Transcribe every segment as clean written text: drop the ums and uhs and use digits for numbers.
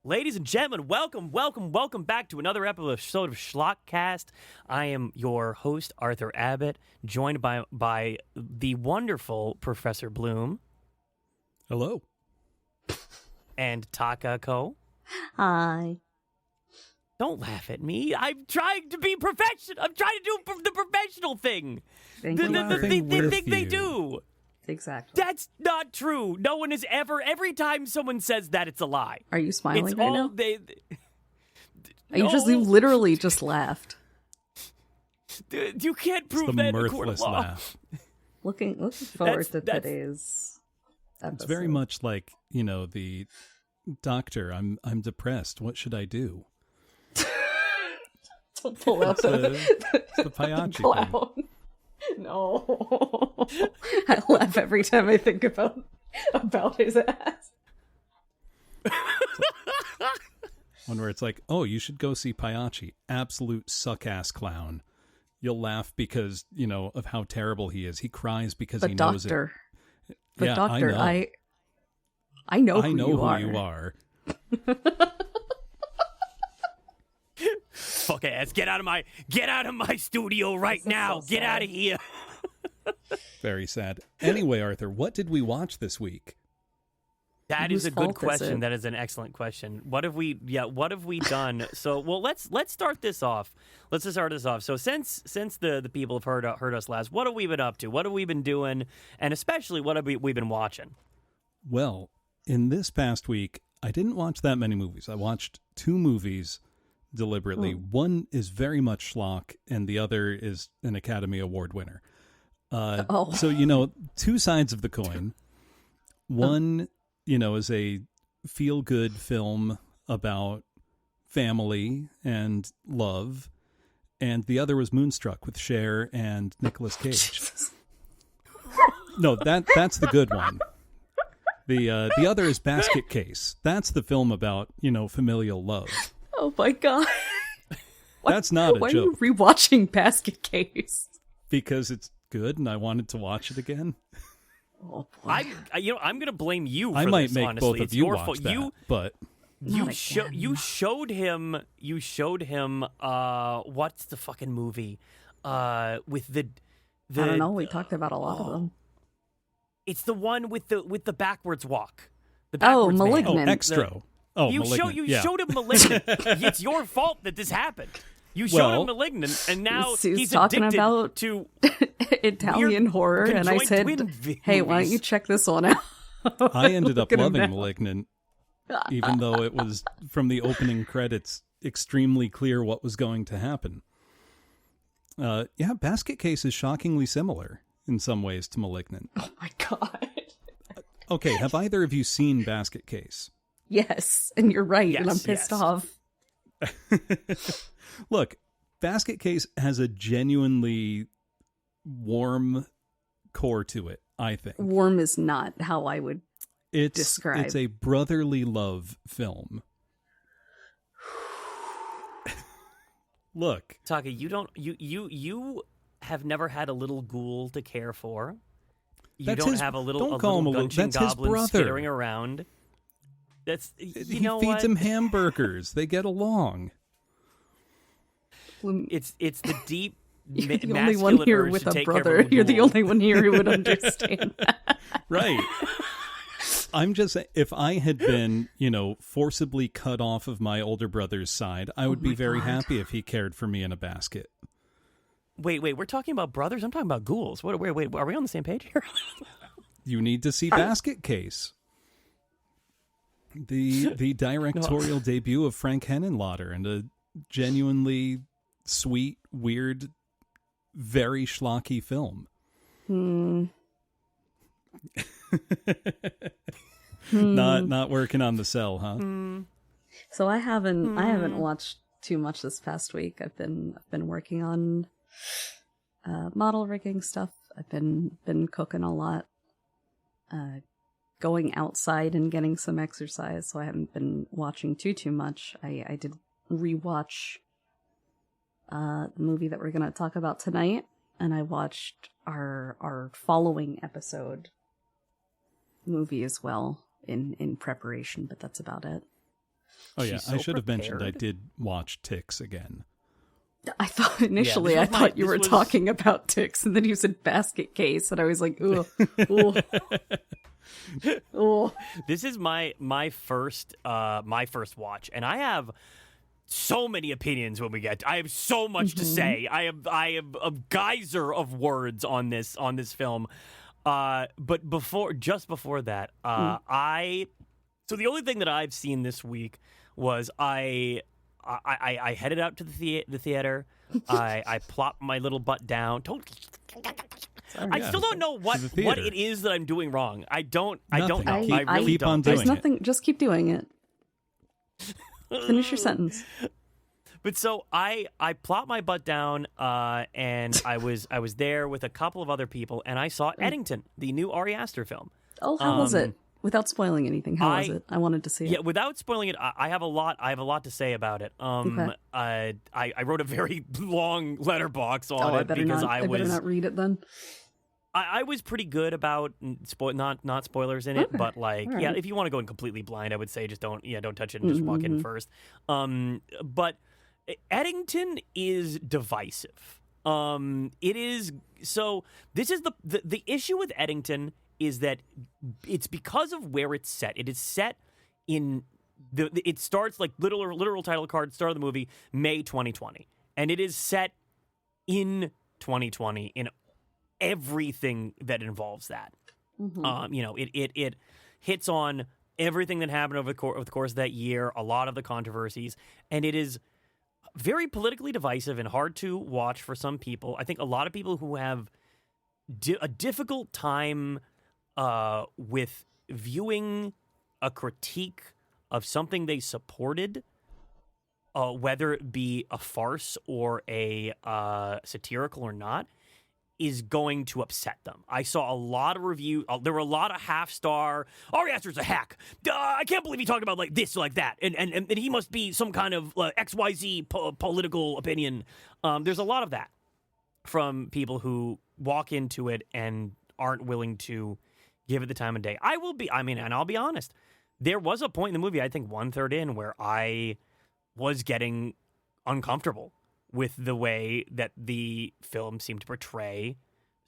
Ladies and gentlemen, welcome back to another episode of Schlockcast. I am your host, Arthur Abbott, joined by the wonderful Professor Bloom. Hello. And Takako. Hi. Don't laugh at me. I'm trying to be professional. I'm trying to do the professional thing. The thing they do. Exactly. That's not true. No one has ever. Every time someone says that, it's a lie. Are you smiling it's right all now? No. You literally just laughed. You can't prove that in a court of law. Laugh. Looking forward to today's episode. It's very much like, the doctor. I'm depressed. What should I do? Don't pull out the Payachi clown. No. I laugh every time I think about his ass. One where it's like, oh, you should go see Payachi. Absolute suck-ass clown. You'll laugh because, of how terrible he is. He cries because he knows it. But yeah, doctor, I know who you are. Fuck ass! Get out of my studio right now! So get out of here! Very sad. Anyway, Arthur, what did we watch this week? That is a good question. That is an excellent question. What have we done? So, well, let's start this off. So, since the people have heard us last, what have we been up to? What have we been doing? And especially, what have we been watching? Well, in this past week, I didn't watch that many movies. I watched 2 movies deliberately. One is very much schlock, and the other is an Academy Award winner. So, 2 sides of the coin. One, is a feel-good film about family and love, and the other was Moonstruck with Cher and Nicolas Cage. Jesus. No, that's the good one. The other is Basket Case. That's the film about, familial love. Oh my god. That's not a joke. Why are you rewatching Basket Case? Because it's good and I wanted to watch it again. Oh boy. I'm going to blame you for I might this, make honestly. both of you watch that, but... You showed him what's the fucking movie with the I don't know, we talked about a lot of them. It's the one with the backwards walk. The backwards Malignant. man. Oh, Extra. Malignant. Showed him Malignant. It's your fault that this happened. You showed him Malignant, and now he's talking addicted about to Italian horror, and I said, "Hey, why don't you check this one out?" I ended up loving Malignant, even though it was from the opening credits extremely clear what was going to happen. Basket Case is shockingly similar in some ways to Malignant. Oh my god. Okay, have either of you seen Basket Case? Yes, and you're right, and I'm pissed off. Look, Basket Case has a genuinely warm core to it, I think. Warm is not how I would describe. It's a brotherly love film. Look, Taka, you have never had a little ghoul to care for. You don't have a little gungeon goblin skittering around. He feeds him hamburgers. They get along. It's the deep. You're the only one here with a brother. You're the only one here who would understand that. Right. I'm just saying, if I had been, forcibly cut off of my older brother's side, I would be very happy if he cared for me in a basket. Wait, we're talking about brothers? I'm talking about ghouls. Wait, are we on the same page here? You need to see Basket Case. The directorial debut of Frank Henenlotter, and a genuinely sweet, weird, very schlocky film. Not working on the cell, huh? So I haven't watched too much this past week. I've been working on model rigging stuff. I've been cooking a lot, going outside and getting some exercise. So I haven't been watching too much. I did rewatch the movie that we're going to talk about tonight, and I watched our following episode movie as well in preparation, but that's about it. Oh yeah, so I should have mentioned I prepared. did watch Ticks again. I thought initially, Yeah, I thought you were talking about Ticks, and then you said basket case, and I was like, ooh, ooh, ooh. This is my first watch, and I have so many opinions when we get. I have so much to say. I have a geyser of words on this film. But before that, so the only thing that I've seen this week was I headed out to the theater. I plopped my little butt down. I still don't know what it is that I'm doing wrong. I don't know. I really keep don't. on doing There's nothing. Just keep doing it. Finish your sentence. But so I plopped my butt down, and I was there with a couple of other people, and I saw Eddington, the new Ari Aster film. Oh, how was it? Without spoiling anything, how was it? I wanted to see it. Yeah, without spoiling it, I have a lot to say about it. Okay. I wrote a very long letterbox on it because I better not read it then. I was pretty good about not spoilers in it, but like, All yeah, right. if you want to go in completely blind, I would say just don't touch it and just walk in first. But Eddington is divisive. It is so. This is the issue with Eddington is that it's because of where it's set. It is set in it starts like literal title card start of the movie May 2020, and it is set in 2020 in everything that involves that. It hits on everything that happened over the course of that year, a lot of the controversies, and it is very politically divisive and hard to watch for some people. I think a lot of people who have a difficult time with viewing a critique of something they supported, whether it be a farce or a satirical or not, is going to upset them. I saw a lot of reviews. There were a lot of half-star, Ari Aster's a hack. I can't believe he talked about like this or like that. And he must be some kind of XYZ political opinion. There's a lot of that from people who walk into it and aren't willing to give it the time of day. And I'll be honest. There was a point in the movie, I think 1/3 in, where I was getting uncomfortable with the way that the film seemed to portray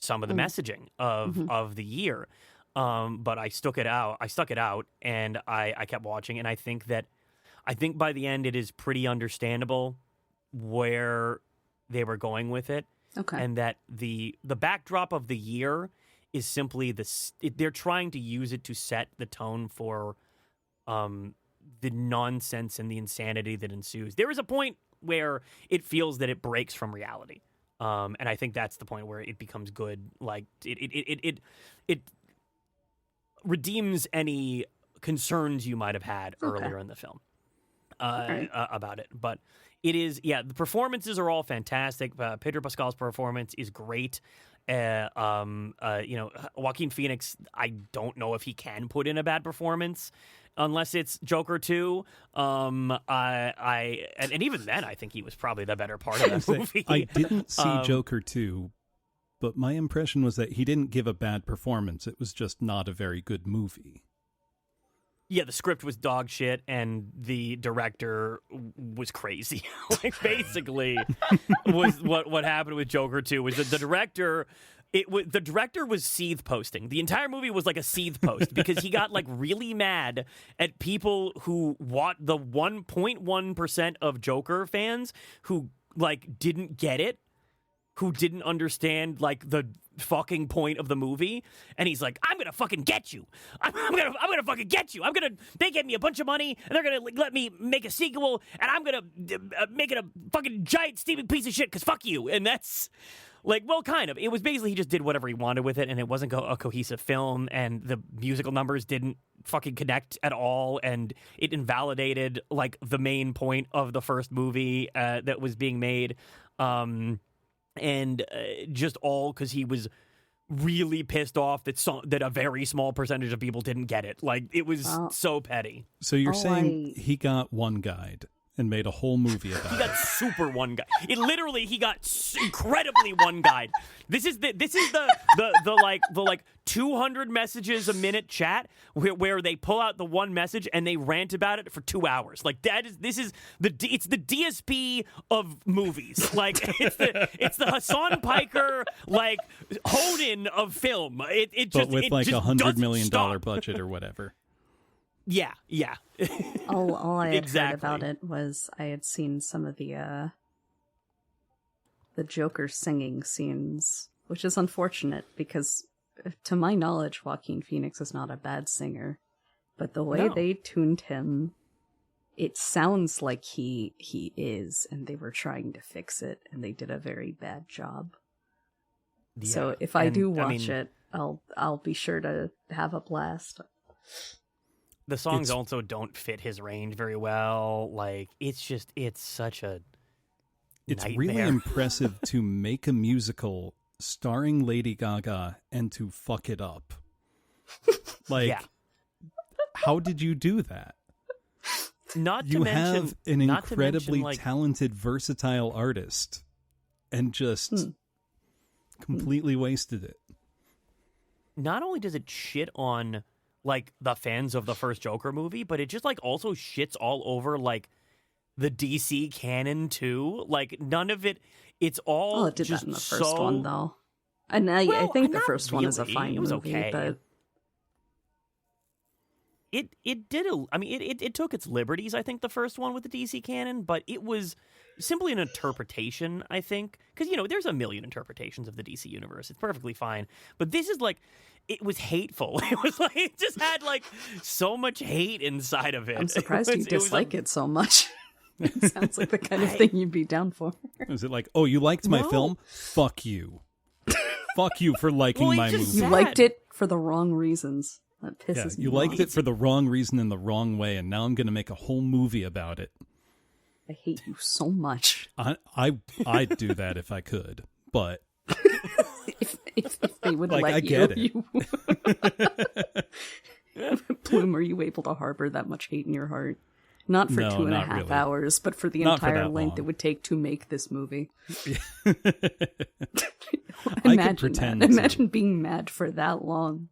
some of the messaging of the year. But I stuck it out, and I kept watching, and I think by the end it is pretty understandable where they were going with it. Okay. And that the backdrop of the year is simply they're trying to use it to set the tone for the nonsense and the insanity that ensues. There is a point where it feels that it breaks from reality. And I think that's the point where it becomes good. Like it redeems any concerns you might have had earlier in the film about it. But it is, the performances are all fantastic. Pedro Pascal's performance is great. Joaquin Phoenix, I don't know if he can put in a bad performance unless it's Joker 2. And even then, I think he was probably the better part of that movie. I didn't see Joker 2, but my impression was that he didn't give a bad performance. It was just not a very good movie. Yeah, the script was dog shit, and the director was crazy. Like, basically, was what happened with Joker 2 was that the director was seethe posting. The entire movie was like a seethe post because he got like really mad at people who want the 1.1% of Joker fans who like didn't get it, who didn't understand like the fucking point of the movie, and he's like, I'm gonna fucking get you. I'm gonna fucking get you. They gave me a bunch of money, and they're gonna let me make a sequel, and I'm gonna make it a fucking giant steaming piece of shit because fuck you. And that's like, well, kind of. It was basically he just did whatever he wanted with it, and it wasn't a cohesive film, and the musical numbers didn't fucking connect at all, and it invalidated like the main point of the first movie that was being made. And just all because he was really pissed off that a very small percentage of people didn't get it. Like, it was so petty. So you're saying he got one guide and made a whole movie about it. He got super one-guy. He got incredibly one-guyed. This is the 200 messages a minute chat where they pull out the one message and they rant about it for 2 hours. Like it's the DSP of movies. Like it's the Hassan Piker like Hoden of film. But with like $100 million budget or whatever. Yeah. All I had heard about it was I had seen some of the Joker singing scenes, which is unfortunate because, to my knowledge, Joaquin Phoenix is not a bad singer, but the way they tuned him, it sounds like he is, and they were trying to fix it, and they did a very bad job. Yeah. So if I do watch it, I'll be sure to have a blast. The songs also don't fit his range very well. Like, it's such a It's nightmare. really impressive to make a musical starring Lady Gaga and to fuck it up. Like, how did you do that? You have an incredibly talented, versatile artist and just completely wasted it. Not only does it shit on like the fans of the first Joker movie, but it just like also shits all over like the DC canon too. Like none of it. It's all. It did just that in the first one though, and I think the first one is a fine it was movie, okay. but it did. It took its liberties. I think the first one with the DC canon, but it was simply an interpretation. I think because there's a million interpretations of the DC universe. It's perfectly fine, but this is like. It was hateful. It was like it just had like so much hate inside of it. I'm surprised you dislike it so much. It sounds like the kind of thing you'd be down for. Is it like, oh, you liked my film? Fuck you. Fuck you for liking my movie. You liked it for the wrong reasons. That pisses me off. You liked it for the wrong reason in the wrong way, and now I'm going to make a whole movie about it. I hate you so much. I'd do that if I could, but... If they would like, let I get it. Plume, are you able to harbor that much hate in your heart? Not for 2.5 hours, but for the entire length it would take to make this movie. Imagine that. Imagine being mad for that long.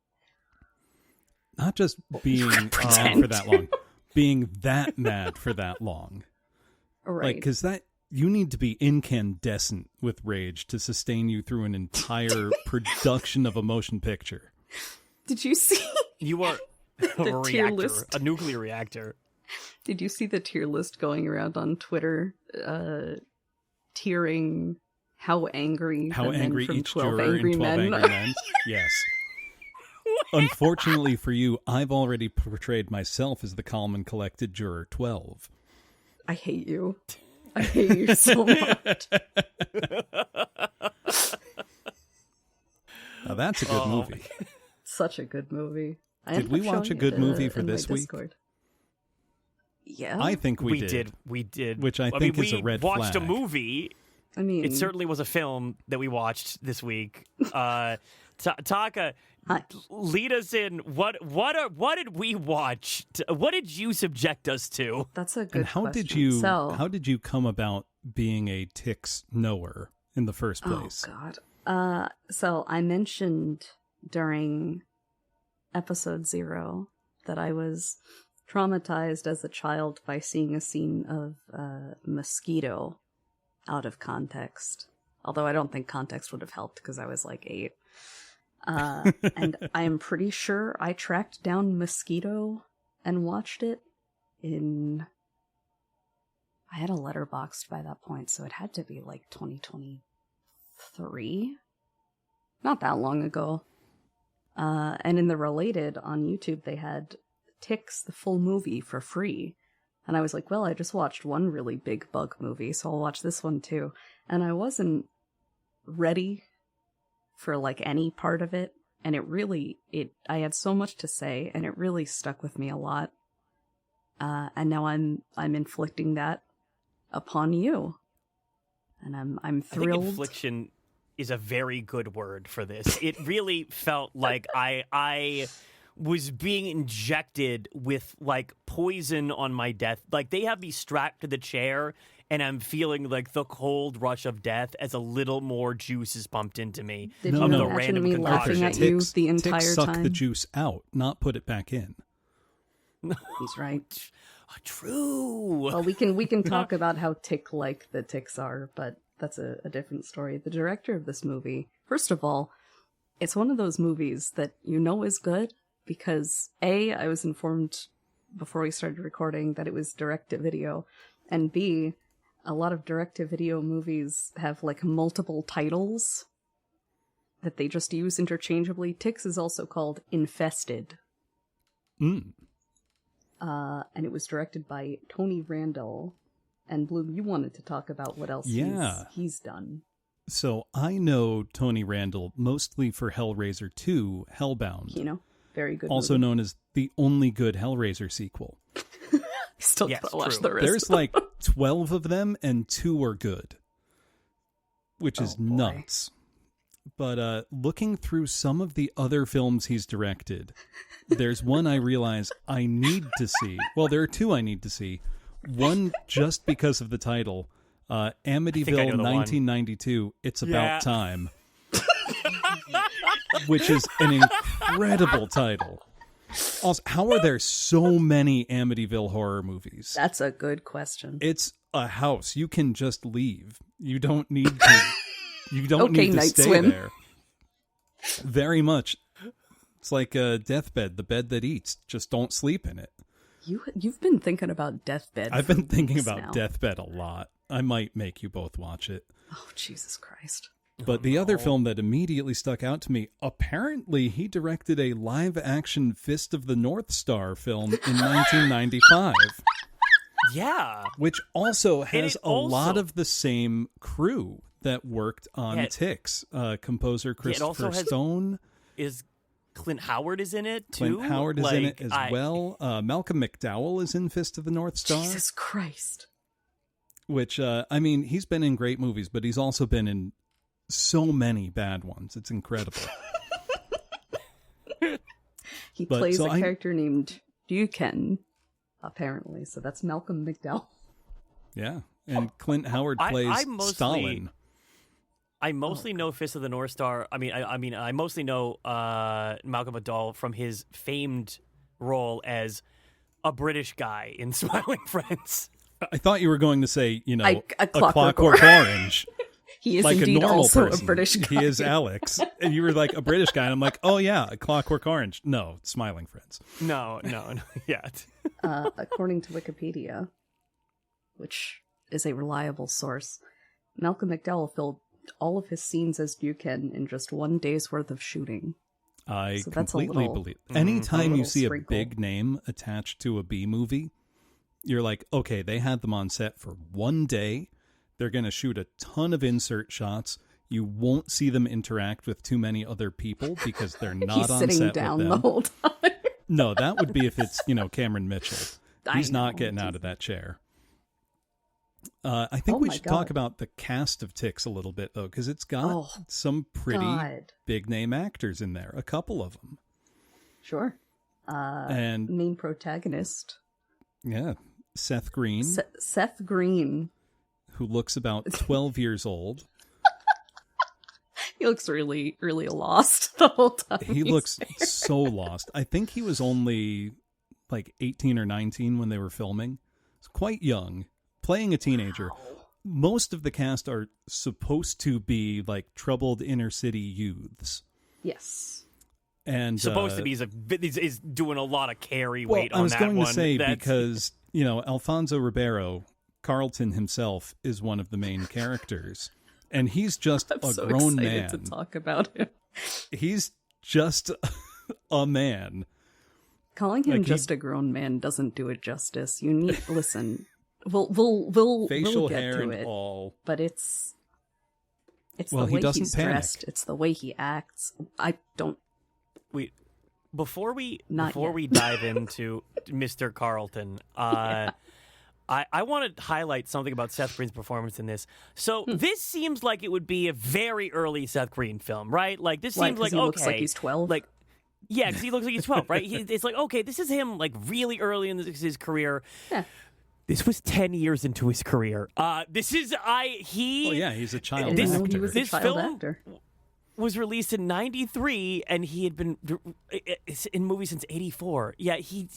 Not just being mad for that long, being that mad for that long. Right. Like, because you need to be incandescent with rage to sustain you through an entire production of a motion picture. Did you see? You are a reactor, a nuclear reactor. Did you see the tier list going around on Twitter, tiering how angry each 12 juror Angry in 12 Men. Angry Men? Yes. Unfortunately for you, I've already portrayed myself as the calm and collected juror 12. I hate you. I hate you so much. Now that's a good movie. Such a good movie. Did we watch a good movie for this week? Yeah. I think we did. We did. Which I think is a red flag. We watched a movie. I mean... It certainly was a film that we watched this week. Taka, lead us in. What did we watch? What did you subject us to? That's a good question. How did you come about being a Tix knower in the first place? Oh, God. So I mentioned during episode 0 that I was traumatized as a child by seeing a scene of Mosquito out of context. Although I don't think context would have helped because I was like 8. And I'm pretty sure I tracked down Mosquito and watched it I had a Letterboxd by that point, so it had to be like 2023. Not that long ago. And in the related on YouTube, they had Tix, the full movie, for free. And I was like, well, I just watched one really big bug movie, so I'll watch this one too. And I wasn't ready for like any part of it. And I had so much to say, and it really stuck with me a lot. And now I'm inflicting that upon you. And I'm thrilled. I think infliction is a very good word for this. It really felt like I was being injected with like poison on my death. Like they have me strapped to the chair and I'm feeling like the cold rush of death as a little more juice is pumped into me. Did you imagine me laughing at you the entire Ticks time? suck the juice out, not put it back in. He's right. True. Well, we can talk about how tick-like the ticks are, but that's a different story. The director of this movie, first of all, it's one of those movies that you know is good because A, I was informed before we started recording that it was direct-to-video, and B, a lot of direct-to-video movies have like multiple titles that they just use interchangeably. Ticks is also called Infested. And it was directed by Tony Randall. And Bloom, you wanted to talk about what else he's done. So I know Tony Randall mostly for Hellraiser 2, Hellbound. Very good also movie. known as the only good Hellraiser sequel. Still gotta watch the rest. There's like 12 of them and 2 are good, which is nuts. But looking through some of the other films he's directed, there's one I realize I need to see. Well, there are 2 I need to see. One just because of the title, Amityville 1992, It's About Time, which is an incredible title. Also, how are there so many Amityville horror movies? That's a good question. It's a house. You can just leave. You don't need to. You don't need to stay Swim. there. Very much. It's like a deathbed, the bed that eats. Just don't sleep in it. You've been thinking about Deathbed. I've been thinking about now. Deathbed a lot. I might make you both watch it. Oh, Jesus Christ. But the other film that immediately stuck out to me, apparently he directed a live-action Fist of the North Star film in 1995. Yeah. Which also has a lot of the same crew that worked on Ticks. Composer Christopher Stone. Clint Howard is in it, too? Clint Howard is in it as well. Malcolm McDowell is in Fist of the North Star. Jesus Christ. Which, I mean, he's been in great movies, but he's also been in so many bad ones. It's incredible. He plays a character named Duken, apparently. So that's Malcolm McDowell. Yeah. And Clint Howard plays Stalin. I mostly know Fist of the North Star. I mostly know Malcolm McDowell from his famed role as a British guy in Smiling Friends. I thought you were going to say, a Clockwork Orange. He is like indeed a normal also person. a British guy. He is Alex. And you were like a British guy. And I'm like, oh, yeah, a Clockwork Orange. No, Smiling Friends. No. Yeah. According to Wikipedia, which is a reliable source, Malcolm McDowell filmed all of his scenes as Duken in just 1 day's worth of shooting. I completely believe. Anytime you see a big name attached to a B movie, you're like, okay, they had them on set for 1 day. They're going to shoot a ton of insert shots. You won't see them interact with too many other people because they're not on set with them. He's sitting down the whole time. No, that would be if it's, Cameron Mitchell. He's not getting out of that chair. I think we should talk about the cast of Ticks a little bit, though, because it's got some pretty big-name actors in there. A couple of them. Sure. And main protagonist. Yeah. Seth Green. Seth Green. Who looks about 12 years old. He looks really, really lost the whole time. He looks so lost. I think he was only like 18 or 19 when they were filming. He's quite young. Playing a teenager. Wow. Most of the cast are supposed to be like troubled inner city youths. Yes. And supposed to be is doing a lot of carry weight on that one. I was going to say because, Alfonso Ribeiro, Carlton himself, is one of the main characters. And he's just a grown man. I'm so excited to talk about him. He's just a man. Calling him just a grown man doesn't do it justice. You need listen. We'll facial get hair to and it, all. But it's the way he's dressed. It's the way he acts. Before we dive into Mr. Carlton, I want to highlight something about Seth Green's performance in this. So this seems like it would be a very early Seth Green film, right? Like this seems like he looks like he's 12. Like Yeah, because he looks like he's 12, right? It's like, okay, this is him like really early in his career. Yeah. This was 10 years into his career. He's a child this, actor. He was a this child film actor. was released in 93, and he had been in movies since 84. Yeah, he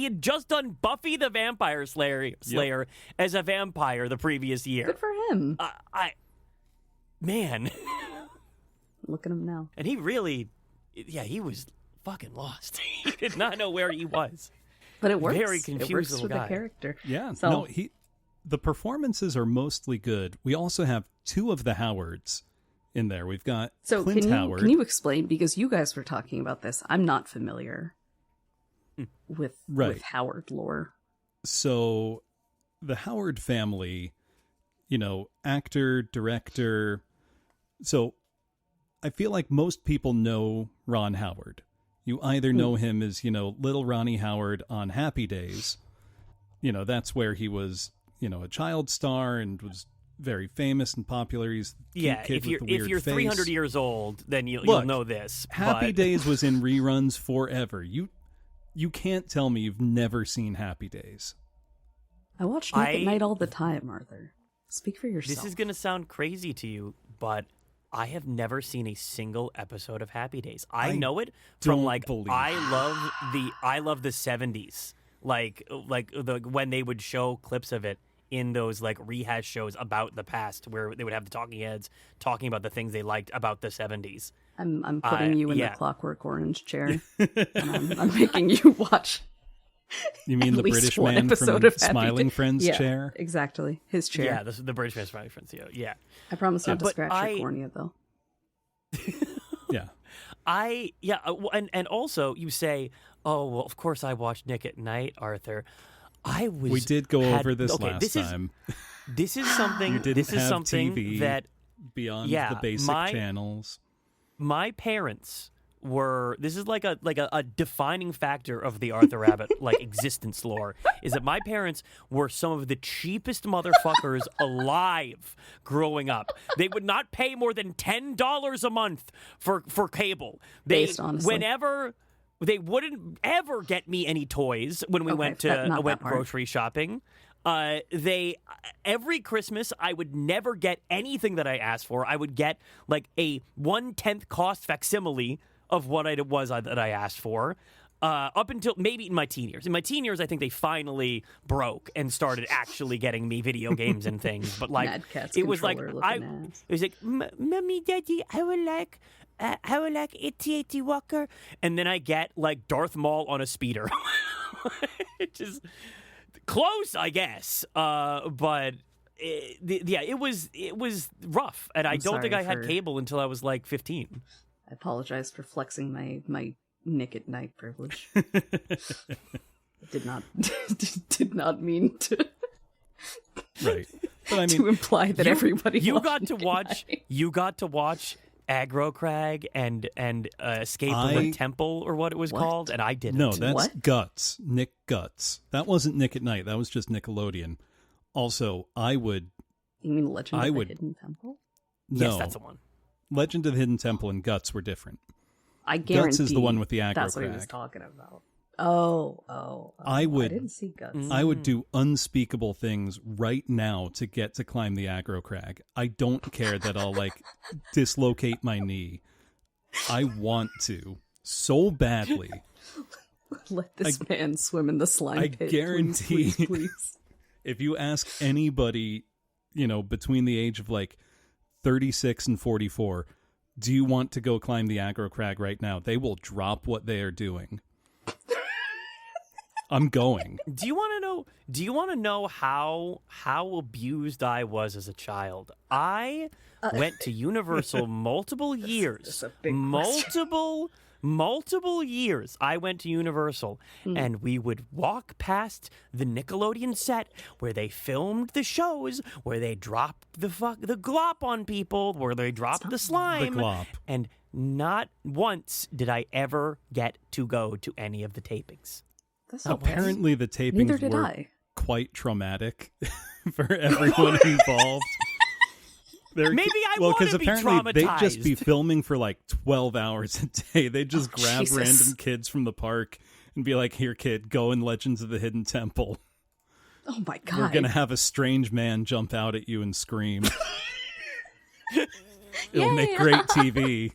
had just done Buffy the Vampire Slayer as a vampire the previous year. Good for him. Man. Look at him now. And he really, he was fucking lost. He did not know where he was. But it works. Very confused it works little for guy. the character. Yeah. So, No, the performances are mostly good. We also have two of the Howards in there. We've got Clint Howard. Can you explain, because you guys were talking about this, I'm not familiar with Howard lore. So the Howard family, actor, director. So I feel like most people know Ron Howard. You either know him as, little Ronnie Howard on Happy Days. That's where he was, a child star and was very famous and popular. He's if you're 300 years old, then you'll know this. Happy Days was in reruns forever. You can't tell me you've never seen Happy Days. I watch Nick at Night all the time, Arthur. Speak for yourself. This is going to sound crazy to you, but I have never seen a single episode of Happy Days. I know it from I love the 70s. Like when they would show clips of it in those like rehash shows about the past, where they would have the talking heads talking about the things they liked about the 70s. I'm putting you in the Clockwork Orange chair, and I'm making you watch. You mean the British man from Smiling Friends chair? Exactly, his chair. Yeah, the British man Smiling Friends. Yeah. I promise not to scratch your cornea, though. Yeah. And also you say, oh well, of course I watched Nick at Night, Arthur. We did go over this last time. This is something. You didn't have something TV that beyond the basic channels. My parents were. This is like a defining factor of the Arthur Rabbit existence lore. Is that my parents were some of the cheapest motherfuckers alive growing up. They would not pay more than $10 a month for cable. They wouldn't ever get me any toys when we went grocery shopping. Every Christmas I would never get anything that I asked for. I would get like a 1/10 cost facsimile of what it was that I asked for. Up until maybe in my teen years. In my teen years, I think they finally broke and started actually getting me video games and things. But it was like Mommy, Daddy, I would like 80 Walker, and then I get like Darth Maul on a speeder, which is close, I guess. But it was rough, and I don't think I had cable until I was like 15. I apologize for flexing my Nick at Night privilege. Did not mean to. Right, but I mean, to imply that everybody you got to watch Aggro Crag and Escape from the Temple, or what it was called, and I didn't. No, that's Guts. Nick Guts. That wasn't Nick at Night. That was just Nickelodeon. Also, I would. You mean Legend of the Hidden Temple? No, yes, that's the one. Legend of the Hidden Temple and Guts were different. I guarantee Guts is the one with the aggro that's what he was talking about. Oh. I didn't see Guts. I would do unspeakable things right now to get to climb the aggro crag. I don't care that I'll dislocate my knee. I want to so badly. Let this man swim in the slime pit. I guarantee. Please. If you ask anybody, between the age of 36 and 44, do you want to go climb the aggro crag right now? They will drop what they are doing. I'm going. Do you want to know how abused I was as a child? I went to Universal multiple years. Multiple years I went to Universal, and we would walk past the Nickelodeon set where they filmed the shows, where they dropped the glop on people, where they dropped the slime. The glop. And not once did I ever get to go to any of the tapings. Apparently the tapings were quite traumatic for everyone involved. Maybe I want to be traumatized. They'd just be filming for like 12 hours a day. They'd just grab Jesus. random kids from the park and be like, here, kid, go in Legends of the Hidden Temple. Oh my God. We're going to have a strange man jump out at you and scream. It'll make great TV.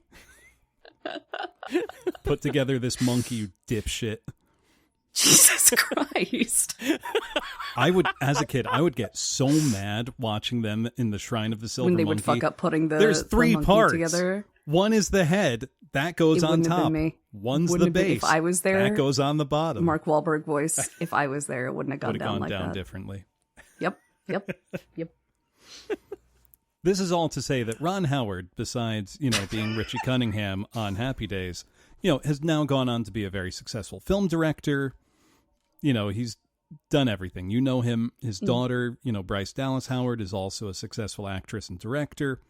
Put together this monkey, you dipshit. Jesus Christ. As a kid, I would get so mad watching them in the Shrine of the Silver Monkey. When they would fuck up putting There's three the parts together. One is the head. That goes on top. One's the base. If I was there, that goes on the bottom. Mark Wahlberg voice. If I was there, it wouldn't have gone Would have down gone like down that. differently. Yep. This is all to say that Ron Howard, besides, being Richie Cunningham on Happy Days, has now gone on to be a very successful film director. He's done everything. You know him. His daughter, Bryce Dallas Howard, is also a successful actress and director.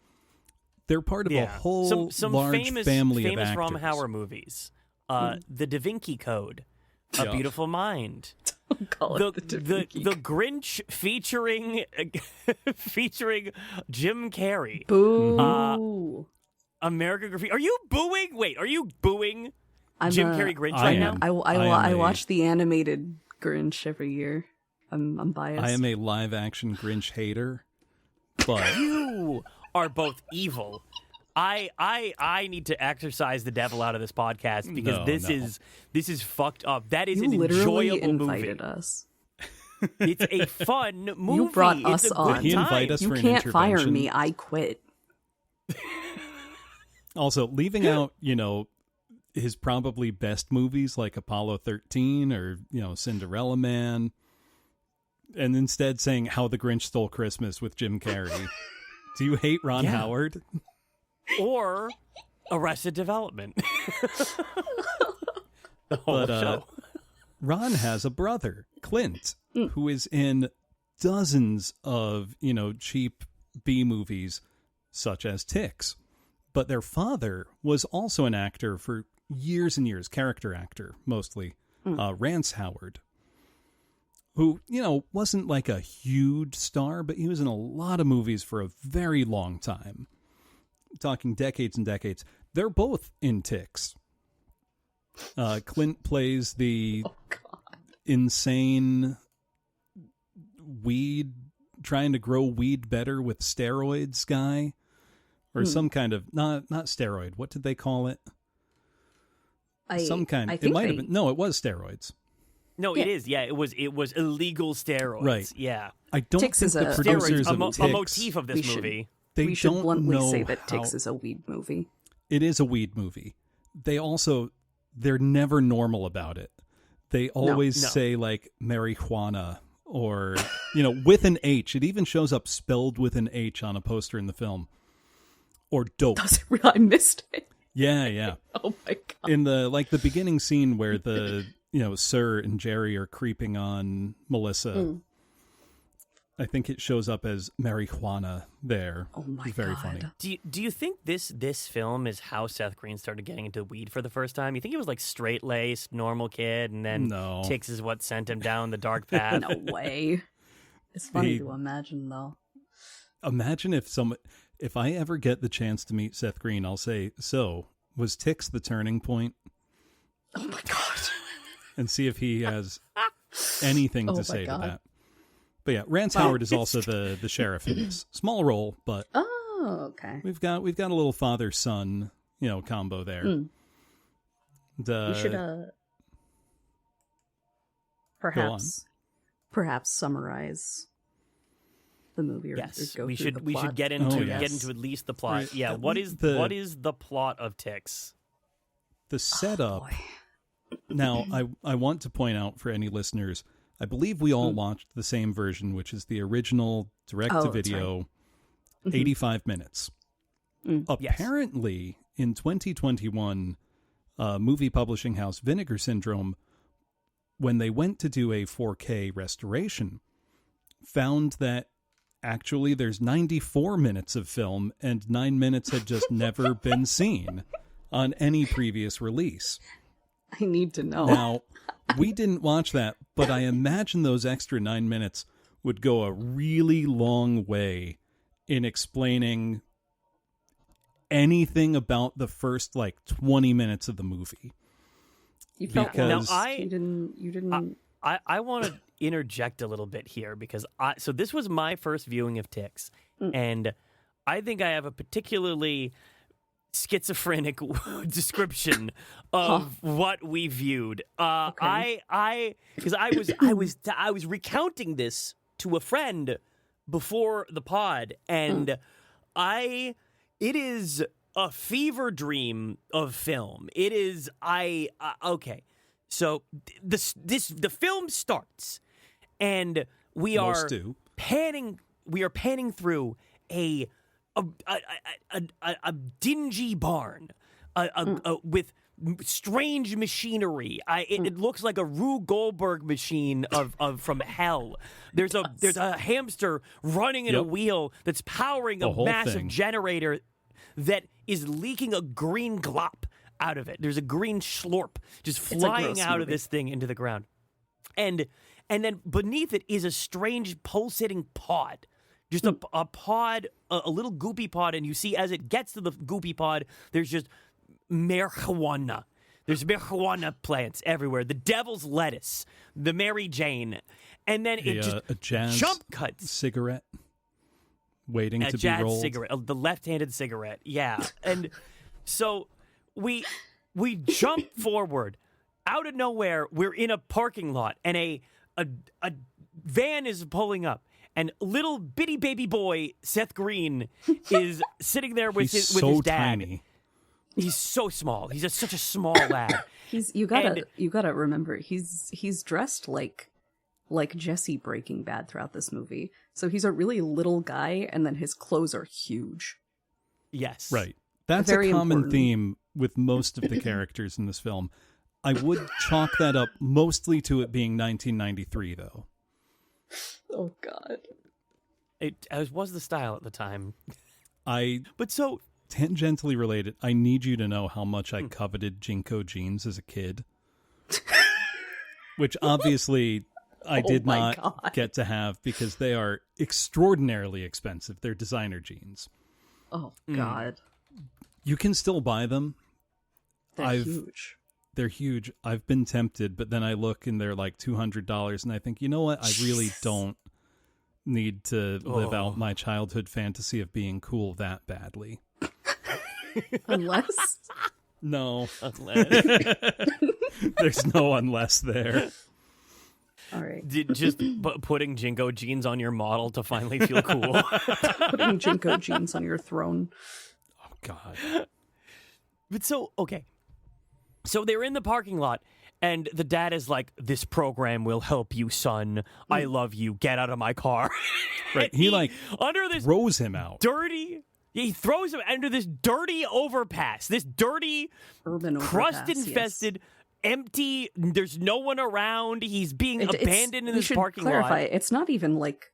They're part of a whole some large family of actors. Ron Howard movies. The Da Vinci Code, A Beautiful Mind. Don't call it the Grinch featuring Jim Carrey. Boo. American Graffiti. Are you booing? Wait, are you booing Jim Carrey Grinch I right am. now? I watch the animated Grinch every year. I'm biased. I am a live action Grinch hater, but You are both evil. I need to exorcise the devil out of this podcast because this is fucked up. That is an literally enjoyable invited movie. us. It's a fun movie. You brought it's us a on. good He time. invited us You for an can't fire intervention. me. I quit. Also, leaving out, his probably best movies like Apollo 13 or, Cinderella Man, and instead saying How the Grinch Stole Christmas with Jim Carrey. Do you hate Ron Howard? Or Arrested Development. The whole show. Ron has a brother, Clint, who is in dozens of, cheap B movies such as Ticks. But their father was also an actor for years and years, character actor mostly, Rance Howard, who, wasn't like a huge star, but he was in a lot of movies for a very long time. Talking decades and decades. They're both in Ticks. Clint plays the insane weed, trying to grow weed better with steroids guy. Or some kind of, not steroid. What did they call it? It might have been. No, it was steroids. No, it is. Yeah, it was illegal steroids. Right. Yeah. I don't Ticks think is the a- producers A of Ticks, motif of this movie. We should don't bluntly know say that how- Ticks is a weed movie. It is a weed movie. They're never normal about it. They always say like marijuana or, with an H. It even shows up spelled with an H on a poster in the film. Or dope. I missed it. Yeah. Oh my God. In the beginning scene where the, Sir and Jerry are creeping on Melissa, I think it shows up as marijuana there. Oh my It's very God. funny. Do you think this film is how Seth Green started getting into weed for the first time? You think he was like straight-laced, normal kid, and then Ticks is what sent him down the dark path? No way. It's funny to imagine, though. Imagine if I ever get the chance to meet Seth Green, I'll say, so, was Ticks the turning point? Oh my God. And see if he has anything to say to that. But yeah, Rance Howard is also the sheriff in this. Small role, but okay. We've got a little father-son, combo there. We should perhaps summarize the movie or go we through should the we plot. should get into at least the plot. Right. Yeah, what is the plot of Ticks? The setup. Now, I want to point out for any listeners, I believe we all watched the same version, which is the original direct-to-video, 85 minutes. Apparently, in 2021, movie publishing house Vinegar Syndrome, when they went to do a 4K restoration, found that actually there's 94 minutes of film and 9 minutes had just never been seen on any previous release. I need to know. Now, we didn't watch that, but I imagine those extra 9 minutes would go a really long way in explaining anything about the first 20 minutes of the movie. You felt because you didn't. I want to interject a little bit here because so this was my first viewing of Ticks, and I think I have a particularly schizophrenic description of what we viewed. Okay. Because I was recounting this to a friend before the pod, and it is a fever dream of film. It is okay. So the film starts, and we are panning through a dingy barn with strange machinery. It looks like a Rube Goldberg machine from hell. There's a hamster running in a wheel that's powering a massive generator that is leaking a green glop out of it. There's a green slorp just flying out of this thing into the ground. And then beneath it is a strange pulsating pod. Just a pod, a little goopy pod, and you see as it gets to the goopy pod, there's just marijuana. There's marijuana plants everywhere. The devil's lettuce, the Mary Jane, and then a jazz jump cuts. Cigarette waiting to be jazz rolled. Cigarette, the left-handed cigarette, yeah. And so we jump forward out of nowhere. We're in a parking lot, and a van is pulling up. And little bitty baby boy Seth Green is sitting there with his dad. Tiny. He's so small. He's such a small lad. You gotta remember he's dressed like Jesse Breaking Bad throughout this movie. So he's a really little guy, and then his clothes are huge. Yes, right. That's very a common important theme with most of the characters in this film. I would chalk that up mostly to it being 1993, though. Oh God! It was the style at the time. But so tangentially related, I need you to know how much I coveted Jinko jeans as a kid, which obviously I did not get to have because they are extraordinarily expensive. They're designer jeans. Oh God! You can still buy them. They're huge. They're huge. I've been tempted, but then I look and they're like $200, and I think, you know what? I really don't need to live out my childhood fantasy of being cool that badly. Unless? No. Unless. There's no unless there. All right. Just putting Jinko jeans on your model to finally feel cool. Putting Jinko jeans on your throne. Oh, God. But so, okay. So they're in the parking lot, and the dad is like, "This program will help you, son. I love you. Get out of my car." Right. He under this throws him out. He throws him under this dirty overpass. This dirty, urban crust-infested, empty. There's no one around. He's being abandoned in this parking lot. It's not even like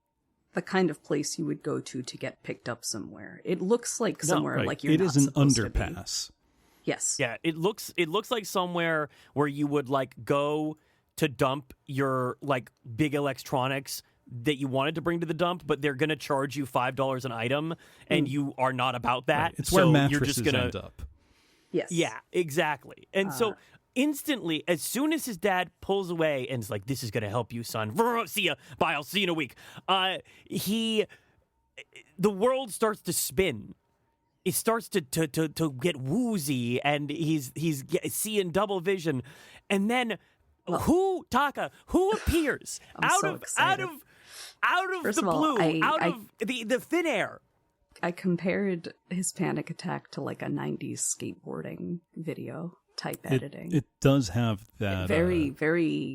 the kind of place you would go to get picked up somewhere. It looks like somewhere like you're. It not is an supposed underpass. To be. Yes. Yeah, it looks like somewhere where you would go to dump your big electronics that you wanted to bring to the dump, but they're going to charge you $5 an item, and you are not about that. Right. It's so where mattresses you're just gonna end up. Yes. Yeah, exactly. And so instantly, as soon as his dad pulls away and is like, "This is going to help you, son. See ya. Bye. I'll see you in a week." The world starts to spin. It starts to get woozy, and he's seeing double vision, and then who appears out of First the of all, blue, out of the thin air? I compared his panic attack to like a 90s skateboarding video type editing. It does have that very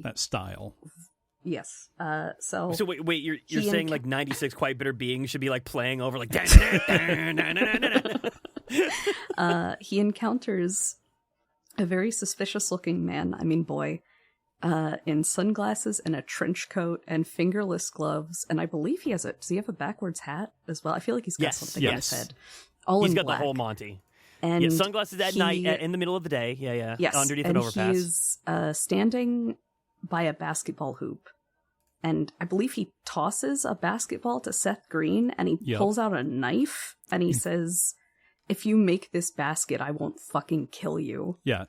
that style. Yes. So wait, you're saying 96 Quite Bitter Beings should be playing over he encounters a very suspicious looking man, boy, in sunglasses and a trench coat and fingerless gloves, and I believe does he have a backwards hat as well? I feel like he's got something on his head. He's got black. the whole Monty. And sunglasses at night, in the middle of the day. Yeah. Yes, underneath and an overpass. He's standing by a basketball hoop and I believe he tosses a basketball to Seth Green, and he pulls out a knife, and he says, "If you make this basket, I won't fucking kill you." Yeah.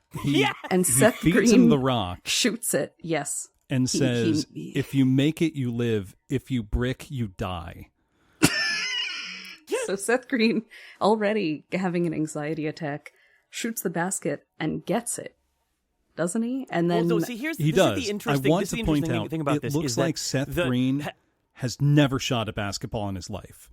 And Seth feeds Green him the rock. Shoots it, yes. And says, if you make it, you live. If you brick, you die. So Seth Green, already having an anxiety attack, shoots the basket and gets it. Doesn't he? And then well, so see, he does. Is the interesting, I want to point out, thing about it this looks is like that Seth Green has never shot a basketball in his life.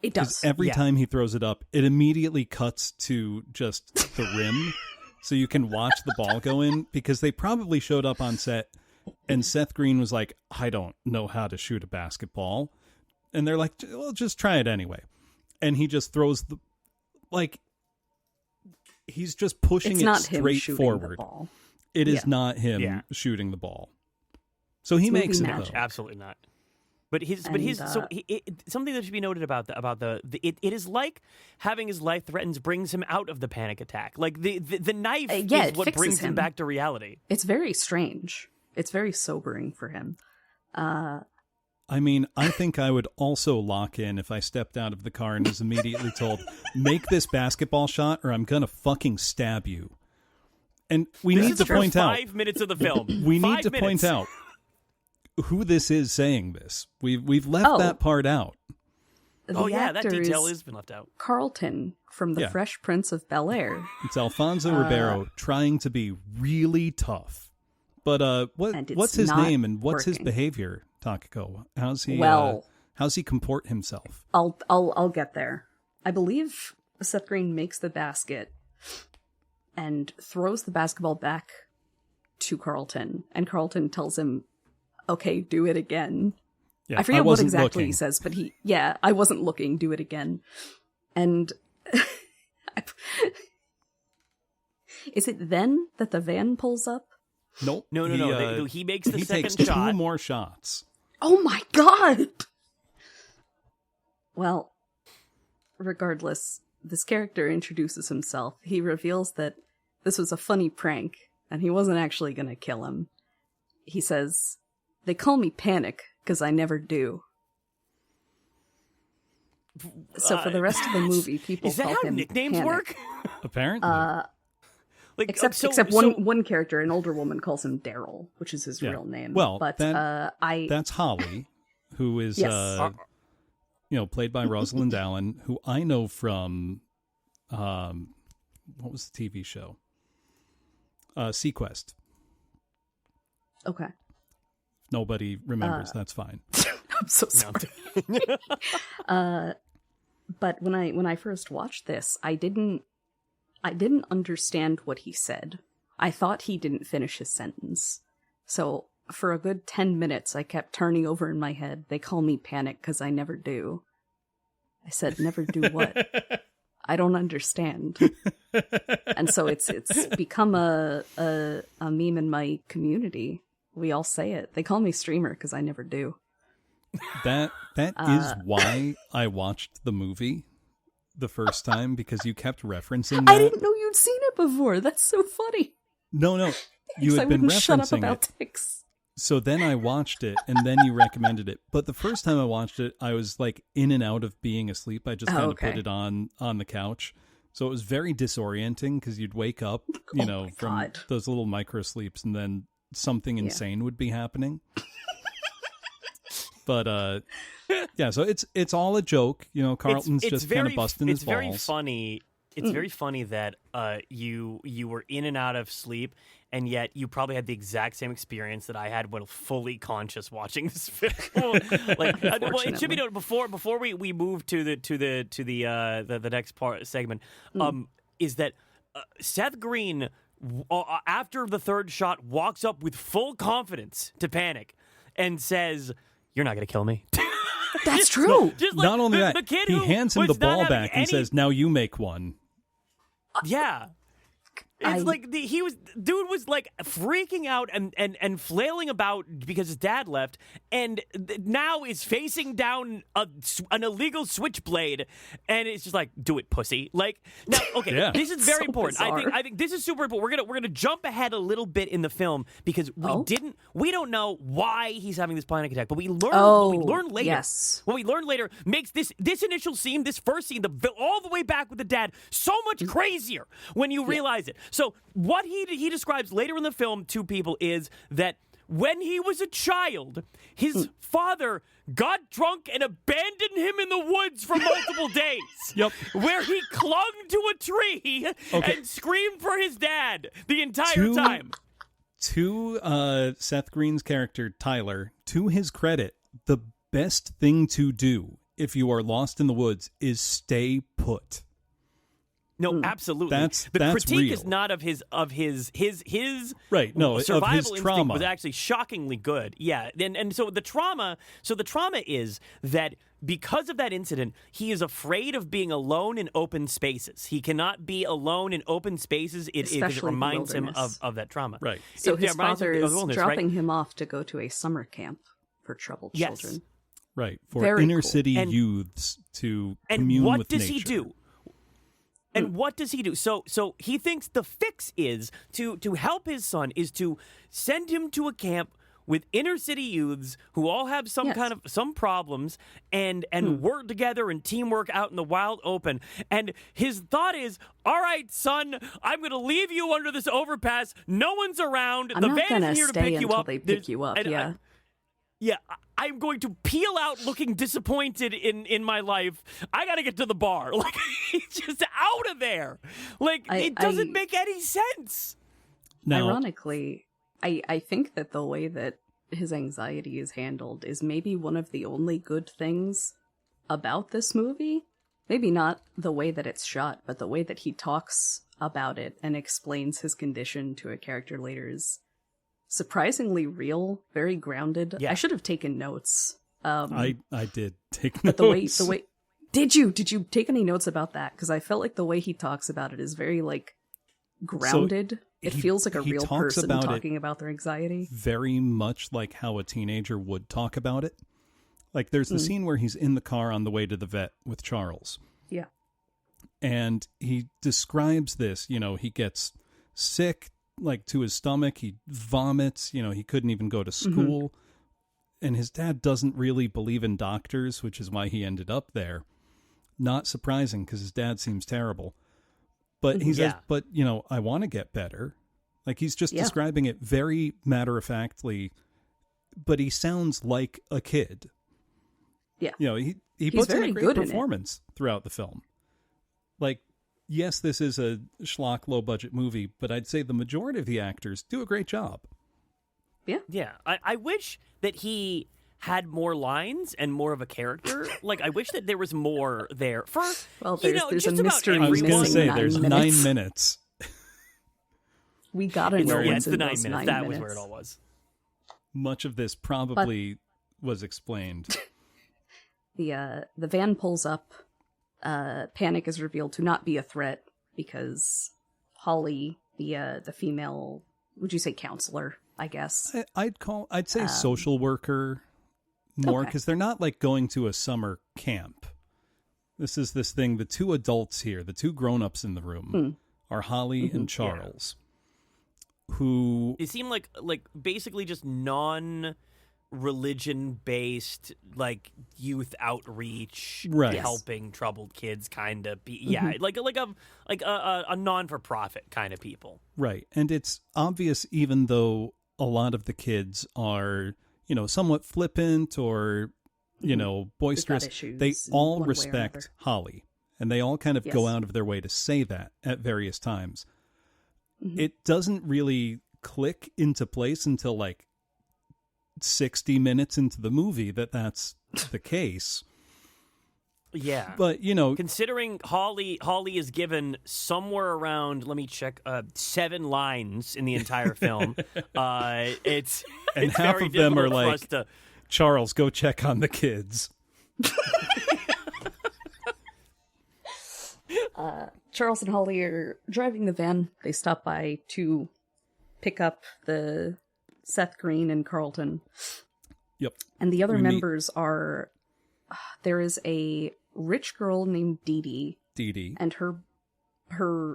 It does. Every time he throws it up, it immediately cuts to just the rim, so you can watch the ball go in, because they probably showed up on set, and Seth Green was like, I don't know how to shoot a basketball. And they're like, well, just try it anyway. And he just throws he's just pushing it straight forward. It is not him shooting the ball. So he makes it though. Absolutely not. But something that should be noted about it is like having his life threatened brings him out of the panic attack. Like the knife is what brings him back to reality. It's very strange. It's very sobering for him. I mean, I think I would also lock in if I stepped out of the car and was immediately told, make this basketball shot or I'm going to fucking stab you. And we need to point out 5 minutes of the film. We need to point out who this is saying this. We've left that part out. That detail has been left out. Carlton from The Fresh Prince of Bel-Air. It's Alfonso Ribeiro trying to be really tough. But what's his name and what's his behavior, Takako? How's he comport himself? I'll get there. I believe Seth Green makes the basket and throws the basketball back to Carlton, and Carlton tells him, "Okay, do it again." Yeah, I forget what exactly he says, but I wasn't looking, do it again. And is it then that the van pulls up? Nope. No. He makes the second shot. He takes 2 more shots. Oh my god! Well, regardless, this character introduces himself. He reveals that this was a funny prank, and he wasn't actually going to kill him. He says, "They call me Panic, because I never do." So for the rest of the movie, people is that call how him nicknames Panic. work? Apparently. Except one character, an older woman, calls him Daryl, which is his real name. Well, but that's Holly, who is played by Rosalind Allen, who I know from what was the TV show? Sequest. Okay. Nobody remembers. That's fine. I'm so sorry. But when I first watched this, I didn't understand what he said. I thought he didn't finish his sentence. So for a good 10 minutes, I kept turning over in my head. They call me Panic because I never do. I said, never do what? I don't understand. And so it's become a meme in my community. We all say it. They call me Streamer because I never do. That is why I watched the movie the first time, because you kept referencing that. I didn't know you'd seen it before. That's so funny. No. You had been referencing shut up about ticks. So then I watched it, and then you recommended it. But the first time I watched it, I was like in and out of being asleep. I just kind of put it on the couch. So it was very disorienting, because you'd wake up, from those little micro sleeps, and then something insane would be happening. But so it's all a joke. Carlton's just kind of busting his balls. It's very funny. It's very funny that you were in and out of sleep, and yet you probably had the exact same experience that I had when fully conscious watching this film. It should be noted before we move to the next segment. Is that Seth Green, after the third shot, walks up with full confidence to Panic and says, "You're not going to kill me." That's true. Not only that, he hands him the ball back and says, "Now you make one." Yeah. It's like dude was like freaking out and flailing about because his dad left, and now is facing down an illegal switchblade, and it's just like, do it, pussy. Like, now, okay, this is very important. Bizarre. I think this is super important. We're gonna jump ahead a little bit in the film because we don't know why he's having this panic attack, but we learn later. Yes. What we learn later makes this initial scene, this first scene, all the way back with the dad, so much crazier when you realize it. So what he describes later in the film to people is that when he was a child, his father got drunk and abandoned him in the woods for multiple days. Yep. Where he clung to a tree and screamed for his dad the entire time. To Seth Green's character, Tyler, to his credit, the best thing to do if you are lost in the woods is stay put. No, absolutely. The critique real. is not of his right. No, survival of his instinct trauma was actually shockingly good. Yeah, and so the trauma is that because of that incident, he is afraid of being alone in open spaces. He cannot be alone in open spaces. It reminds him of that trauma. Right. So his father is dropping him off to go to a summer camp for troubled children. Right. For Very inner cool. city youths to commune with nature. And what does he do? And what does he do? So he thinks the fix is to help his son is to send him to a camp with inner city youths who all have some problems and work together and teamwork out in the wild open. And his thought is, all right, son, I'm going to leave you under this overpass. No one's around. I'm the not van gonna is here to stay pick you until up. they pick you up. I'm going to peel out looking disappointed in my life. I got to get to the bar. Like, he's just out of there. Like, it doesn't make any sense. Now, ironically, I think that the way that his anxiety is handled is maybe one of the only good things about this movie. Maybe not the way that it's shot, but the way that he talks about it and explains his condition to a character later is surprisingly real, very grounded. Yeah. I should have taken notes. I did take but notes. the way did you take any notes about that? Because I felt like the way he talks about it is very like grounded. It feels like a real person talking about their anxiety. Very much like how a teenager would talk about it. Like there's the scene where he's in the car on the way to the vet with Charles. Yeah. And he describes this, he gets sick, like to his stomach, he vomits, he couldn't even go to school. And his dad doesn't really believe in doctors, which is why he ended up there. Not surprising because his dad seems terrible. But he says, but, I want to get better. Like he's just describing it very matter-of-factly, but he sounds like a kid. Yeah. He puts in a great performance throughout the film. Like, yes, this is a schlock, low-budget movie, but I'd say the majority of the actors do a great job. Yeah. Yeah. I wish that he had more lines and more of a character. Like, I wish that there was more there. Well, there's a mystery. I was going to say, there's 9 minutes. We gotta know it's what's the in 9 those minutes. 9 That minutes. was where it all was. Much of this probably was explained. The van pulls up. Panic is revealed to not be a threat because Holly, the female, would you say counselor? I guess I'd say social worker more because they're not like going to a summer camp. This is this thing. The two adults here, the two grown-ups in the room, are Holly and Charles, who they seem like basically just non-religion based like youth outreach, right? Helping troubled kids, kind of like a non-for-profit kind of people, right? And it's obvious, even though a lot of the kids are somewhat flippant or boisterous, they all respect Holly, and they all kind of go out of their way to say that at various times. It doesn't really click into place until like 60 minutes into the movie that's the case. Yeah. But, considering Holly is given somewhere around, let me check, 7 lines in the entire film. It's half very of them are difficult for like, us to... Charles, go check on the kids. Charles and Holly are driving the van. They stop by to pick up the Seth Green and Carlton. Yep. And the other members are... there is a rich girl named Dee Dee. And her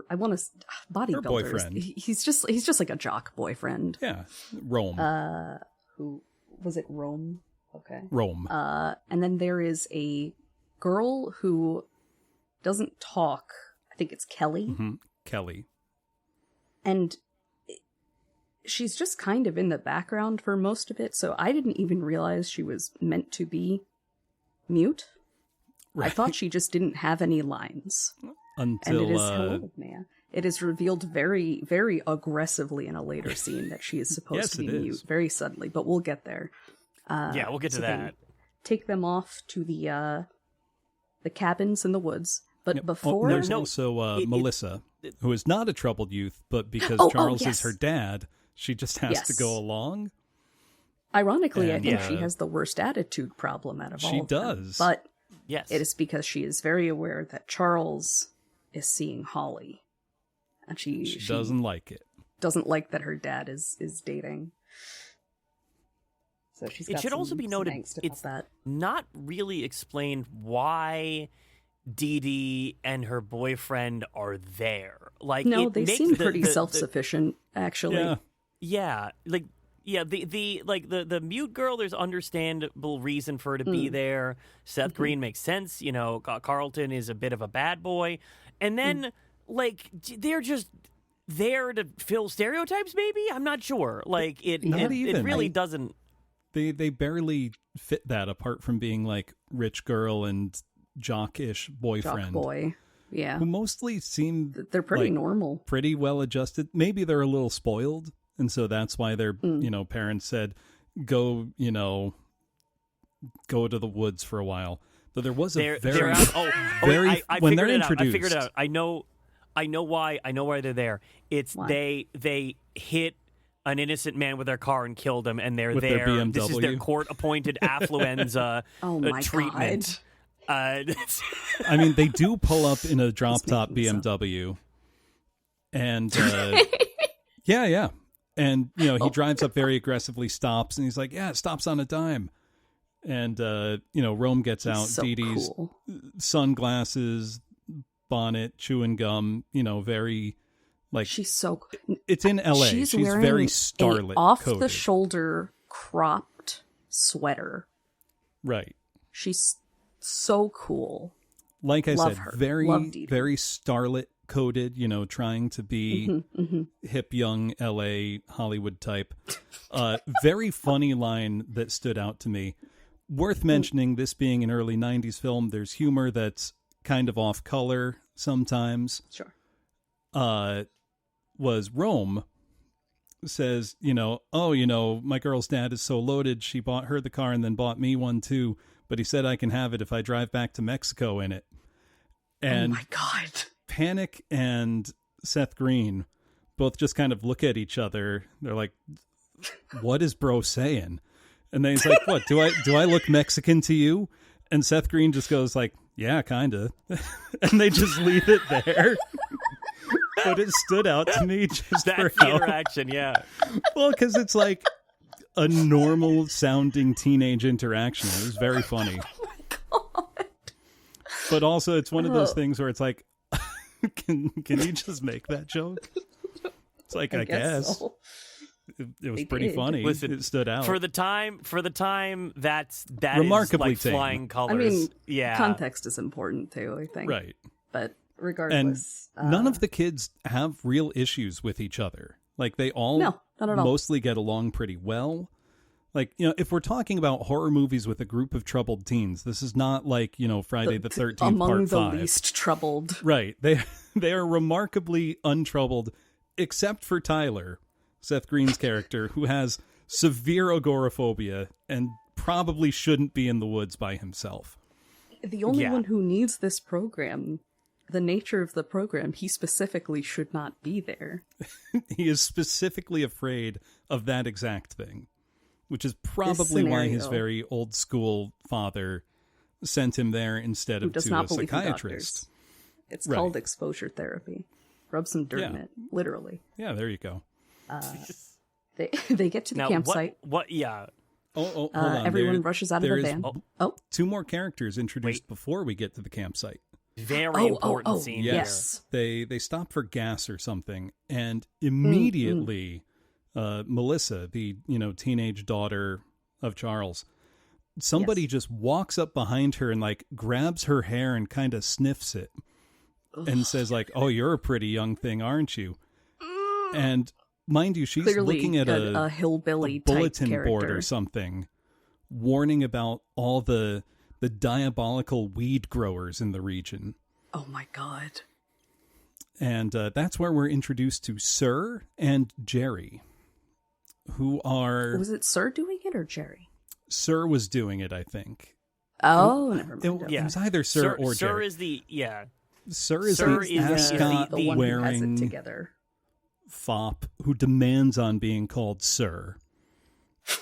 I want to... bodybuilder. Her boyfriend. He's just like a jock boyfriend. Yeah. Rome. Who... was it Rome? Okay. Rome. And then there is a girl who doesn't talk. I think it's Kelly. Mm-hmm. Kelly. And she's just kind of in the background for most of it, so I didn't even realize she was meant to be mute. Right. I thought she just didn't have any lines. Until... And it is, hello, man. It is revealed very, very aggressively in a later scene that she is supposed to be mute, very suddenly, but we'll get there. Yeah, we'll get to that. Take them off to the cabins in the woods, but before... there's also Melissa, who is not a troubled youth, but because Charles is her dad, she just has to go along. Ironically, I think she has the worst attitude problem out of all of them. She does. But it is because she is very aware that Charles is seeing Holly. And she doesn't like it. Doesn't like that her dad is dating. So she's got it should also be noted, it's not really explained why Dee Dee and her boyfriend are there. Like, no, they seem pretty self-sufficient, actually. Yeah. The mute girl, there's understandable reason for her to be there. Seth Green makes sense. You know, Carlton is a bit of a bad boy. And then, they're just there to fill stereotypes, maybe? I'm not sure. Like, it really doesn't... They barely fit that, apart from being, like, rich girl and jock-ish boyfriend. Jock boy, yeah. Who mostly seem... They're pretty normal. Pretty well-adjusted. Maybe they're a little spoiled, and so that's why their, parents said, go to the woods for a while. But there was a when they're introduced. I figured it out. I know why they're there. It's they hit an innocent man with their car and killed him, and they're with there. Their BMW. This is their court-appointed affluenza treatment. I mean, they do pull up in a drop-top BMW, and yeah. And, he drives up very aggressively, stops, and he's like, yeah, it stops on a dime. And, Rome gets out, Dee Dee's sunglasses, bonnet, chewing gum, very, she's so... It's in L.A. She's very starlet off-the-shoulder cropped sweater. Right. She's so cool. Like I said, very, very starlet coded, trying to be hip, young LA Hollywood type. Very funny line that stood out to me. Worth mentioning, this being an early 90s film, there's humor that's kind of off color sometimes. Sure. Was Rome says, my girl's dad is so loaded, she bought her the car and then bought me one too, but he said I can have it if I drive back to Mexico in it. And oh my God. Panic and Seth Green both just kind of look at each other. They're like, what is bro saying? And then he's like, what, do I look Mexican to you? And Seth Green just goes like, yeah, kind of. And they just leave it there. But it stood out to me just that's for the interaction, yeah. Well, because it's like a normal sounding teenage interaction. It was very funny. Oh my God. But also, it's one of those things where it's like, can you just make that joke? It's like, I guess. So. It was pretty funny. Listen, it stood out for the time. That remarkably is like flying colors. I mean, yeah. Context is important too, I think. Right. But regardless, and none of the kids have real issues with each other. Like they all mostly get along pretty well. Like, if we're talking about horror movies with a group of troubled teens, this is not like, Friday the 13th among part 5. Among the least troubled. Right. They are remarkably untroubled, except for Tyler, Seth Green's character, who has severe agoraphobia and probably shouldn't be in the woods by himself. The only one who needs this program, the nature of the program, he specifically should not be there. He is specifically afraid of that exact thing. Which is probably why his very old school father sent him there instead of to a psychiatrist. It's called exposure therapy. Rub some dirt in it, literally. Yeah, there you go. They get to the campsite. What? Yeah. Hold on. Everyone rushes out of the van. Two more characters introduced before we get to the campsite. Very important scene. Yes. They stop for gas or something, and immediately Melissa, the teenage daughter of Charles, somebody just walks up behind her and like grabs her hair and kind of sniffs it and says like, "Oh, you're a pretty young thing, aren't you?" And mind you, she's clearly looking at a hillbilly bulletin type board character or something, warning about all the diabolical weed growers in the region. Oh my god. And that's where we're introduced to Sir and Jerry, who are... Was it Sir doing it or Jerry? Sir was doing it, I think. Oh, never mind. It was either Sir or Sir Jerry. is the... Yeah. Sir is the ascot the one wearing who has it together. fop who demands on being called Sir.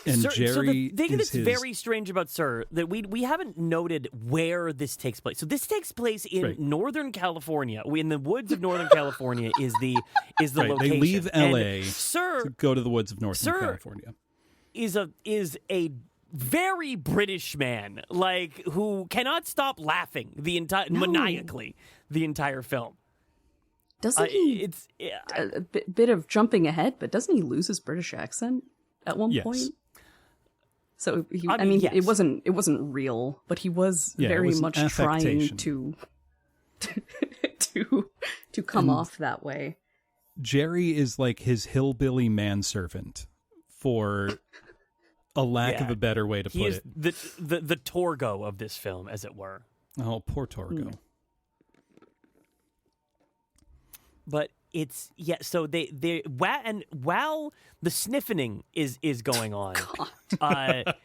And Sir, Jerry so the thing is that's his... very strange about Sir, that we haven't noted where this takes place. So this takes place in Northern California. In the woods of Northern California is the location. They leave L.A. Sir, to go to the woods of Northern California. Is a very British man, like, who cannot stop laughing maniacally the entire film. Doesn't he? It's a bit of jumping ahead, but doesn't he lose his British accent at one point? So yes. It wasn't real, but he was very much trying to come off that way. Jerry is like his hillbilly manservant, for a lack of a better way to put it. The Torgo of this film, as it were. Oh, poor Torgo. But it's so while the sniffing is going on, back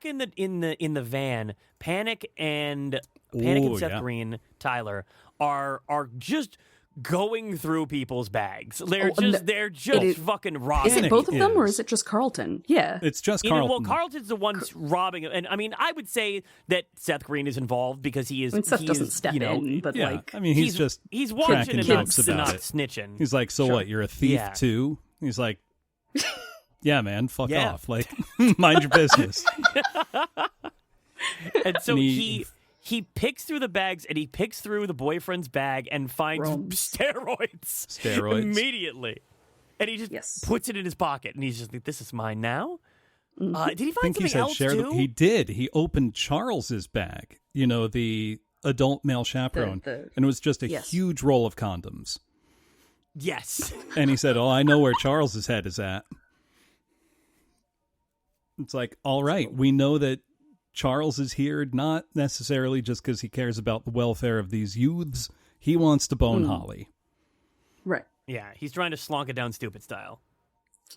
in the van, Panic and Seth Green, Tyler are just going through people's bags. They're just fucking robbing. Is it both of them, or is it just Carlton? Yeah, it's just Carlton. Well, Carlton's the one robbing, and I mean, I would say that Seth Green is involved because he is. Seth doesn't step in, but he's watching and not about snitching. He's like, so what? You're a thief too? He's like, yeah, man, fuck off. Like, mind your business. And so he picks through the bags, and he picks through the boyfriend's bag and finds steroids immediately. And he just puts it in his pocket, and he's just like, this is mine now? Did he find something else, too? He did. He opened Charles's bag, the adult male chaperone, and it was just a huge roll of condoms. Yes. And he said, I know where Charles's head is at. It's like, all right, we know that Charles is here not necessarily just because he cares about the welfare of these youths. He wants to bone Holly. Right. Yeah, he's trying to slonk it down stupid style.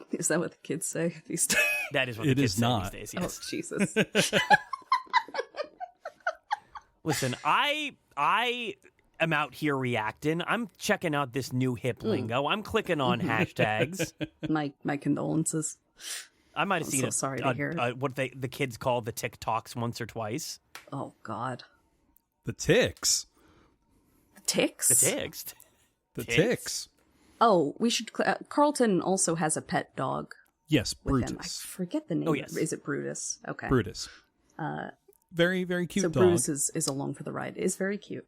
Is that what the kids say these days? That is what the kids say these days, yes. Oh, Jesus. Listen, I am out here reacting. I'm checking out this new hip lingo. I'm clicking on hashtags. My condolences. I might have seen it. Sorry to hear. What the kids call the TikToks once or twice. Oh God, the ticks. The ticks. The ticks. The ticks. Oh, we should. Carlton also has a pet dog. Yes, Brutus. Him. I forget the name. Oh yes, is it Brutus? Okay, Brutus. Very very cute. So dog. Brutus is along for the ride. It's very cute.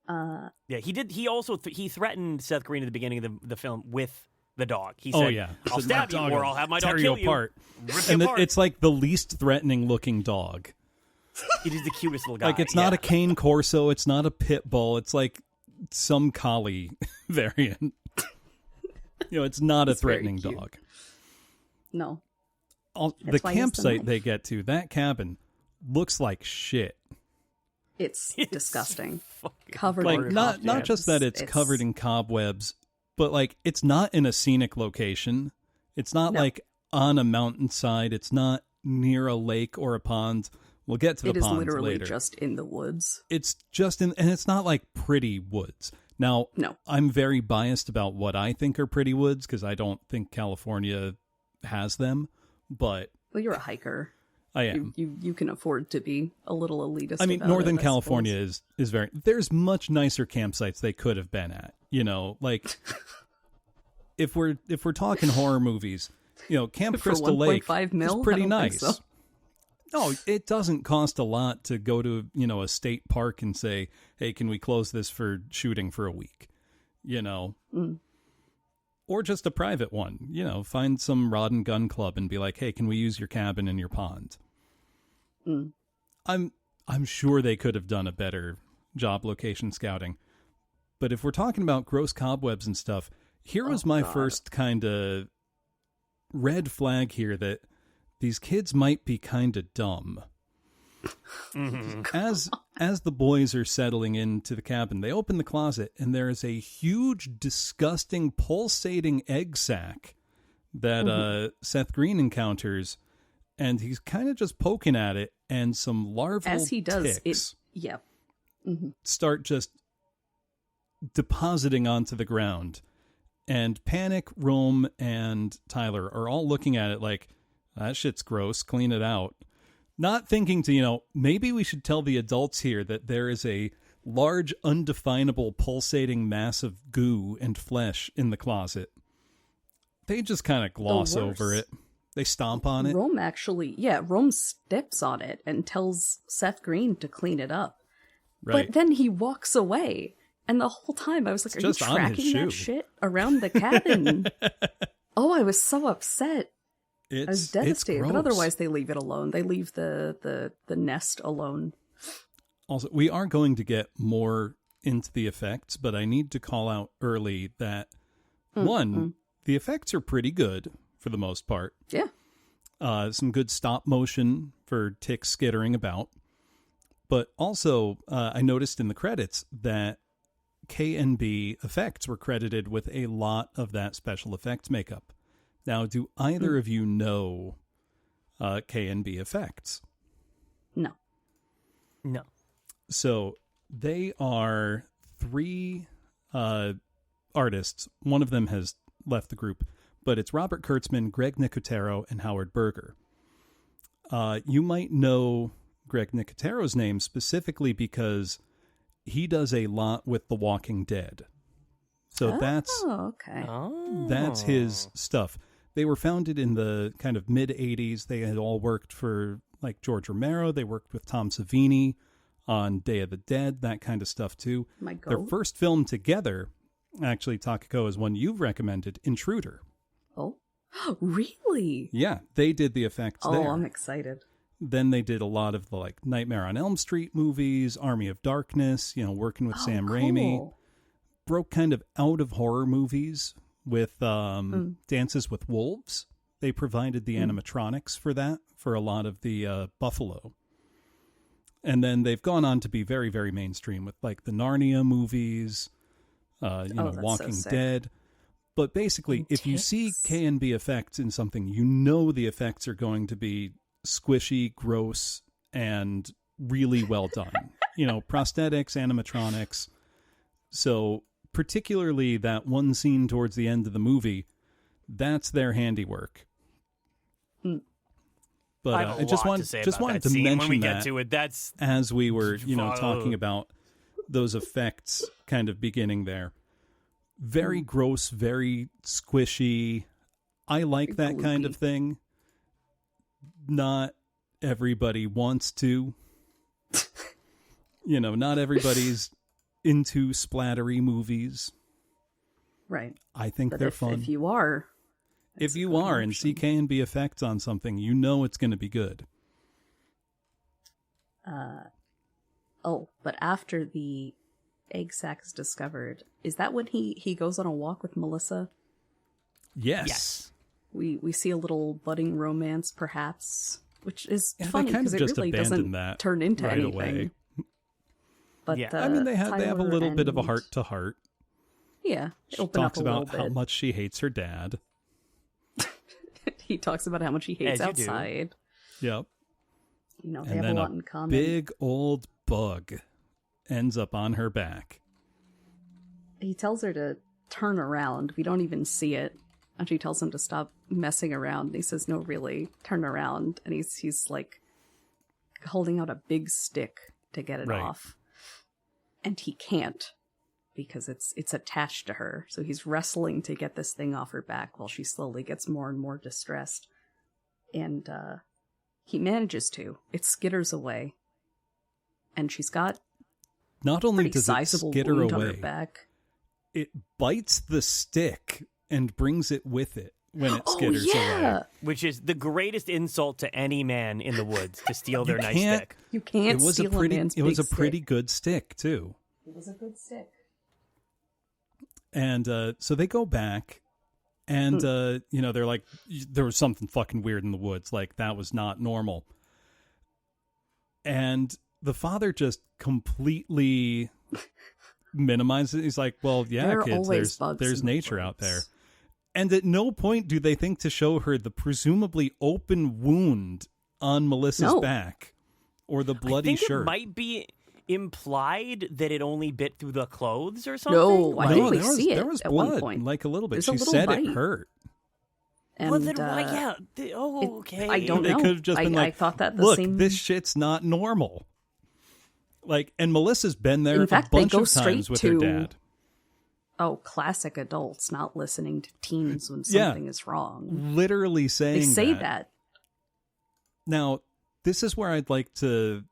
Yeah, he did. He also he threatened Seth Green at the beginning of the film with the dog. He said, I'll stab you or I'll have my dog kill you. Apart. And it's like the least threatening looking dog. It is the cutest little guy. Like, it's not a cane corso. It's not a pit bull. It's like some collie variant. It's not a threatening dog. No. The campsite they get to, that cabin, looks like shit. It's disgusting. Covered like in not just that it's covered in cobwebs, but like it's not in a scenic location. It's not like on a mountainside. It's not near a lake or a pond. We'll get to the ponds later. It is literally just in the woods. It's just and it's not like pretty woods. Now, I'm very biased about what I think are pretty woods because I don't think California has them. But you're a hiker. I am. You can afford to be a little elitist. I mean, about Northern it, I California suppose. is very. There's much nicer campsites they could have been at. You know, like if we're talking horror movies, you know, Camp For Crystal Lake 1.5 mil? is pretty I don't think nice. so. No, it doesn't cost a lot to go to, you know, a state park and say, "Hey, can we close this for shooting for a week?" You know. Or just a private one, you know, find some rod and gun club and be like, "Hey, can we use your cabin and your pond?" I'm sure they could have done a better job location scouting. But if we're talking about gross cobwebs and stuff, here was my first kind of red flag here that these kids might be kind of dumb. As the boys are settling into the cabin, they open the closet and there is a huge, disgusting, pulsating egg sac that Seth Green encounters, and he's kind of just poking at it, and some larval As he does, ticks Mm-hmm. start just depositing onto the ground. And Panic, Rome, and Tyler are all looking at it like, that shit's gross, clean it out. Not thinking to, you know, maybe we should tell the adults here that there is a large, undefinable, pulsating mass of goo and flesh in the closet. They just kind of gloss over it. They stomp on it. Rome steps on it and tells Seth Green to clean it up. Right. But then he walks away. And the whole time I was like, are you tracking that shit around the cabin? Oh, I was so upset. I was devastated, but otherwise they leave it alone. They leave the nest alone. Also, we are going to get more into the effects, but I need to call out early that, the effects are pretty good for the most part. Yeah. Some good stop motion for ticks skittering about. But also, I noticed in the credits that K&B Effects were credited with a lot of that special effects makeup. Now, do either of you know K&B Effects? No. So they are 3 artists. One of them has left the group, but it's Robert Kurtzman, Greg Nicotero, and Howard Berger. You might know Greg Nicotero's name specifically because he does a lot with The Walking Dead. So that's his stuff. They were founded in the kind of mid-'80s. They had all worked for like George Romero. They worked with Tom Savini on Day of the Dead, that kind of stuff too. Their first film together, actually, Takako, is one you've recommended, Intruder. Oh, really? Yeah, they did the effects there. Oh, I'm excited. Then they did a lot of the like Nightmare on Elm Street movies, Army of Darkness, you know, working with Sam Raimi. Broke kind of out of horror movies with Dances with Wolves. They provided the animatronics for that, for a lot of the Buffalo. And then they've gone on to be very, very mainstream with like the Narnia movies, Walking Dead. But basically, if you see K&B Effects in something, you know the effects are going to be squishy, gross, and really well done. You know, prosthetics, animatronics. So particularly that one scene towards the end of the movie, that's their handiwork. But I just wanted to mention when we that get to it. That's as we were, talking about those effects kind of beginning there. Very gross, very squishy. I like that kind of thing. Not everybody wants to. Not everybody's into splattery movies. Right. I think they're fun. If you are. If you are and see K&B Effects on something, you know it's going to be good. But after the egg sac is discovered, is that when he goes on a walk with Melissa? Yes. We see a little budding romance, perhaps, which is funny because it really doesn't turn into right anything. Away. But they have a little bit of a heart to heart. Yeah, she talks about how much she hates her dad. He talks about how much he hates outside. Yep. They have a lot in common. Big old bug ends up on her back. He tells her to turn around. We don't even see it. And she tells him to stop messing around. And he says, no, really, turn around. And he's like holding out a big stick to get it off. And he can't because it's attached to her. So he's wrestling to get this thing off her back while she slowly gets more and more distressed. And he manages to. It skitters away. And she's got not only does it skitter away, on her back. It bites the stick and brings it with it when it skitters away. Which is the greatest insult to any man in the woods, to steal their nice stick. You can't steal a man's big stick. It was a pretty good stick, too. It was a good stick. And so they go back, and, they're like, there was something fucking weird in the woods. Like, that was not normal. And the father just completely minimizes it. He's like, well, yeah, kids, there's nature out there. And at no point do they think to show her the presumably open wound on Melissa's back or the bloody shirt. It might be implied that it only bit through the clothes or something. No, I think we see it. There was at blood, one point. like a little bit. There's she said bite. It hurt. And, well, then why? Okay. I don't know. They could have just been like, I thought that look, this shit's not normal. Like, and Melissa's been there a bunch of times with her dad. Oh, classic adults not listening to teens when something is wrong. Literally saying they say that. Now, this is where I'd like to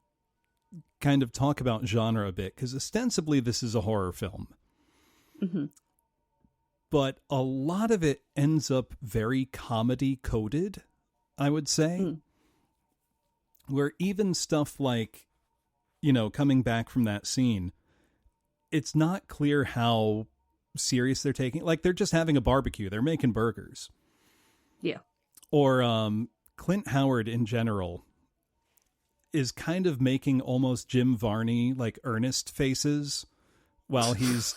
kind of talk about genre a bit, because ostensibly this is a horror film. Mm-hmm. But a lot of it ends up very comedy coded, I would say. Where even stuff like, coming back from that scene, it's not clear how serious they're taking. Like, they're just having a barbecue. They're making burgers. Yeah. Or Clint Howard in general is kind of making almost Jim Varney, like, earnest faces while he's,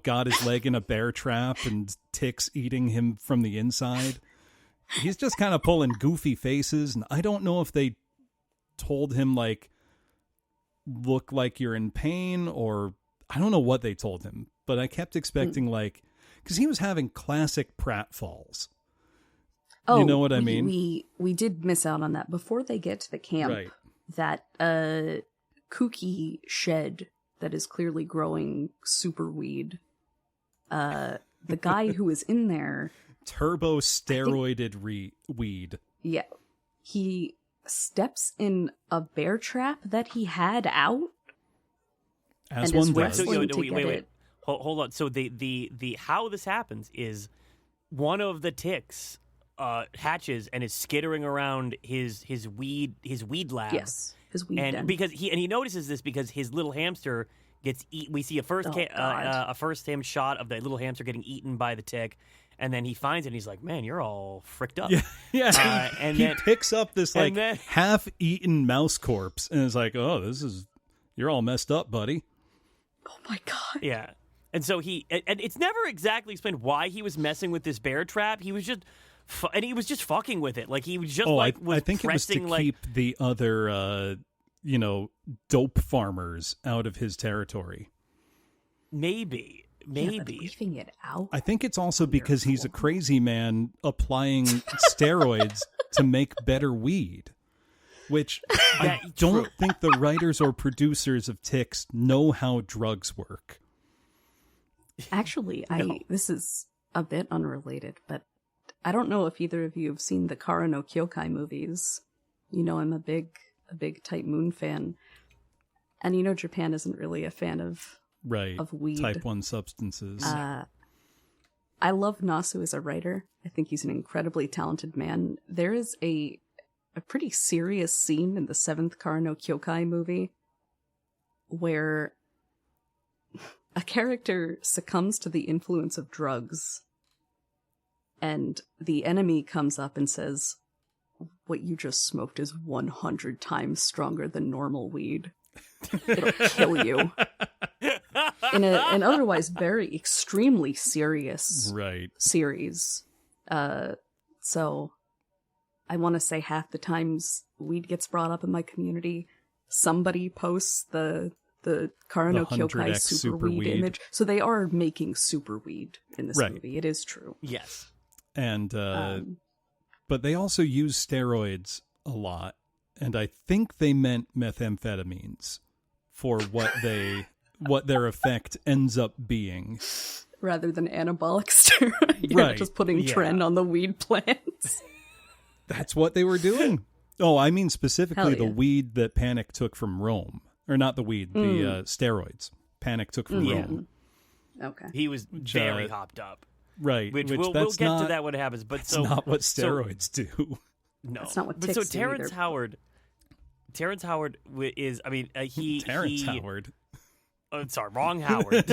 got his leg in a bear trap and ticks eating him from the inside. He's just kind of pulling goofy faces. And I don't know if they told him, like, look like you're in pain, or I don't know what they told him, but I kept expecting like, because he was having classic pratfalls. Oh, you know what I mean? We did miss out on that before they get to the camp. Right. That kooky shed that is clearly growing super weed. The guy who is in there, turbo steroided weed. Yeah, he steps in a bear trap that he had out. As one does. So, wait. Hold on. So the how this happens is one of the ticks hatches and is skittering around his weed lab. Yes, his weed den. Because he notices this because his little hamster gets eaten. We see a first hand shot of the little hamster getting eaten by the tick. And then he finds it and he's like, man, you're all fricked up. Yeah. And he picks up this half-eaten mouse corpse and is like, oh, you're all messed up, buddy. Oh my God. Yeah. And so and it's never exactly explained why he was messing with this bear trap. He was just, he was just fucking with it. Like he was just I think it was to keep the other, dope farmers out of his territory. Maybe. Yeah, but leaving it out. I think it's also because he's a crazy man applying steroids to make better weed, which I don't think the writers or producers of Ticks know how drugs work. Actually, this is a bit unrelated, but I don't know if either of you have seen the Kara no Kyokai movies. I'm a big Type Moon fan, and Japan isn't really a fan of weed. Type 1 substances. I love Nasu as a writer. I think he's an incredibly talented man. There is a pretty serious scene in the 7th Kara no Kyokai movie where a character succumbs to the influence of drugs and the enemy comes up and says, what you just smoked is 100 times stronger than normal weed. It'll kill you. In an otherwise very extremely serious series. So I want to say half the times weed gets brought up in my community, somebody posts the Kara no Kyokai super weed image. So they are making super weed in this movie. It is true. Yes. And but they also use steroids a lot, and I think they meant methamphetamines for what their effect ends up being. Rather than anabolic steroid. Right. Just putting trend on the weed plants. That's what they were doing. Oh, I mean specifically the weed that Panic took from Rome. Or not the weed, the steroids. Panic took from Rome. Okay. He was very hopped up. Right. Which we'll get to that when it happens. But that's not what steroids do. No. That's not what ticks do Terrence Howard is, I mean, Terrence Howard. Oh, sorry, wrong Howard.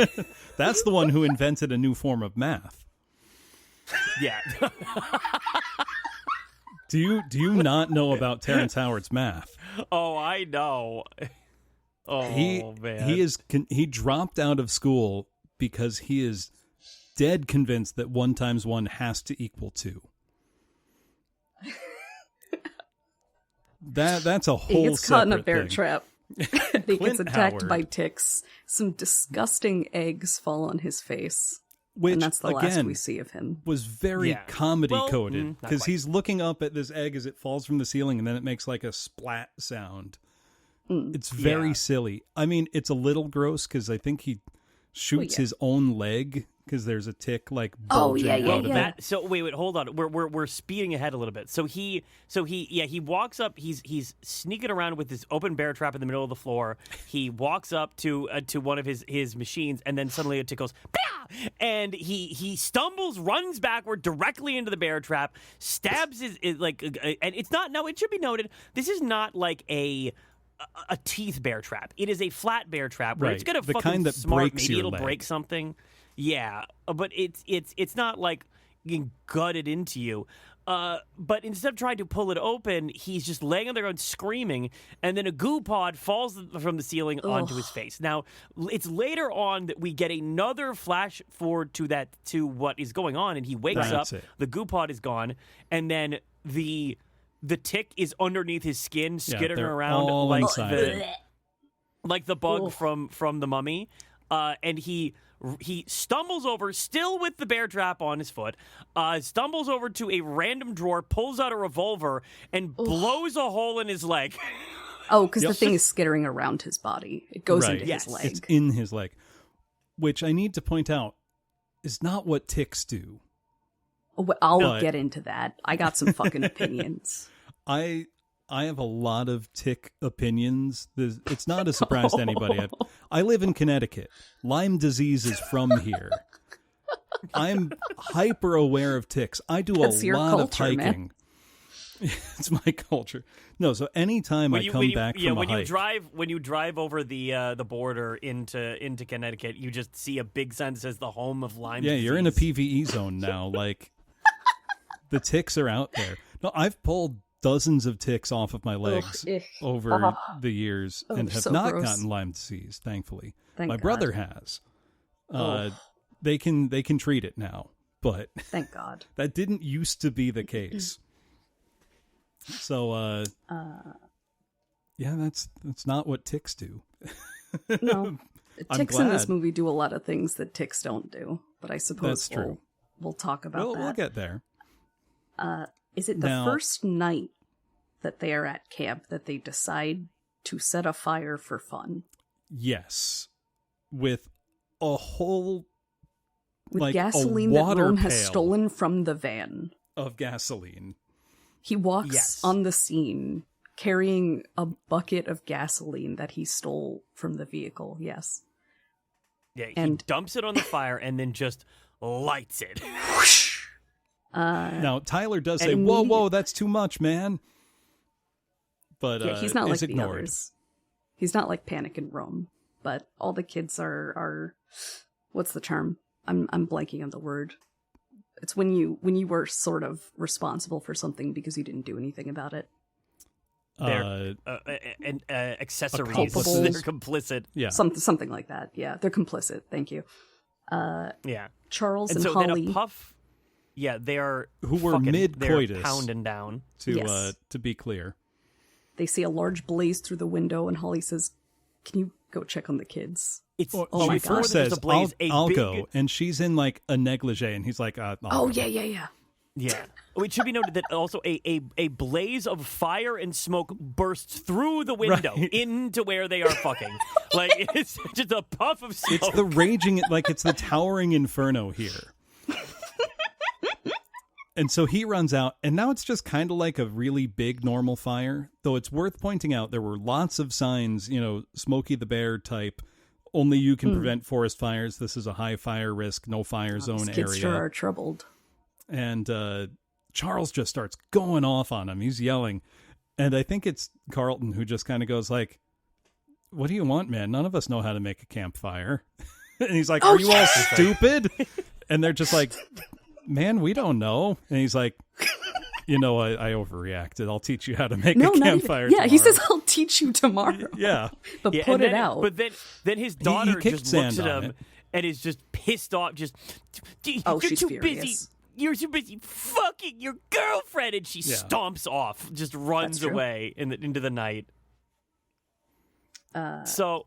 That's the one who invented a new form of math. Yeah. Do you not know about Terrence Howard's math? Oh, I know. Oh, man. He dropped out of school because he is dead convinced that 1 × 1 has to equal 2. That's a whole. He gets caught in a bear thing. Trap. He gets attacked Howard, by ticks. Some disgusting eggs fall on his face. which, and that's the again, last we see of him. Was very comedy coded because he's looking up at this egg as it falls from the ceiling, and then it makes like a splat sound. It's very silly. I mean, it's a little gross because I think he shoots his own leg because there's a tick like bulging out of it. So wait, hold on. We're speeding ahead a little bit. So he walks up. He's sneaking around with this open bear trap in the middle of the floor. He walks up to one of his machines, and then suddenly a tick goes, bah! And he stumbles, runs backward directly into the bear trap, stabs and it's not. No, it should be noted, this is not like a teeth bear trap. It is a flat bear trap where it's gonna the fucking kind that smart. breaks Maybe your it'll leg. break something. Yeah, but it's not like getting gutted into you. But instead of trying to pull it open, he's just laying on the ground screaming, and then a goo pod falls from the ceiling onto his face. Now, it's later on that we get another flash forward to what is going on, and he wakes up. The goo pod is gone, and then the tick is underneath his skin, skittering around like the bug from the Mummy, and he stumbles over, still with the bear trap on his foot, stumbles over to a random drawer, pulls out a revolver, and blows a hole in his leg. Oh, because the thing is skittering around his body. It goes into his leg. It's in his leg, which I need to point out is not what ticks do. I'll get into that. I got some fucking opinions. I have a lot of tick opinions. It's not a surprise to anybody. I live in Connecticut. Lyme disease is from here. I'm hyper aware of ticks. I do That's a lot of hiking. Man. It's my culture. No, so anytime I come back from a hike, when you drive over the border into Connecticut, you just see a big sign that says the home of Lyme disease. Yeah, you're in a PVE zone now. Like the ticks are out there. No, I've pulled dozens of ticks off of my legs over the years and have not gotten Lyme disease, thankfully. My brother has. They can treat it now, but thank God. That didn't used to be the case. So that's not what ticks do. No. Ticks in this movie do a lot of things that ticks don't do, but I suppose we'll talk about that. We'll get there. Is it the first night that they are at camp that they decide to set a fire for fun? Yes. With a whole gasoline that Rome has stolen from the van. Of gasoline. He walks on the scene carrying a bucket of gasoline that he stole from the vehicle. Yes. Yeah, he dumps it on the fire and then just lights it. Now, Tyler does say, whoa, that's too much, man. But he's not like ignored. the others. He's not like Panic in Rome. But all the kids are what's the term? I'm blanking on the word. It's when you were sort of responsible for something because you didn't do anything about it. They're accessories. They're complicit. Yeah, something like that. Yeah, they're complicit. Thank you. Charles and so Holly. Then a puff. Yeah, they are who were mid-coitus, pounding down. To be clear, they see a large blaze through the window, and Holly says, "Can you go check on the kids?" It's she first says, "I'll go," and she's in like a negligee, and he's like, yeah. Yeah. It should be noted that also a blaze of fire and smoke bursts through the window into where they are fucking. Like, it's just a puff of smoke. It's the raging, like, it's the towering inferno here. And so he runs out, and now it's just kind of like a really big normal fire. Though it's worth pointing out there were lots of signs, you know, Smokey the Bear type, only you can prevent forest fires. This is a high fire risk, no fire zone these kids area. sure are troubled. And Charles just starts going off on him. He's yelling. And I think it's Carlton who just kind of goes like, what do you want, man? None of us know how to make a campfire. And he's like, are you all stupid? And they're just like, man, we don't know. And he's like, you know, I overreacted. I'll teach you how to make a campfire tomorrow. He says, I'll teach you tomorrow. Yeah. But put it out. But then his daughter he just looks at him it. and is just pissed off. Just, you're she's too furious. busy. You're too busy fucking your girlfriend. And she stomps off, just runs away into the night. So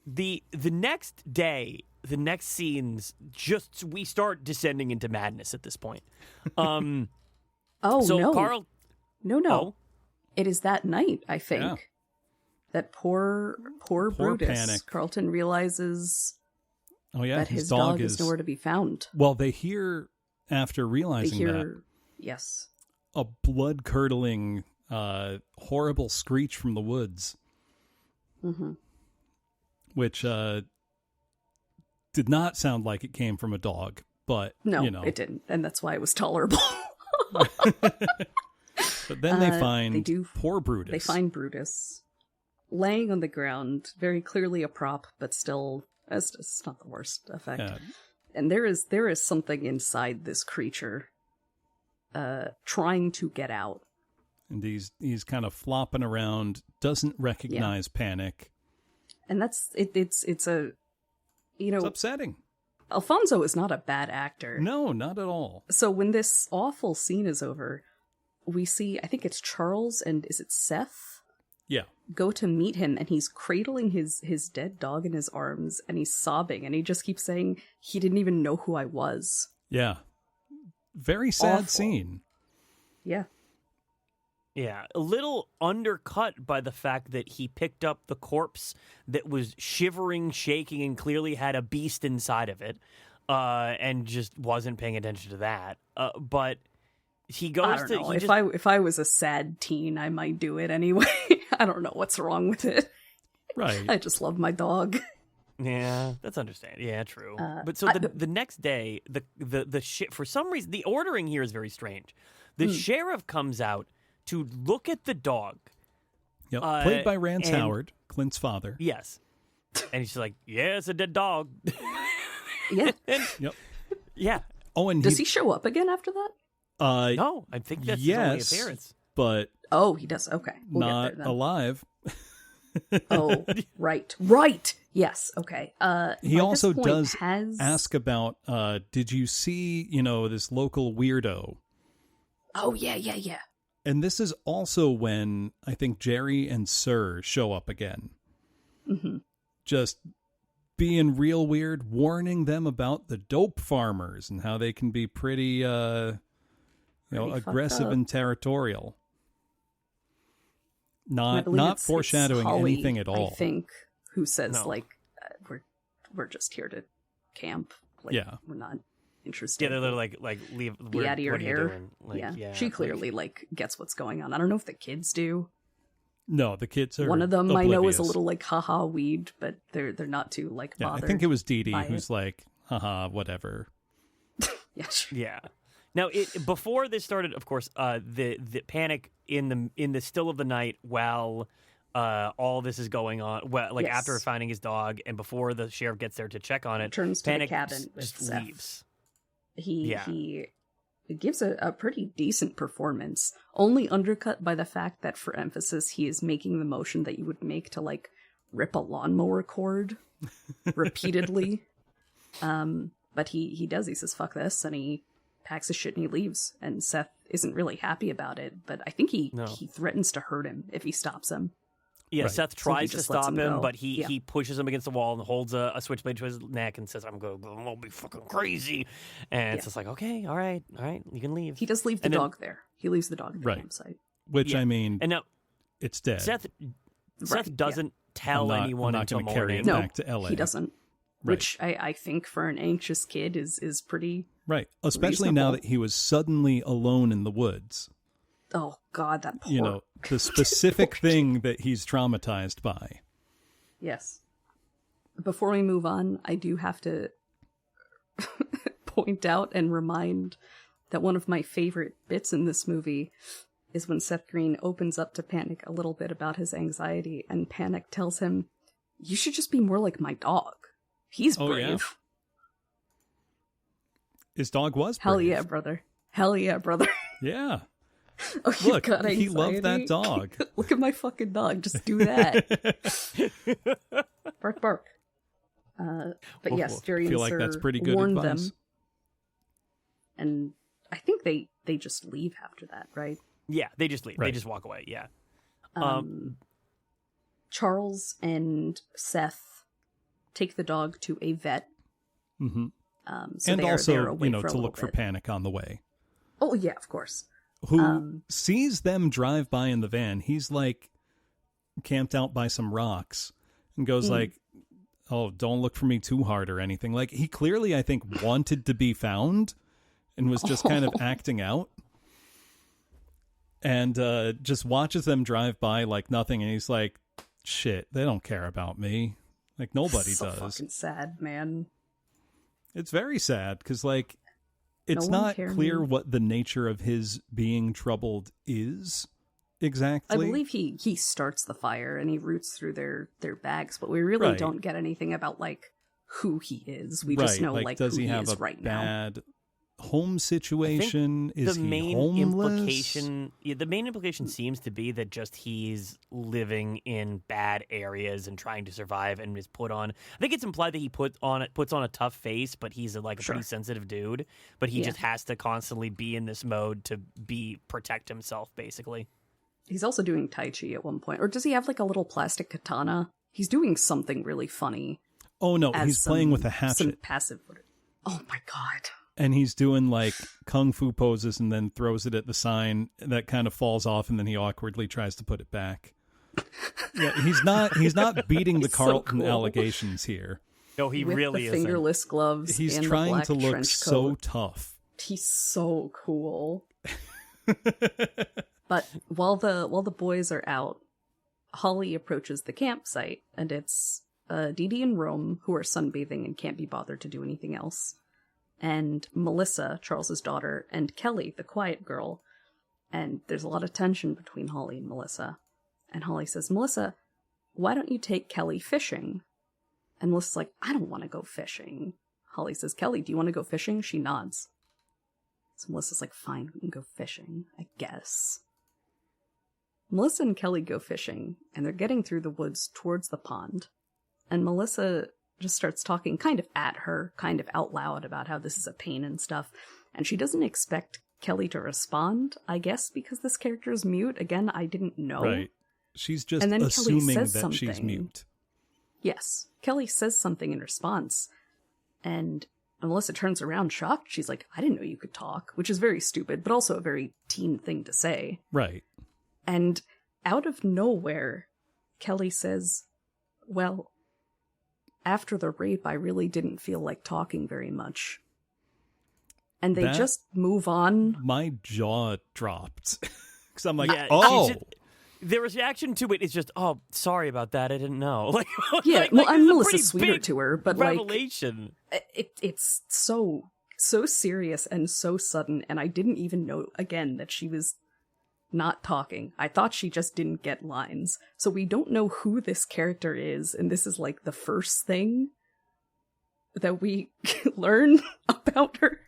the next day, the next scenes, we start descending into madness at this point. No. Carl, No. Oh? It is that night, I think. Yeah. That poor Brutus. Panic. Carlton realizes that his dog is nowhere to be found. Well, they hear, after realizing that, yes, a blood-curdling, horrible screech from the woods. Mm-hmm. Which did not sound like it came from a dog, but, no, you know. it didn't, and that's why it was tolerable. But then they find poor Brutus. They find Brutus laying on the ground, very clearly a prop, but still, it's not the worst effect. Yeah. And there is something inside this creature trying to get out. And he's kind of flopping around, doesn't recognize Panic. And that's it's a, you know, it's upsetting. Alfonso is not a bad actor. No, not at all. So when this awful scene is over, we see, I think it's Charles and is it Seth? Yeah. Go to meet him, and he's cradling his dead dog in his arms, and he's sobbing, and he just keeps saying he didn't even know who I was. Yeah. Very sad Awful. scene. Yeah. Yeah, a little undercut by the fact that he picked up the corpse that was shivering, shaking, and clearly had a beast inside of it, and just wasn't paying attention to that. But he goes I don't know. If I was a sad teen, I might do it anyway. I don't know what's wrong with it. Right. I just love my dog. Yeah, that's understandable. Yeah, true. But so the next day, for some reason, the ordering here is very strange. The sheriff comes out to look at the dog. Yep. Played by Rance Howard, Clint's father. Yes. And he's like, yeah, it's a dead dog. Yeah. Yep. Yeah. Oh, and does he show up again after that? No, I think that's his only appearance. But oh, he does. Okay. We'll not get there, then. alive. Oh, right. Yes. Okay. He also does ask about, did you see, this local weirdo? Oh, yeah. And this is also when I think Jerry and Sir show up again. Mm-hmm. Just being real weird, warning them about the dope farmers and how they can be pretty, aggressive and territorial. Not foreshadowing Holly, anything at all. I think, who says we're just here to camp. We're not interested. Yeah, they're literally like leave. Be out of your what are you hair. doing? Like, yeah, she clearly gets what's going on. I don't know if the kids do. No, the kids are. One of them oblivious. I know is a little haha weed, but they're not too bothered. I think it was Dee Dee who's like, haha, whatever. Yeah. Yeah. Now, before this started, of course, the panic in the still of the night while all this is going on, after finding his dog and before the sheriff gets there to check on it, turns to Panic the cabin with just Seth. leaves. He gives a pretty decent performance, only undercut by the fact that, for emphasis, he is making the motion that you would make to rip a lawnmower cord repeatedly. But he does. He says, "Fuck this," and he packs his shit and he leaves. And Seth isn't really happy about it, but I think he threatens to hurt him if he stops him. Yeah, Right. Seth So he tries to just lets stop him him, go. but he Yeah. he pushes him against the wall and holds a switchblade to his neck and says, I'm gonna be fucking crazy. And it's Yeah. just like, okay, all right, you can leave. He does leave the And then- dog there. He leaves the dog at the Right. campsite. Which, Yeah. I mean, And now it's dead. Seth Right, doesn't tell anyone I'm not until gonna carry morning. it No, back to LA. he doesn't. Right. Which I think for an anxious kid is pretty... Right. Especially now reasonable. that he was suddenly alone in the woods. Oh, God, that poor... You know, the specific thing that he's traumatized by. Yes. Before we move on, I do have to point out and remind that one of my favorite bits in this movie is when Seth Green opens up to Panic a little bit about his anxiety, and Panic tells him, "You should just be more like my dog. He's Oh, brave." yeah? His dog was Hell brave. yeah, brother. Hell yeah, brother. Yeah. Oh, you Look, got he loved that anxiety? dog. Look at my fucking dog. Just do that. Bark, bark. But yes, I feel like that's pretty good warned advice. them, and I think they just leave after that, right? Yeah, they just leave. They Right. just walk away. Yeah. Charles and Seth take the dog to a vet. Mm-hmm. So And they're also, away for a to little look for bit. Panic on the way. Oh yeah, of course. Who sees them drive by in the van. He's like camped out by some rocks and goes like, "Oh, don't look for me too hard or anything." Like, he clearly, I think, wanted to be found and was just kind of acting out. And just watches them drive by like nothing. And he's like, "Shit, they don't care about me. Like, nobody So does." fucking sad, man. It's very sad because, like, it's No one not cared. clear what the nature of his being troubled is exactly. I believe he starts the fire and he roots through their bags, but we really Right. don't get anything about like who he is. We just know like does who he have is a right now. bad home situation? Is the he main homeless? implication seems to be that just he's living in bad areas and trying to survive and is put on. I think it's implied that he puts on a tough face, but he's a pretty sensitive dude. But he just has to constantly be in this mode to protect himself, basically. He's also doing Tai Chi at one point. Or does he have like a little plastic katana? He's doing something really funny. Oh no, as he's playing with a some hatchet. passive. Oh my god. And he's doing like kung fu poses and then throws it at the sign that kind of falls off, and then he awkwardly tries to put it back. Yeah, he's not beating the He's so Carlton cool. allegations here. No, he With really the isn't. fingerless gloves. He's and the trying black to look trench so coat. tough. He's so cool. But while the boys are out, Holly approaches the campsite, and it's Dee Dee and Rome, who are sunbathing and can't be bothered to do anything else, and Melissa, Charles's daughter, and Kelly, the quiet girl. And there's a lot of tension between Holly and Melissa. And Holly says, "Melissa, why don't you take Kelly fishing?" And Melissa's like, "I don't want to go fishing." Holly says, "Kelly, do you want to go fishing?" She nods. So Melissa's like, "Fine, we can go fishing, I guess." Melissa and Kelly go fishing, and they're getting through the woods towards the pond. And Melissa just starts talking kind of at her, kind of out loud about how this is a pain and stuff. And she doesn't expect Kelly to respond, I guess, because this character is mute. Again, I didn't know. Right. She's just And then Kelly assuming says that she's something. mute. Yes. Kelly says something in response. And Melissa turns around shocked. She's like, "I didn't know you could talk," which is very stupid, but also a very teen thing to say. Right. And out of nowhere, Kelly says, "Well, after the rape, I really didn't feel like talking very much." And they That- just move on. My jaw dropped. Because I'm like, Yeah, oh. their reaction to it is just, "Oh, sorry about that. I didn't know." Like, Yeah, like, well, this I'm is a Melissa's pretty sweeter big to her, but revelation. it's so serious and so sudden, and I didn't even know, again, that she was not talking. I thought she just didn't get lines. So we don't know who this character is, and this is like the first thing that we learn about her.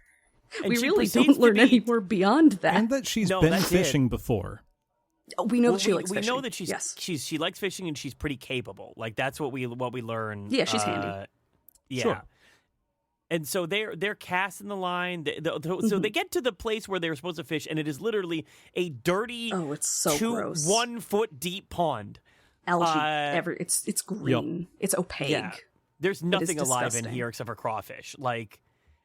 And we she really proceeds don't to learn be- any more beyond that. And that she's No, been that's it. fishing before. We know Well, that she likes we fishing. know that yes. she likes fishing and she's pretty capable. Like, that's what we learn. Yeah, she's handy. Yeah. Sure. And so they're casting the line. So they get to the place where they're supposed to fish, and it is literally a dirty, Oh, it's so gross. 1 foot deep pond. algae it's green. Yep. It's opaque. Yeah. There's nothing alive in here except for crawfish. Like,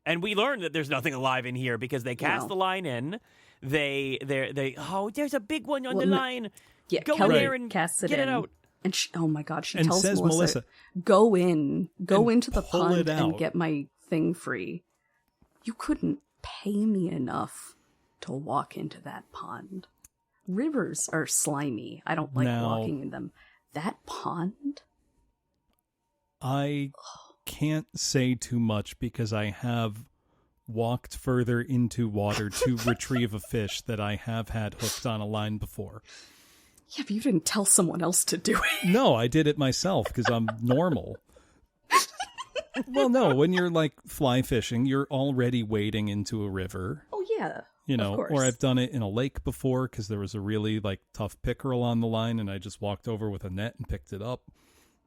and we learned that there's nothing alive in here because they cast the line in. They there's a big one on the line. Yeah, go Kelly in there and casts it get in. it out. And she and tells says, Melissa, go into the pond and get my thing free. You couldn't pay me enough to walk into that pond. Rivers are slimy. I don't like walking in them. That pond? I can't say too much because I have walked further into water to retrieve a fish that I have had hooked on a line before. Yeah, but you didn't tell someone else to do it. No, I did it myself because I'm normal. Well, no, when you're like fly fishing, you're already wading into a river. Oh, yeah. You know, or I've done it in a lake before because there was a really like tough pickerel on the line and I just walked over with a net and picked it up.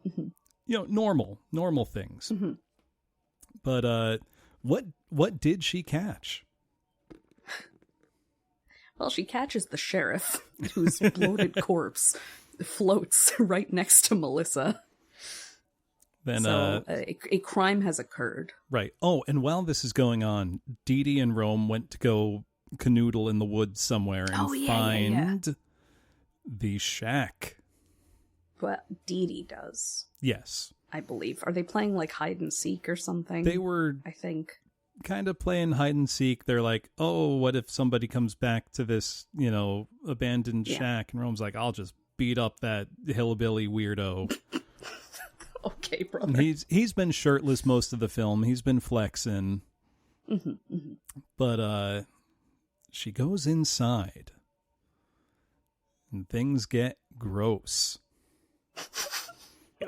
Mm-hmm. You know, normal things. Mm-hmm. But what did she catch? Well, she catches the sheriff, whose bloated corpse floats right next to Melissa. Then, so a crime has occurred. Right. Oh, and while this is going on, Dee Dee and Rome went to go canoodle in the woods somewhere and find the shack. Well, Dee Dee does. Yes. I believe. Are they playing like hide and seek or something? They were, I think, kind of playing hide and seek. They're like, oh, what if somebody comes back to this, you know, abandoned shack? And Rome's like, I'll just beat up that hillbilly weirdo. Okay, brother. And he's been shirtless most of the film. He's been flexing. Mm-hmm, mm-hmm. But she goes inside. And things get gross.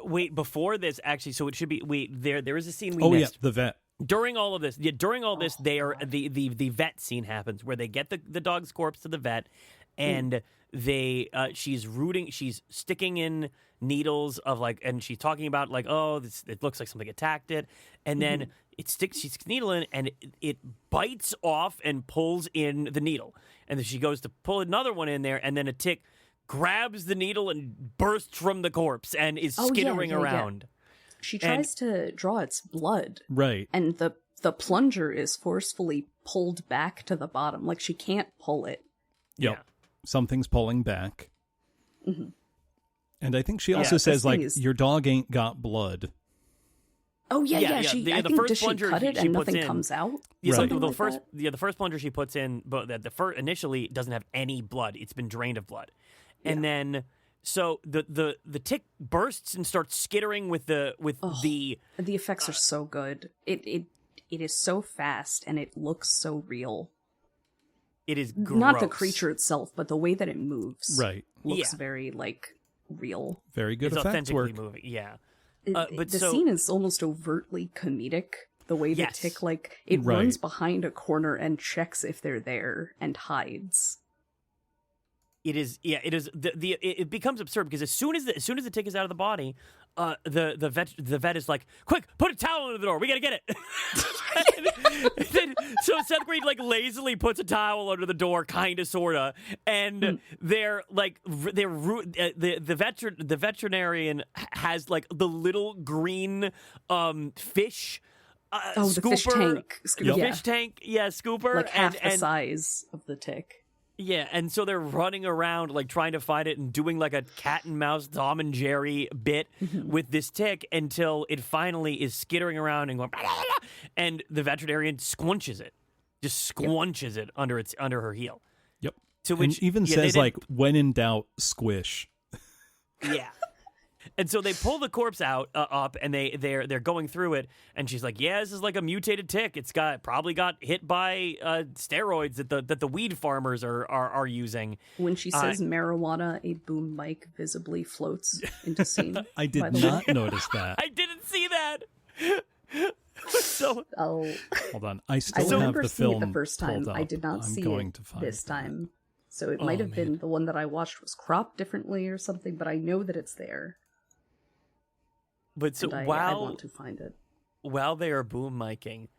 Wait, before this, actually, so it should be, there is a scene we missed. Yeah, the vet. During all of this, the vet scene happens where they get the dog's corpse to the vet, and she's sticking in needles of like, and she's talking about like, oh, it looks like something attacked it, and then she sticks needle in, and it bites off and pulls in the needle, and then she goes to pull another one in there, and then a tick grabs the needle and bursts from the corpse and is skittering around. Yeah. She tries to draw its blood. Right. And the plunger is forcefully pulled back to the bottom. Like, she can't pull it. Yep. Yeah. Something's pulling back. Mm-hmm. And I think she also says, like, your dog ain't got blood. Oh, yeah. I think, does she cut it and nothing comes out? Yeah, right. The first plunger she puts in, but the first initially doesn't have any blood. It's been drained of blood. And then... So the tick bursts and starts skittering with the effects are so good. It is so fast and it looks so real. It is gross. Not the creature itself, but the way that it moves. Right. Looks very like real. Very good effects work. Moving. Yeah. But the scene is almost overtly comedic. The way the tick it runs behind a corner and checks if they're there and hides. It is. It becomes absurd because as soon as the tick is out of the body, the vet is like, quick, put a towel under the door. We gotta get it. So Seth Green like lazily puts a towel under the door, kind of, sorta, and the veterinarian has like the little green fish. The fish tank. Fish tank. Yeah, scooper. Like half the size of the tick. Yeah, and so they're running around, like, trying to find it and doing, like, a cat and mouse Tom and Jerry bit with this tick until it finally is skittering around and going, blah, blah, blah, and the veterinarian squunches it. Just squunches it under her heel. Yep. To which, and even says, like, when in doubt, squish. Yeah. And so they pull the corpse out up, and they're going through it, and she's like, "Yeah, this is like a mutated tick. It's probably got hit by steroids that the weed farmers are using." When she says marijuana, a boom mic visibly floats into scene. I did not notice that. I didn't see that. So hold on, I still have the film the first time. I did not see it this time, so it might have been the one that I watched was cropped differently or something. But I know that it's there. But so I want to find it. While they are boom micing,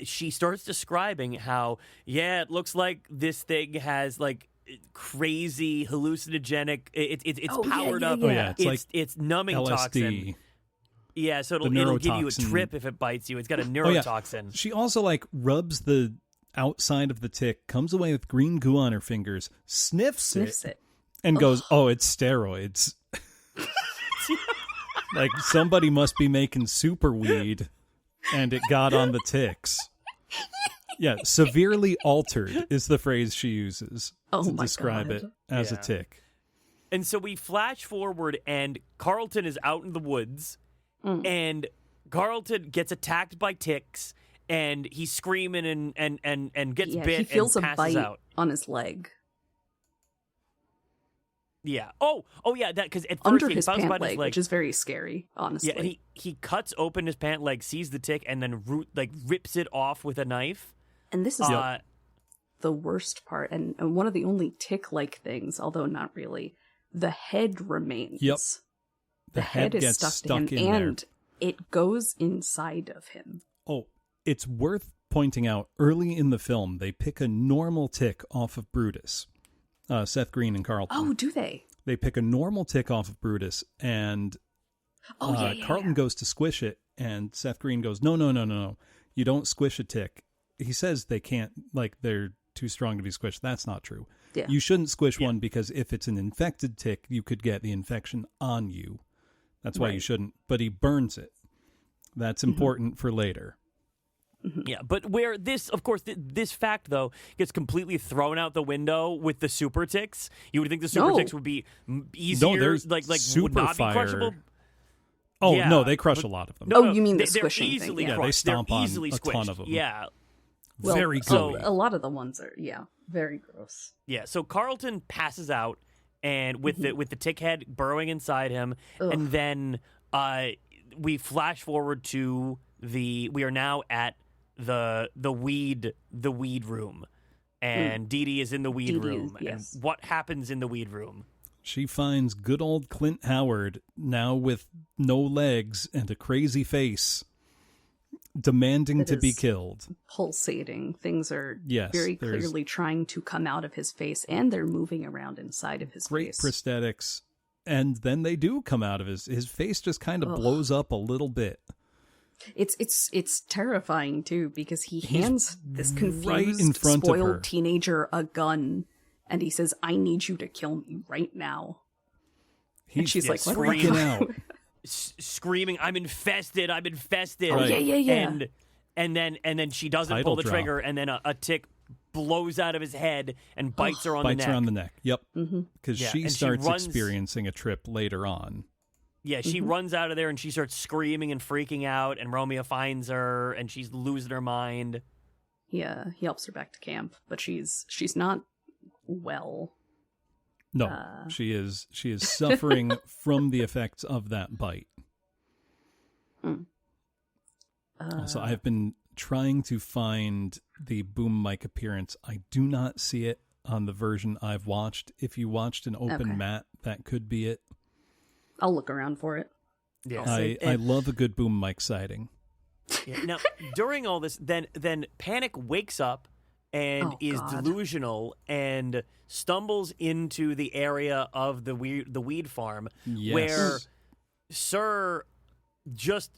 she starts describing how it looks like this thing has like crazy hallucinogenic. It's Oh, yeah, powered yeah, up. yeah. Oh, yeah, it's like it's numbing LSD. toxin. Yeah, so it'll give you a trip if it bites you. It's got a neurotoxin. She also like rubs the outside of the tick, comes away with green goo on her fingers, sniffs it, and goes, "Oh, it's steroids." Like somebody must be making super weed, and it got on the ticks. Yeah, severely altered is the phrase she uses to describe it as a tick. And so we flash forward, and Carlton is out in the woods, and Carlton gets attacked by ticks, and he's screaming and gets bit. He feels and a passes bite out on his leg. Yeah. Oh yeah. That because at first Under he his pant pant leg, leg, which is very scary, honestly. Yeah. He cuts open his pant leg, sees the tick, and then rips it off with a knife. And this is the worst part, and one of the only tick-like things, although not really. The head remains. Yep. The head is gets stuck to him, and it goes inside of him. Oh, it's worth pointing out, early in the film, they pick a normal tick off of Brutus. Seth Green and Carlton. Oh, do they? They pick a normal tick off of Brutus, and Carlton goes to squish it, and Seth Green goes, No. You don't squish a tick. He says they can't, like, they're too strong to be squished. That's not true. Yeah. You shouldn't squish one because if it's an infected tick, you could get the infection on you. That's why you shouldn't. But he burns it. That's important for later. Yeah, but where this, of course, this fact, though, gets completely thrown out the window with the super ticks. You would think the super ticks would be easier, like super would not fire. be crushable. Oh, yeah, no, they crush a lot of them. No, you mean the they're squishing easily thing. Yeah, they stomp they're on easily a squished. ton of them. Yeah. Well, very so gooey. a lot of the ones are, very gross. Yeah, so Carlton passes out, and with the tick head burrowing inside him, and then we flash forward to we are now at the weed room, and Dee Dee is in the weed room. Yes. And what happens in the weed room? She finds good old Clint Howard, now with no legs and a crazy face, demanding to be killed. Pulsating. Things are very clearly trying to come out of his face, and they're moving around inside of his great face. Prosthetics. And then they do come out of his face just kind of blows up a little bit. It's terrifying too, because he hands this confused, in front of her. spoiled teenager a gun, and he says, "I need you to kill me right now." And she's like, freaking out. Screaming, I'm infested. Oh, yeah. And then she doesn't Title pull the drop. trigger, and then a tick blows out of his head and bites her on the neck. Bites her on the neck. Yep. Because Yeah, she and starts she runs- experiencing a trip later on. Yeah, she runs out of there and she starts screaming and freaking out, and Romeo finds her and she's losing her mind. Yeah, he helps her back to camp, but she's not well. No, she is suffering from the effects of that bite. So I've been trying to find the boom mic appearance. I do not see it on the version I've watched. If you watched an open mat, that could be it. I'll look around for it. Yeah, I love a good boom mic sighting. Yeah. Now, during all this, then Panic wakes up and is delusional and stumbles into the area of the weed farm where Sir just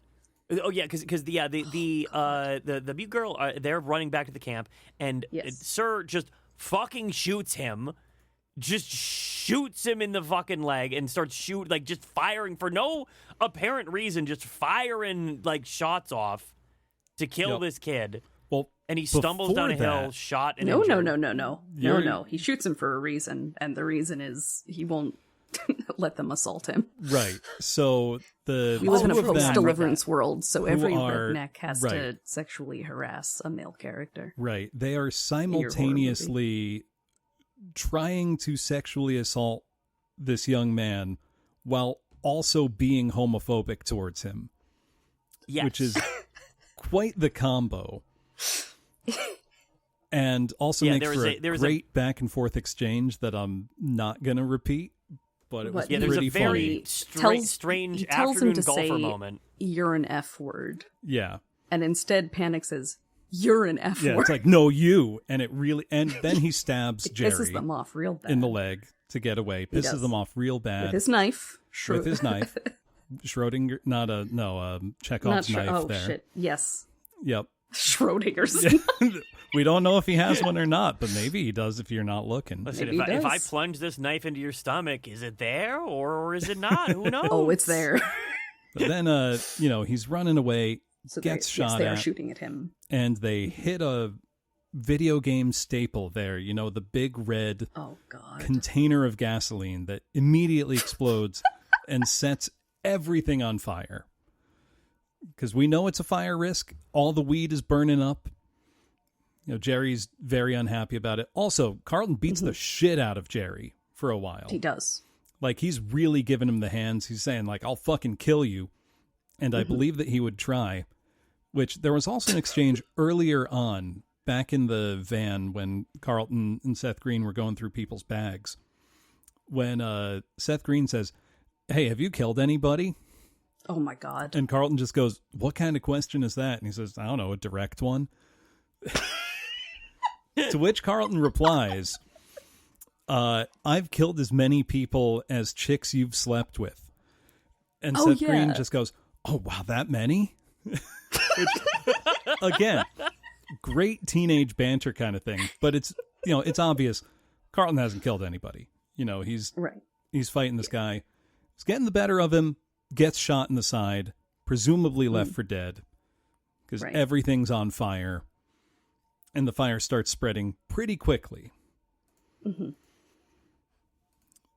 because the mute girl they're running back to the camp, and Sir just fucking shoots him. Just shoots him in the fucking leg and starts just firing for no apparent reason, just firing shots off to kill this kid. Well, and he stumbles down a hill, shot and No. injured. He shoots him for a reason, and the reason is he won't let them assault him. Right. So we live in a post-deliverance world, so every redneck has to sexually harass a male character. Right. They are simultaneously trying to sexually assault this young man while also being homophobic towards him. Yes. Which is quite the combo. And also makes for a great back and forth exchange that I'm not going to repeat, but it was pretty there's a very funny. strange he tells him afternoon to golfer say, moment. "You're an F word." Yeah. And instead Panic says, You're an F word. Yeah, it's like, no, you. And then he stabs Jerry. Pisses them off real bad. In the leg to get away. Pisses them off real bad. With his knife. Schrodinger, Chekhov's knife there. Oh, shit. Yes. Yep. Schrodinger's. We don't know if he has one or not, but maybe he does if you're not looking. Listen, if I plunge this knife into your stomach, is it there or is it not? Who knows? Oh, it's there. But then, he's running away, gets shot they at. are shooting at him. And they hit a video game staple there, the big red container of gasoline that immediately explodes and sets everything on fire. Because we know it's a fire risk. All the weed is burning up. Jerry's very unhappy about it. Also, Carlton beats the shit out of Jerry for a while. He does. Like, he's really giving him the hands. He's saying, like, I'll fucking kill you. And I believe that he would try. Which, there was also an exchange earlier on, back in the van, when Carlton and Seth Green were going through people's bags. When Seth Green says, hey, have you killed anybody? Oh, my God. And Carlton just goes, what kind of question is that? And he says, I don't know, a direct one. To which Carlton replies, I've killed as many people as chicks you've slept with. And Seth Green just goes, oh, wow, that many? Which, again, great teenage banter kind of thing. But it's, it's obvious Carlton hasn't killed anybody. He's fighting this guy. He's getting the better of him, gets shot in the side, presumably left for dead because everything's on fire. And the fire starts spreading pretty quickly. Mm-hmm.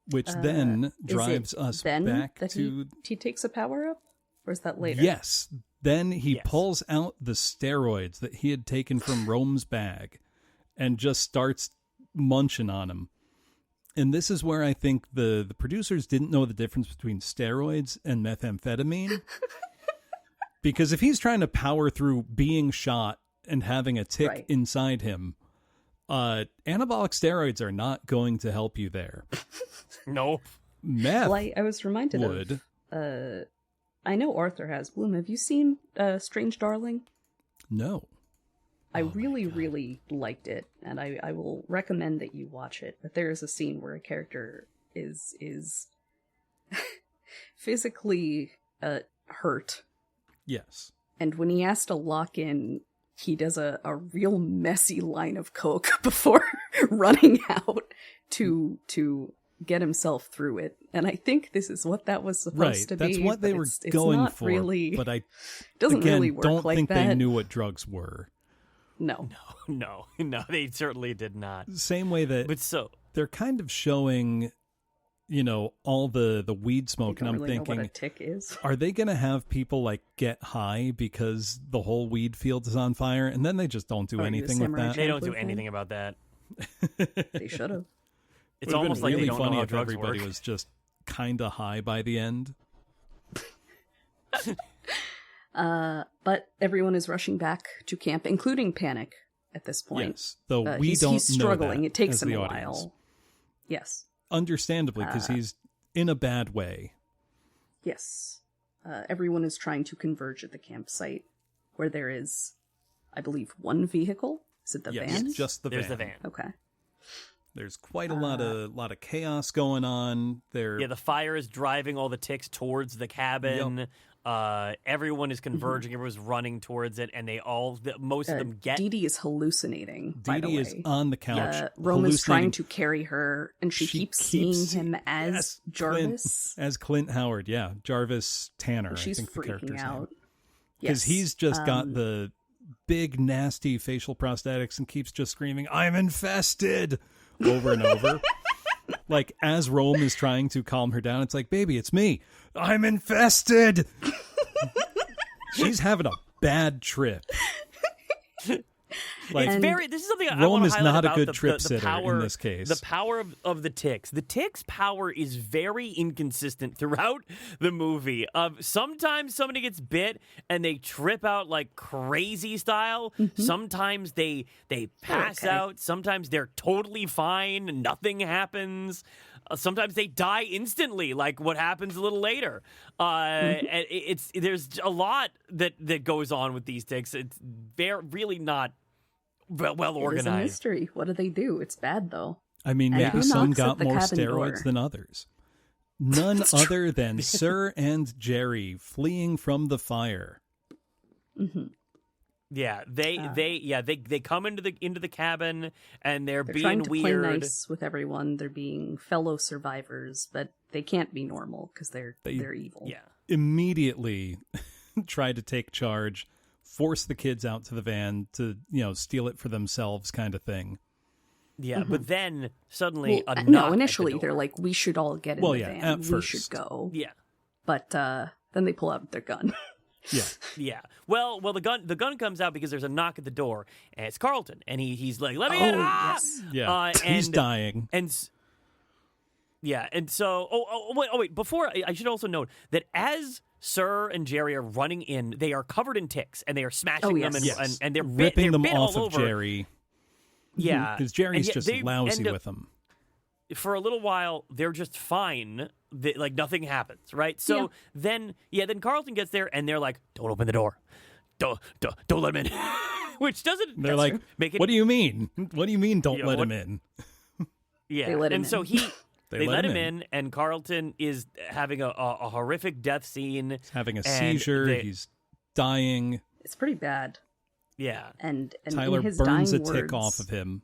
Which then drives us back to... He takes a power-up? Or is that later? Yes. Then he pulls out the steroids that he had taken from Rome's bag and just starts munching on them. And this is where I think the producers didn't know the difference between steroids and methamphetamine. Because if he's trying to power through being shot and having a tick inside him, anabolic steroids are not going to help you there. No. Meth well, I was reminded of... I know Arthur has. Bloom, have you seen Strange Darling? No. I really liked it, and I will recommend that you watch it. But there is a scene where a character is physically hurt. Yes. And when he has to lock in, he does a real messy line of coke before running out to get himself through it. And I think this is what that was supposed to be. That's what they were going for. Really, but I doesn't really work don't like think that. They knew what drugs were. No, they certainly did not. Same way that they're kind of showing, all the weed smoke, and I'm really thinking, know what a tick is. Are they going to have people get high because the whole weed field is on fire, and then they just don't do anything with that? They don't do anything about that. They should have. It's almost like really they don't funny know how if drugs everybody work. was just kind of high by the end. But everyone is rushing back to camp, including Panic at this point. Yes, though we don't he's struggling. know that it takes as him the a audience. while. Yes. Understandably, because he's in a bad way. Yes. Everyone is trying to converge at the campsite, where there is, I believe, one vehicle. Is it the van? Yes, just the van. There's the van. Okay. There's quite a lot of chaos going on there. Yeah, the fire is driving all the ticks towards the cabin. Yep. Everyone is converging. Everyone's running towards it, and most of them get. Dee Dee is hallucinating. By the way, is on the couch. Rome is trying to carry her, and she keeps seeing him as Jarvis, as Clint Howard. Yeah, Jarvis Tanner. She's I think the character's freaking out because he's just got the big nasty facial prosthetics and keeps just screaming, "I'm infested!" over and over. Like, as Rome is trying to calm her down, it's like, baby, it's me. I'm infested. She's having a bad trip. Like, this is something I Rome want to is highlight not a about good the trip sitter power, in this case. The power of the ticks. The ticks' power is very inconsistent throughout the movie. Sometimes somebody gets bit and they trip out like crazy style. Mm-hmm. Sometimes they pass out. Sometimes they're totally fine and nothing happens. Sometimes they die instantly, like what happens a little later. And there's a lot that goes on with these ticks. It's really not well organized. It is a mystery. What do they do? It's bad though. I mean, maybe who some knocks at got the more cabin steroids door? than others. None other than Sir and Jerry fleeing from the fire. Mm-hmm. Yeah, they come into the cabin and they're being trying to weird. play nice with everyone. They're being fellow survivors, but they can't be normal because they're evil. Yeah. Immediately try to take charge, force the kids out to the van to, steal it for themselves kind of thing. Yeah, but then suddenly a knock no, initially at the they're door. like, we should all get in the van. At we first. should go. Yeah. But then they pull out their gun. Yeah. Yeah. Well, the gun comes out because there's a knock at the door, and it's Carlton, and he's like, "Let me in!" Yes. Yeah. He's dying. And so wait. Before I should also note that as Sir and Jerry are running in, they are covered in ticks, and they are smashing them, and they're ripping them bit off all of over. Jerry. Yeah, Because Jerry's And just they lousy end up- with them. For a little while, they're just fine. Like nothing happens, right? So then Carlton gets there, and they're like, "Don't open the door, don't let him in," which doesn't. They're like, make it. "What do you mean? What do you mean? Don't let what- him in?" Yeah, They let him and so in. they let him in, and Carlton is having a horrific death scene. He's having a and seizure. He's dying. It's pretty bad. Yeah, And Tyler in his burns a dying tick words, off of him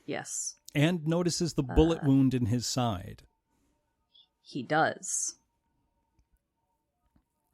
Yes, and notices the bullet wound in his side. he does.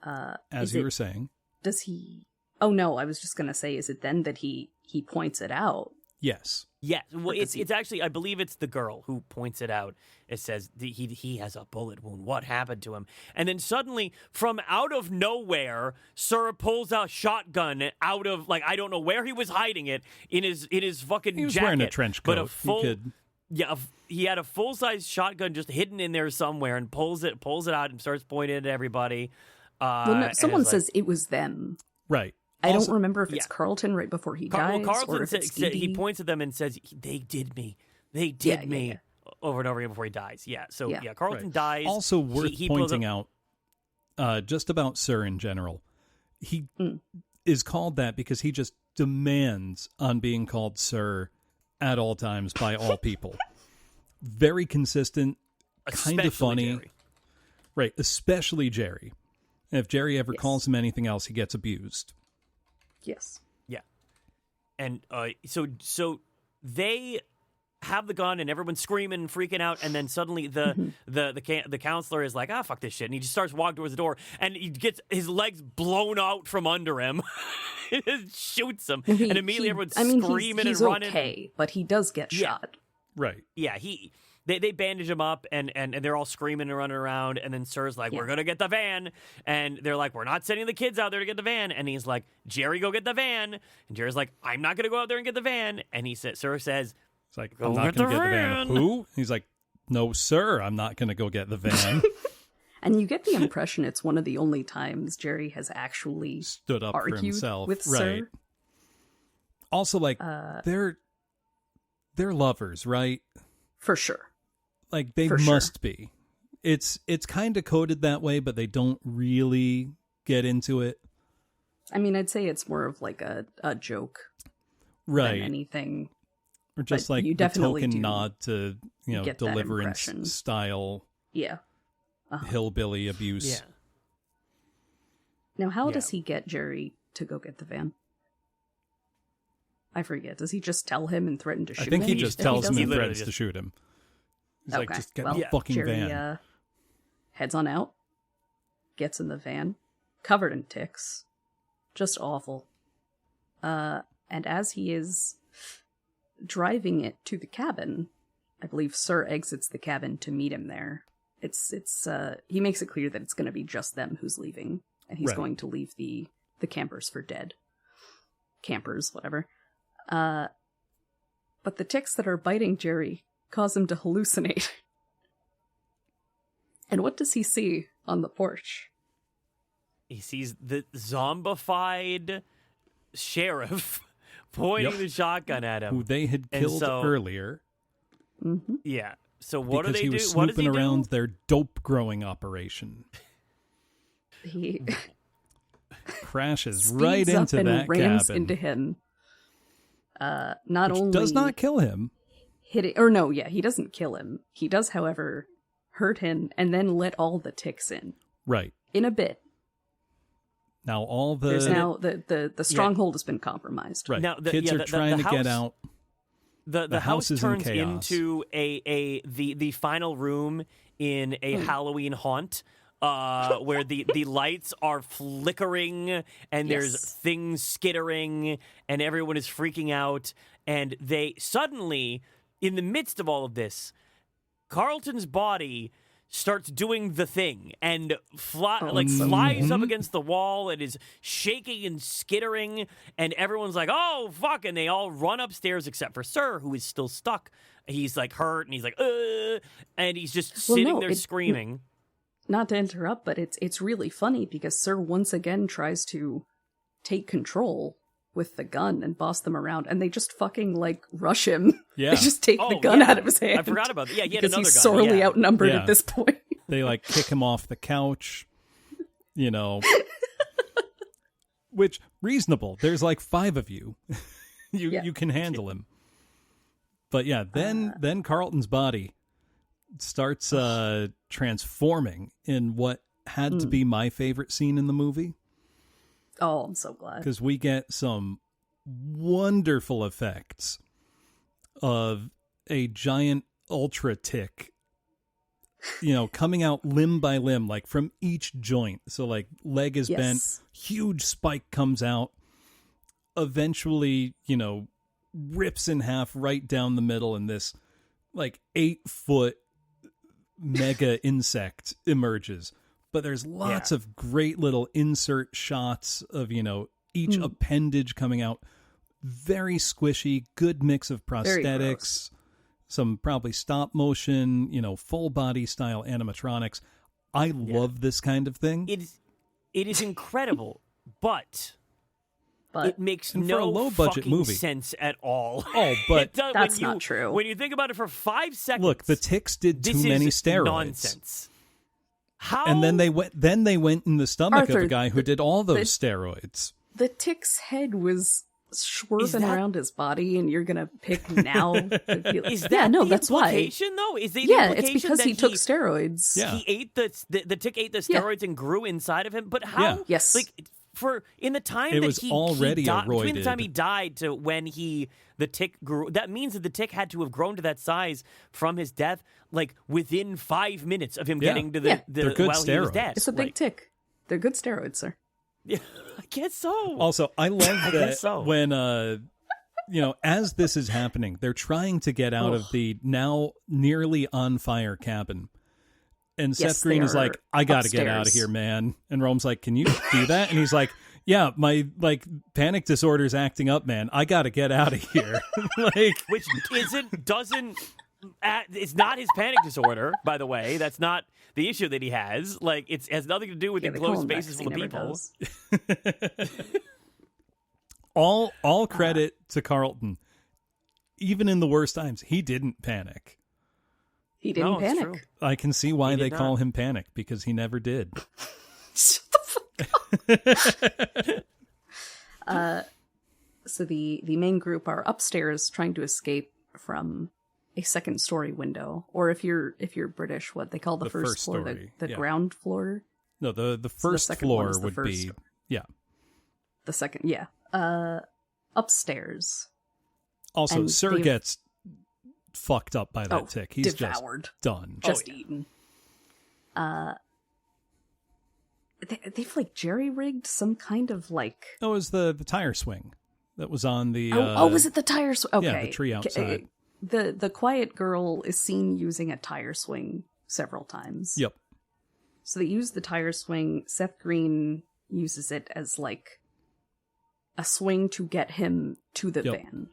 As you were saying. Does he? Oh no, I was just gonna say, is it then that he points it out? Yes. yeah. Well, it's actually, I believe it's the girl who points it out. It says he has a bullet wound. What happened to him? And then suddenly, from out of nowhere, Sir pulls a shotgun out of, like, I don't know where he was hiding it in his fucking He was jacket. wearing a trench coat. But a full, He could... yeah, he had a full size shotgun just hidden in there somewhere, and pulls it out and starts pointing it at everybody. Well, no, and someone is like- says it was them. Right. I Also- don't remember if it's yeah. Carlton right before he dies, Carlton or if it's Dee he Dee. points at them and says, "They did me. They did me." Over and over again before he dies. Yeah. So Yeah. Carlton Right. dies. Also worth He pulls pointing up- out, just about Sir in general, he is called that because he just demands on being called Sir at all times by all people. Very consistent, kind of Especially funny. Jerry. Right, especially Jerry. And if Jerry ever calls him anything else, he gets abused. Yes. Yeah. And so they have the gun and everyone's screaming and freaking out, and then suddenly the counselor is like, fuck this shit, and he just starts walking towards the door, and he gets his legs blown out from under him. It shoots him, and immediately everyone's screaming he's and running. okay, but he does get Yeah. shot. Right. Yeah, they bandage him up, and they're all screaming and running around, and then Sir's like, "We're gonna get the van," and they're like, "We're not sending the kids out there to get the van," and he's like, "Jerry, go get the van," and Jerry's like, "I'm not gonna go out there and get the van," and Sir says, It's like, Go I'm not get going to the get the van. van. Who? He's like, no, sir, I'm not going to go get the van. And you get the impression it's one of the only times Jerry has actually Stood up for argued himself. with Right. Sir. Also, like, they're lovers, right? For sure. Like, they For sure. must be. It's kind of coded that way, but they don't really get into it. I mean, I'd say it's more of like a joke Right. than anything. Or just but like you the definitely token do nod to, get that impression. Deliverance style Yeah. hillbilly abuse. "Yeah." Now, how Yeah. does he get Jerry to go get the van? I forget. Does he just tell him and threaten to shoot I him? think he He just just- tells he him doesn't. and He threatens literally to shoot him. He's like, Okay, just get well, the fucking Jerry, van. Heads on out, gets in the van, covered in ticks, just awful. And as he is driving it to the cabin, I believe Sir exits the cabin to meet him there. He makes it clear that it's going to be just them who's leaving, and he's Right. going to leave the campers for dead. Campers, whatever. But the ticks that are biting Jerry cause him to hallucinate. And what does he see on the porch? He sees the zombified sheriff pointing Yep. the shotgun at him. Who they had And killed so- earlier. Mm-hmm. Yeah. So what because do they he do? was What does he snooping do? around their dope growing operation. He Crashes speeds right up into and that rams cabin. into him. Not Which only does not kill him. hit it, or no, yeah, he doesn't kill him. He does, however, hurt him and then let all the ticks in. Right. In a bit. Now all the There's now the stronghold has been compromised. right. Now, Kids are trying to get out. The house is in turns chaos. into the final room in a Halloween haunt. Where the lights are flickering and there's Yes. things skittering and everyone is freaking out, and they suddenly, in the midst of all of this, Carlton's body starts doing the thing and flies up against the wall and is shaking and skittering, and everyone's like, oh fuck, and they all run upstairs except for Sir, who is still stuck. He's like hurt and he's like and he's just sitting there screaming. Not to interrupt, but it's really funny because Sir once again tries to take control with the gun and boss them around, and they just fucking rush him. Yeah. They just take the gun out of his hand. I forgot about that. Yeah, he had because another he's gun. sorely Yeah. outnumbered Yeah. at this point. They kick him off the couch, which reasonable. There's 5 of you. You can handle him. But yeah, then Carlton's body starts transforming in what had to be my favorite scene in the movie. Oh, I'm so glad. Because we get some wonderful effects of a giant ultra tick, coming out limb by limb, from each joint. So leg is bent, huge spike comes out, eventually, rips in half right down the middle, and this 8-foot mega insect emerges. But there's lots of great little insert shots of, each appendage coming out. Very squishy, good mix of prosthetics, some probably stop motion, full body style animatronics. I love this kind of thing. It is incredible, but it makes and for a no low-budget fucking movie. sense at all. Oh, but that's not true. When you think about it for 5 seconds, look, the ticks did too many steroids. Nonsense. How? And then they went in the stomach of Arthur, the guy who did all those steroids. The tick's head was swerving around his body, and you're gonna pick now? Is that no, the that's why. implication, though? Is the Yeah, implication it's because that he took steroids. Yeah. He ate the tick ate the steroids and grew inside of him. But how? Yeah. Yes. For in the time It that was he already died, between the eroided. time he died to when the tick grew, that means that the tick had to have grown to that size from his death, within 5 minutes of him getting to the They're good while he was steroids. dead. It's a big tick. They're good steroids, sir. Yeah, I guess so. Also, I love guess that so. when as this is happening, they're trying to get out of the now nearly on fire cabin. And Yes, Seth Green they is are like, I got to get out of upstairs. here, man. And Rome's like, can you do that? And he's like, yeah, my panic disorder's acting up, man. I got to get out of here. Which it's not his panic disorder, by the way. That's not the issue that he has. It has nothing to do with They call enclosed him back spaces 'cause full he of never people. does. all credit to Carlton. Even in the worst times, he didn't panic. He didn't No, it's true. panic. I can see why He they did call not. him Panic, because he never did. Shut the fuck up. So the main group are upstairs trying to escape from a second story window, or if you're British, what they call the first floor, story, the yeah. ground floor. No, the first second one floor is the would first. be, yeah. The second, yeah. Upstairs. Also, And Sir they've- gets fucked up by that tick. He's devoured. just done. Just eaten. They've jerry-rigged some kind of That was the tire swing that was on the... was it the tire swing? Okay. Yeah, the tree outside. The quiet girl is seen using a tire swing several times. Yep. So they use the tire swing. Seth Green uses it as a swing to get him to the Yep. van.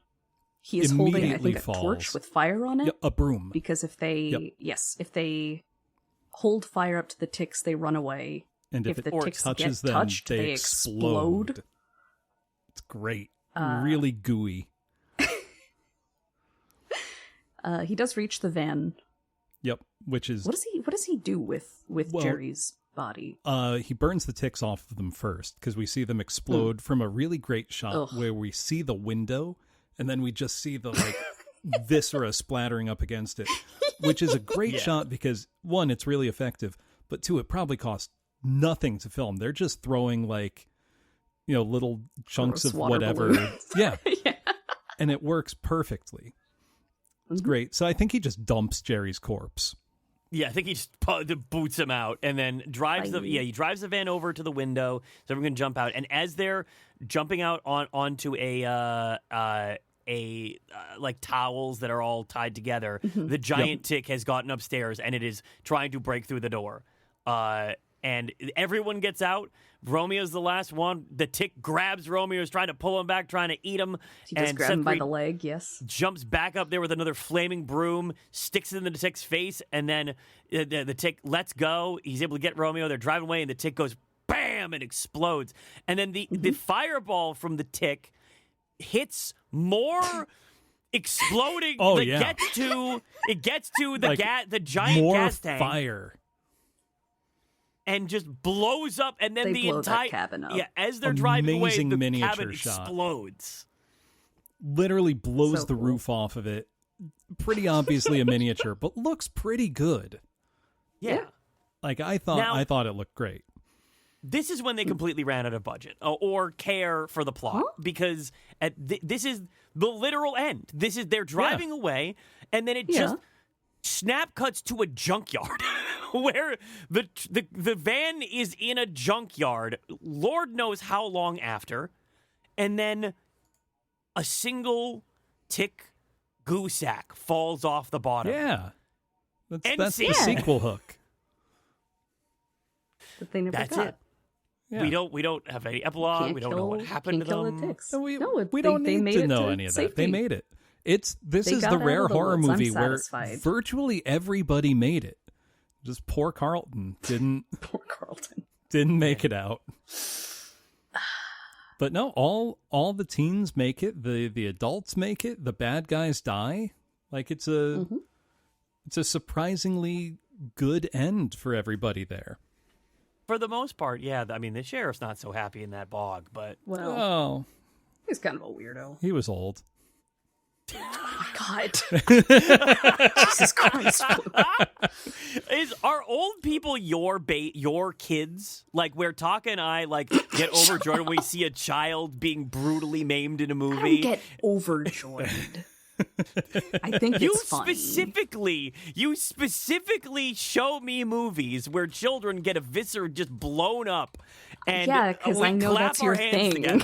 He is holding, I Immediately think, a torch falls. with fire on it. Yep, a broom. Because if they, if they hold fire up to the ticks, they run away. And if if it the ticks touches get them, touched, they they explode. It's great. Really gooey. He does reach the van, Yep, which is... What does he do with Jerry's body? He burns the ticks off of them first, because we see them explode from a really great shot where we see the window, and then we just see the viscera splattering up against it, which is a great shot because, one, it's really effective, but two, it probably cost nothing to film. They're just throwing little chunks of whatever. Yeah. And it works perfectly. It's great. So I think he just dumps Jerry's corpse. Yeah, I think he just boots him out and then drives he drives the van over to the window so everyone can jump out. And as they're jumping out onto like towels that are all tied together, the giant tick has gotten upstairs and it is trying to break through the door. And everyone gets out. Romeo's the last one. The tick grabs Romeo, is trying to pull him back, trying to eat him. He just grabs him by the leg, yes. Jumps back up there with another flaming broom, sticks it in the tick's face, and then the tick lets go. He's able to get Romeo. They're driving away, and the tick goes bam and explodes. And then the fireball from the tick hits more exploding. It gets to the giant more gas tank. Fire. And just blows up, and then they blow entire that cabin up. Yeah, as they're driving away, the miniature cabin shot. explodes. Literally blows the cool. roof off of it. Pretty obviously a miniature, but looks pretty good. Yeah. I thought it looked great. This is when they completely ran out of budget or care for the plot because this is the literal end. They're driving away, and then it just snap cuts to a junkyard where the van is in a junkyard. Lord knows how long after, and then a single tick goo sack falls off the bottom. Yeah, that's the sequel hook. But they never That's got. it. Yeah. We don't have any epilogue. We don't know what happened to them. The ticks. We don't need to know any of that. They made it. This is the rare horror movie where virtually everybody made it. Just poor Carlton didn't make it out. But no, all the teens make it. The adults make it. The bad guys die. It's a surprisingly good end for everybody there. For the most part, yeah. I mean, the sheriff's not so happy in that bog, but he's kind of a weirdo. He was old. Oh my God. Jesus Christ. Are old people your kids? Where Taka and I get overjoyed when we see a child being brutally maimed in a movie. I don't get overjoyed. I think it's funny. You specifically show me movies where children get a viscera just blown up. And because I know that's your thing.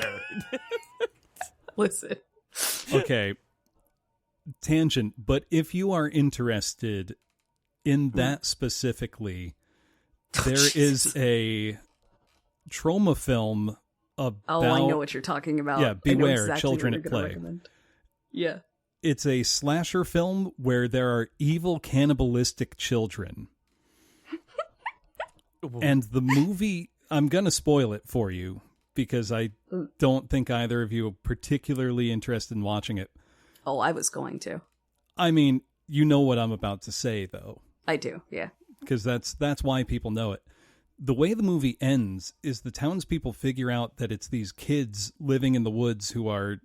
Listen. Okay. Tangent, but if you are interested in that specifically, there is a trauma film about... Oh, I know what you're talking about. Yeah, Beware, exactly Children at Play. Recommend. Yeah. It's a slasher film where there are evil cannibalistic children. And the movie, I'm going to spoil it for you because I don't think either of you are particularly interested in watching it. Oh, I was going to. I mean, you know what I'm about to say, though. I do, yeah. Because that's why people know it. The way the movie ends is the townspeople figure out that it's these kids living in the woods who are,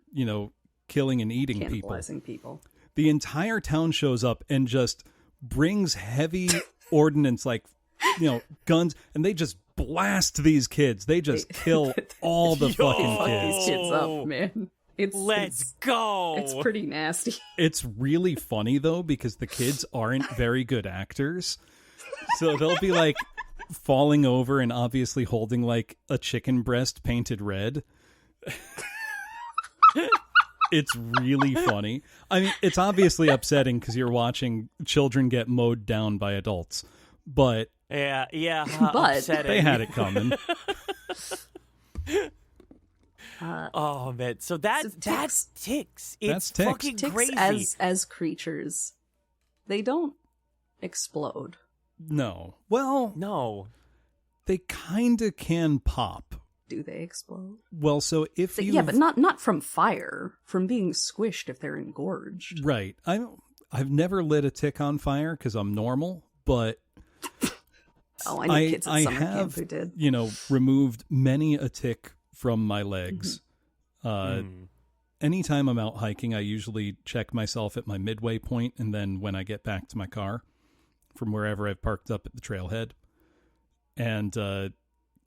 killing and eating people. The entire town shows up and just brings heavy ordnance, guns, and they just blast these kids. They just kill all the fucking kids. These kids up, man. Let's go. It's pretty nasty. It's really funny, though, because the kids aren't very good actors. So they'll be, falling over and obviously holding, a chicken breast painted red. It's really funny. I mean, it's obviously upsetting because you're watching children get mowed down by adults. But... Yeah, but upsetting. They had it coming. Oh man, so that's ticks. It's that's ticks. Fucking ticks crazy. as creatures, they don't explode. No. Well, no. They kind of can pop. Do they explode? Well, so if you... Yeah, but not from fire, from being squished if they're engorged. Right. I've never lit a tick on fire because I'm normal, but I know kids at summer camp who did. Removed many a tick from my legs. Anytime I'm out hiking, I usually check myself at my midway point, and then when I get back to my car from wherever I've parked up at the trailhead. And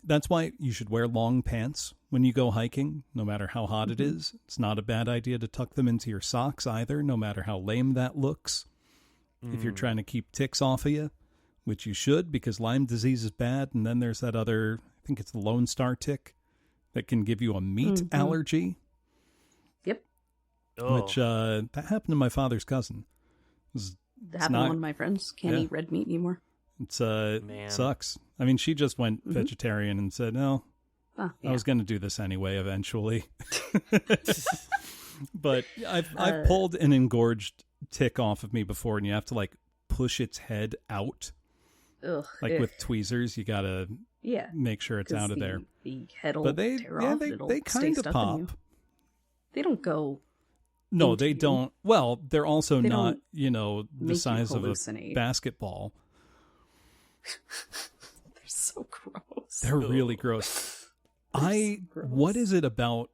that's why you should wear long pants when you go hiking, no matter how hot it is. It's not a bad idea to tuck them into your socks either, no matter how lame that looks. If you're trying to keep ticks off of you, which you should, because Lyme disease is bad. And then there's that other, I think it's the Lone Star tick, that can give you a meat allergy. Yep. Which that happened to my father's cousin. That happened to one of my friends. Can't eat red meat anymore. It's sucks. I mean, she just went vegetarian and said, "No, I was going to do this anyway eventually." But I've pulled an engorged tick off of me before, and you have to like push its head out. Ugh, with tweezers, you gotta make sure it's out of there. The head will tear off. They kind of pop. They don't go. No, they don't. Well, they're also not, the size of a basketball. They're so gross. They're really gross. What is it about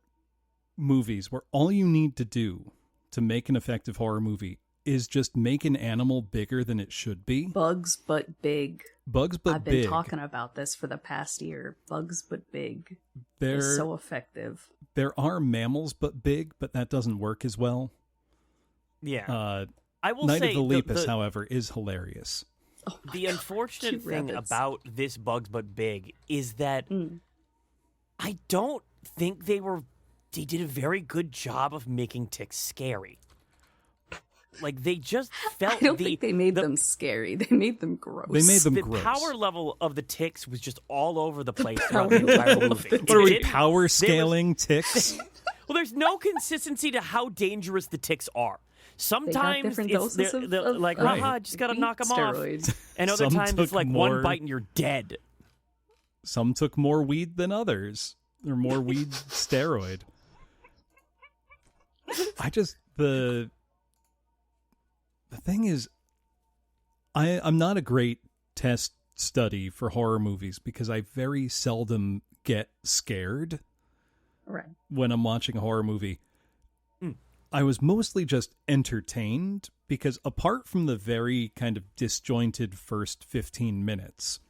movies where all you need to do to make an effective horror movie is just make an animal bigger than it should be? Bugs, but big. I've been talking about this for the past year. Bugs, but big. They're so effective. There are mammals, but big, but that doesn't work as well. Yeah. I will Night say of the Lepus, however, is hilarious. Oh the God, unfortunate thing about this Bugs, but big is that I don't think they did a very good job of making ticks scary. Like, they just felt... I don't think they made them scary. They made them gross. They made them the gross. Power level of the ticks was just all over the place throughout the entire movie. What are we, power scaling ticks? Well, there's no consistency to how dangerous the ticks are. Sometimes it's like, just got to knock them steroids. off. And other times it's like one bite and you're dead. Some took more weed than others. Or more weed steroid. The thing is, I'm not a great test study for horror movies because I very seldom get scared when I'm watching a horror movie. I was mostly just entertained because apart from the very kind of disjointed first 15 minutes,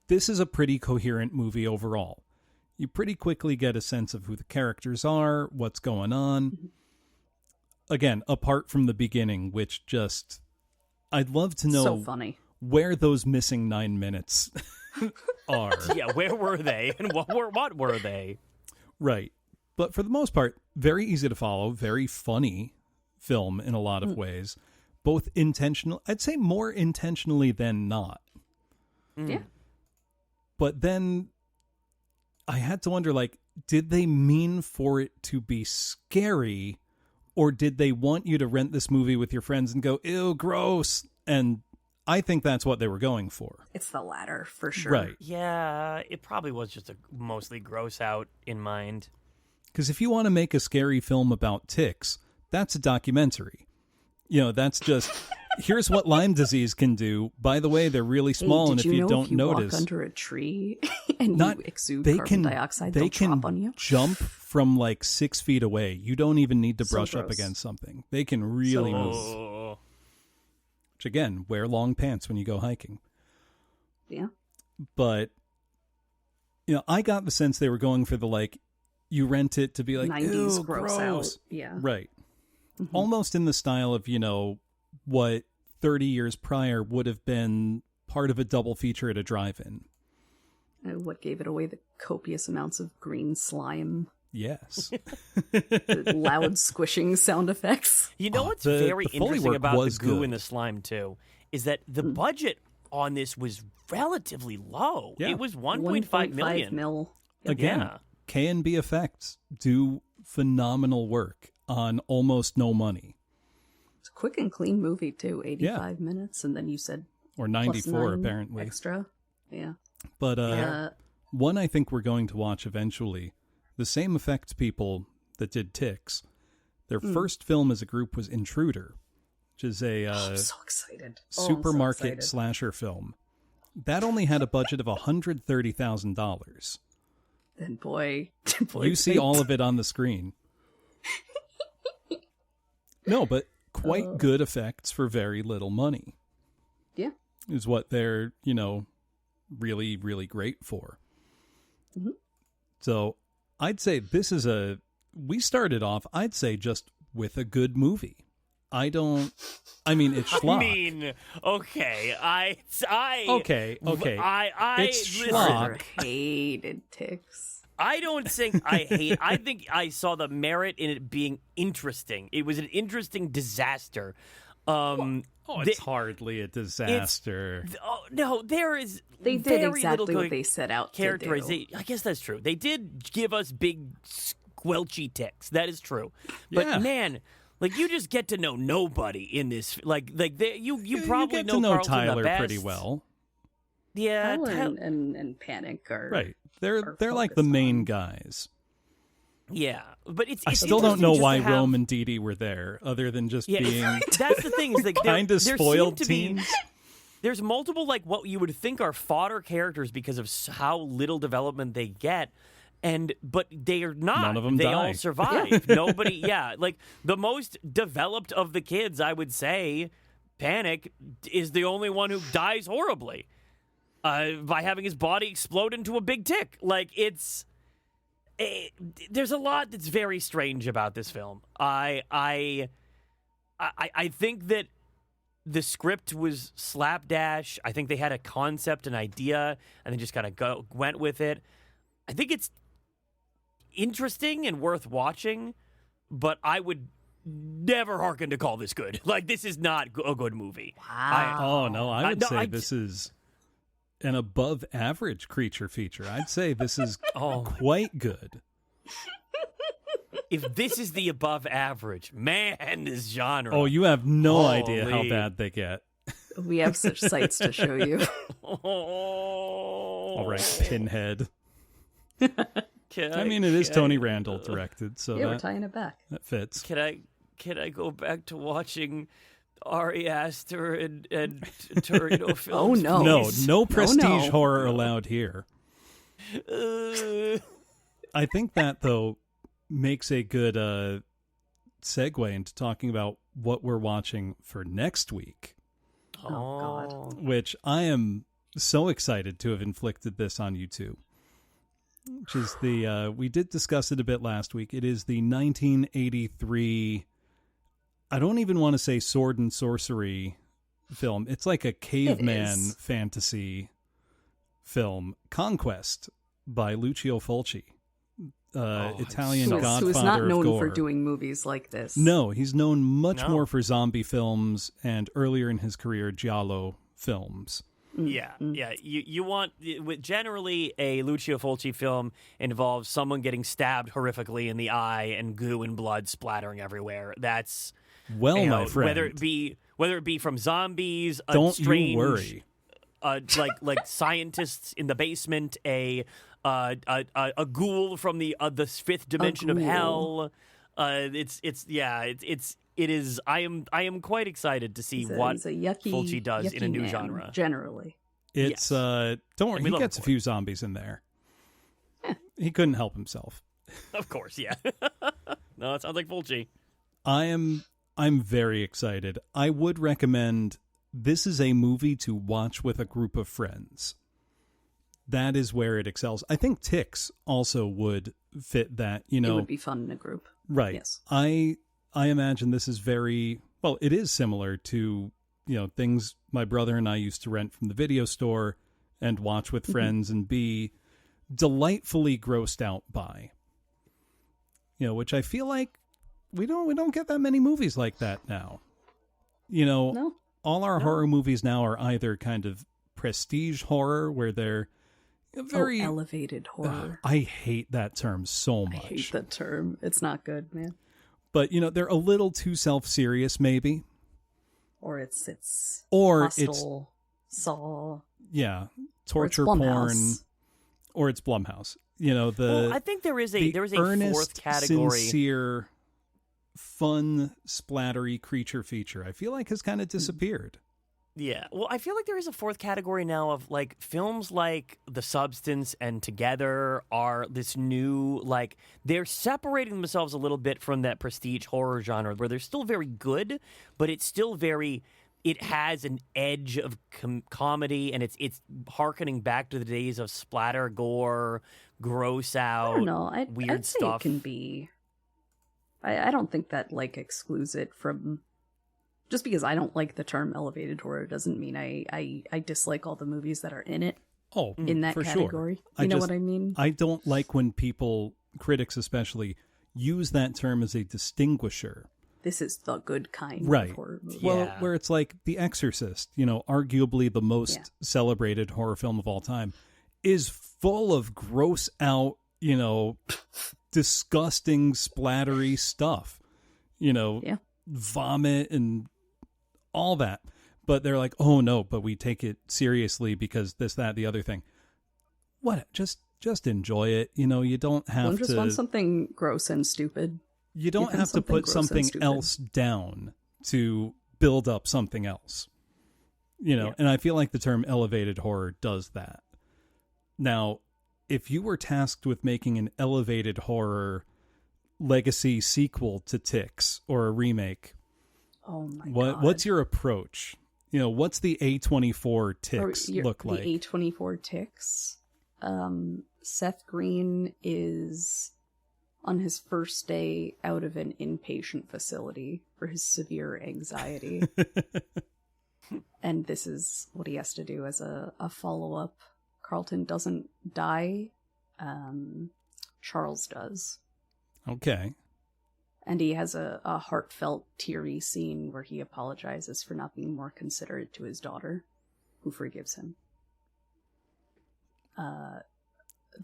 this is a pretty coherent movie overall. You pretty quickly get a sense of who the characters are, what's going on. Again, apart from the beginning, which just... I'd love to know so funny. Where those missing 9 minutes are. Yeah, where were they? And what were they? Right. But for the most part, very easy to follow, very funny film in a lot of ways. Both intentional... I'd say more intentionally than not. Yeah. But then I had to wonder, like, did they mean for it to be scary... Or did they want you to rent this movie with your friends and go, ew, gross? And I think that's what they were going for. It's the latter, for sure. Right. Yeah, it probably was just a mostly gross out in mind. Because if you want to make a scary film about ticks, that's a documentary. That's just, here's what Lyme disease can do. By the way, they're really small, and if you don't notice... walk under a tree and you exude carbon dioxide, they'll drop on you? They can jump from like 6 feet away. You don't even need to brush up against something. They can really move. Which again, wear long pants when you go hiking. Yeah. But, I got the sense they were going for the like, you rent it to be like, 90s ew, gross out. Yeah. Right. Almost in the style of, what 30 years prior would have been part of a double feature at a drive-in. What gave it away? The copious amounts of green slime. Yes. The loud squishing sound effects. What's very interesting about the goo good. and the slime, too, is that the budget on this was relatively low. Yeah. It was $1.5 million. Mil. Again, K&B Effects do phenomenal work on almost no money. It's a quick and clean movie, too. 85 minutes, and then you said... Or 94, apparently. Extra. Yeah. But one I think we're going to watch eventually, the same effects people that did Ticks, their first film as a group was Intruder, which is a I'm so excited. supermarket slasher film. That only had a budget of $130,000. And boy, you see all of it on the screen. No, but quite good effects for very little money. Yeah. Is what they're, really, really great for. Mm-hmm. So I'd say we started off, I'd say, just with a good movie. It's schlock. Okay. Okay. It's schlock. Hated ticks. I don't think I hate. I think I saw the merit in it being interesting. It was an interesting disaster. It's hardly a disaster. No, there is. They did very exactly little what they set out to do. I guess that's true. They did give us big squelchy ticks. That is true. But man, like you just get to know nobody in this. You probably you get to know Carlton Tyler the best. pretty well. Yeah, Tyler and Panic are right. They're like the main guys. Yeah, but I still don't know why Rome and Dee Dee were there, other than just being. That's the thing is kind of spoiled teens. There's multiple what you would think are fodder characters because of how little development they get, but they are not. None of them they die. all survive. Nobody. Yeah, the most developed of the kids, I would say, Panic is the only one who dies horribly by having his body explode into a big tick. There's a lot that's very strange about this film. I think that the script was slapdash. I think they had a concept, an idea, and they just kind of went with it. I think it's interesting and worth watching, but I would never hearken to call this good. This is not a good movie. Wow. I would say this is an above average creature feature. I'd say this is quite good. If this is the above average, man, this genre. Oh, you have no idea how bad they get. We have such sights to show you. All right, Pinhead. It is Tony Randall directed, so we're tying it back. That fits. Can I go back to watching Ari Aster and Torino films? Oh no, no prestige horror allowed here. I think that though makes a good segue into talking about what we're watching for next week. Oh God! Which I am so excited to have inflicted this on you two. Which is we did discuss it a bit last week. It is the 1983. I don't even want to say sword and sorcery film. It's like a caveman fantasy film, Conquest by Lucio Fulci, Italian godfather who is not known of gore. for doing movies like this. No, he's known much more for zombie films and earlier in his career, giallo films. Yeah. You want generally a Lucio Fulci film involves someone getting stabbed horrifically in the eye and goo and blood splattering everywhere. That's my friend. Whether it be from zombies, don't strange, you worry. Like scientists in the basement, a ghoul from the fifth dimension of hell. It is. I am quite excited to see what Fulci does in a new genre. Generally, it's don't worry, he gets a few zombies in there. He couldn't help himself. Of course, yeah. No, it sounds like Fulci. I'm very excited. I would recommend this is a movie to watch with a group of friends. That is where it excels. I think Ticks also would fit that, It would be fun in a group. Right. Yes. I imagine this is it is similar to, things my brother and I used to rent from the video store and watch with friends and be delightfully grossed out by. Which I feel like we don't get that many movies like that now. No. All our horror movies now are either kind of prestige horror where they're very elevated horror. I hate that term so much. I hate that term. It's not good, man. But they're a little too self-serious, maybe. Or it's Hostel, Saw. Yeah, torture porn. Or it's Blumhouse. I think there is a earnest, fourth category. Sincere fun, splattery creature feature, I feel like has kind of disappeared. Yeah. Well, I feel like there is a fourth category now of like films like The Substance and Together are this new, like, they're separating themselves a little bit from that prestige horror genre where they're still very good, but it's still very, it has an edge of comedy, and it's hearkening back to the days of splatter, gore, gross out, I don't know. weird I'd say stuff. it can be. I don't think that like excludes it from. Just because I don't like the term elevated horror doesn't mean I dislike all the movies that are in it. Oh, in that for category. Sure. You know what I mean? I don't like when people, critics especially, use that term as a distinguisher. This is the good kind right. of horror movie. Well, where it's like The Exorcist, arguably the most celebrated horror film of all time, is full of gross out, disgusting, splattery stuff. Vomit and all that. But they're like, oh no, but we take it seriously because this, that, the other thing. What? Just enjoy it. You don't have to. Just want something gross and stupid. You don't have to put something else down to build up something else. And I feel like the term elevated horror does that. Now, if you were tasked with making an elevated horror legacy sequel to Ticks or a remake, oh my God. What's your approach? What's the A24 Ticks look like? The A24 Ticks. Seth Green is on his first day out of an inpatient facility for his severe anxiety. And this is what he has to do as a follow-up. Carlton doesn't die. Charles does. Okay. And he has a heartfelt, teary scene where he apologizes for not being more considerate to his daughter, who forgives him.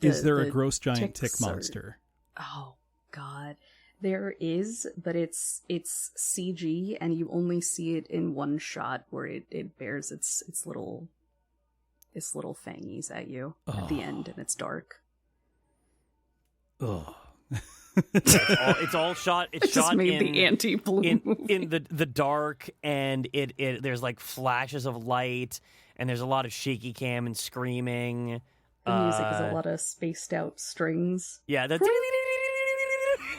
Is there a gross giant tick monster? Oh, God. There is, but it's CG, and you only see it in one shot where it bears its little fangies at you at the end, and it's dark. Oh. It's all shot. It's shot made in the anti-blue in the dark, and it there's like flashes of light, and there's a lot of shaky cam and screaming. The music is a lot of spaced out strings. Yeah, that's.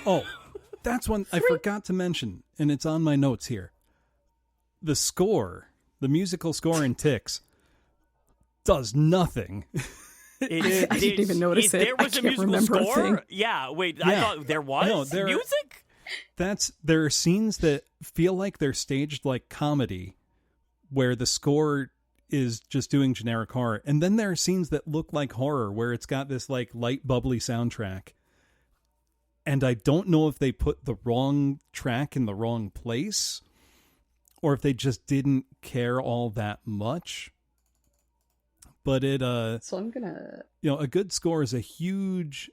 Oh, that's one I forgot to mention, and it's on my notes here. The score, the musical score in Ticks, does nothing. I didn't even notice it. There was a musical score? Yeah, wait, I thought there was music? There are scenes that feel like they're staged like comedy, where the score is just doing generic horror. And then there are scenes that look like horror, where it's got this like light, bubbly soundtrack. And I don't know if they put the wrong track in the wrong place, or if they just didn't care all that much. But so I'm gonna... a good score is a huge,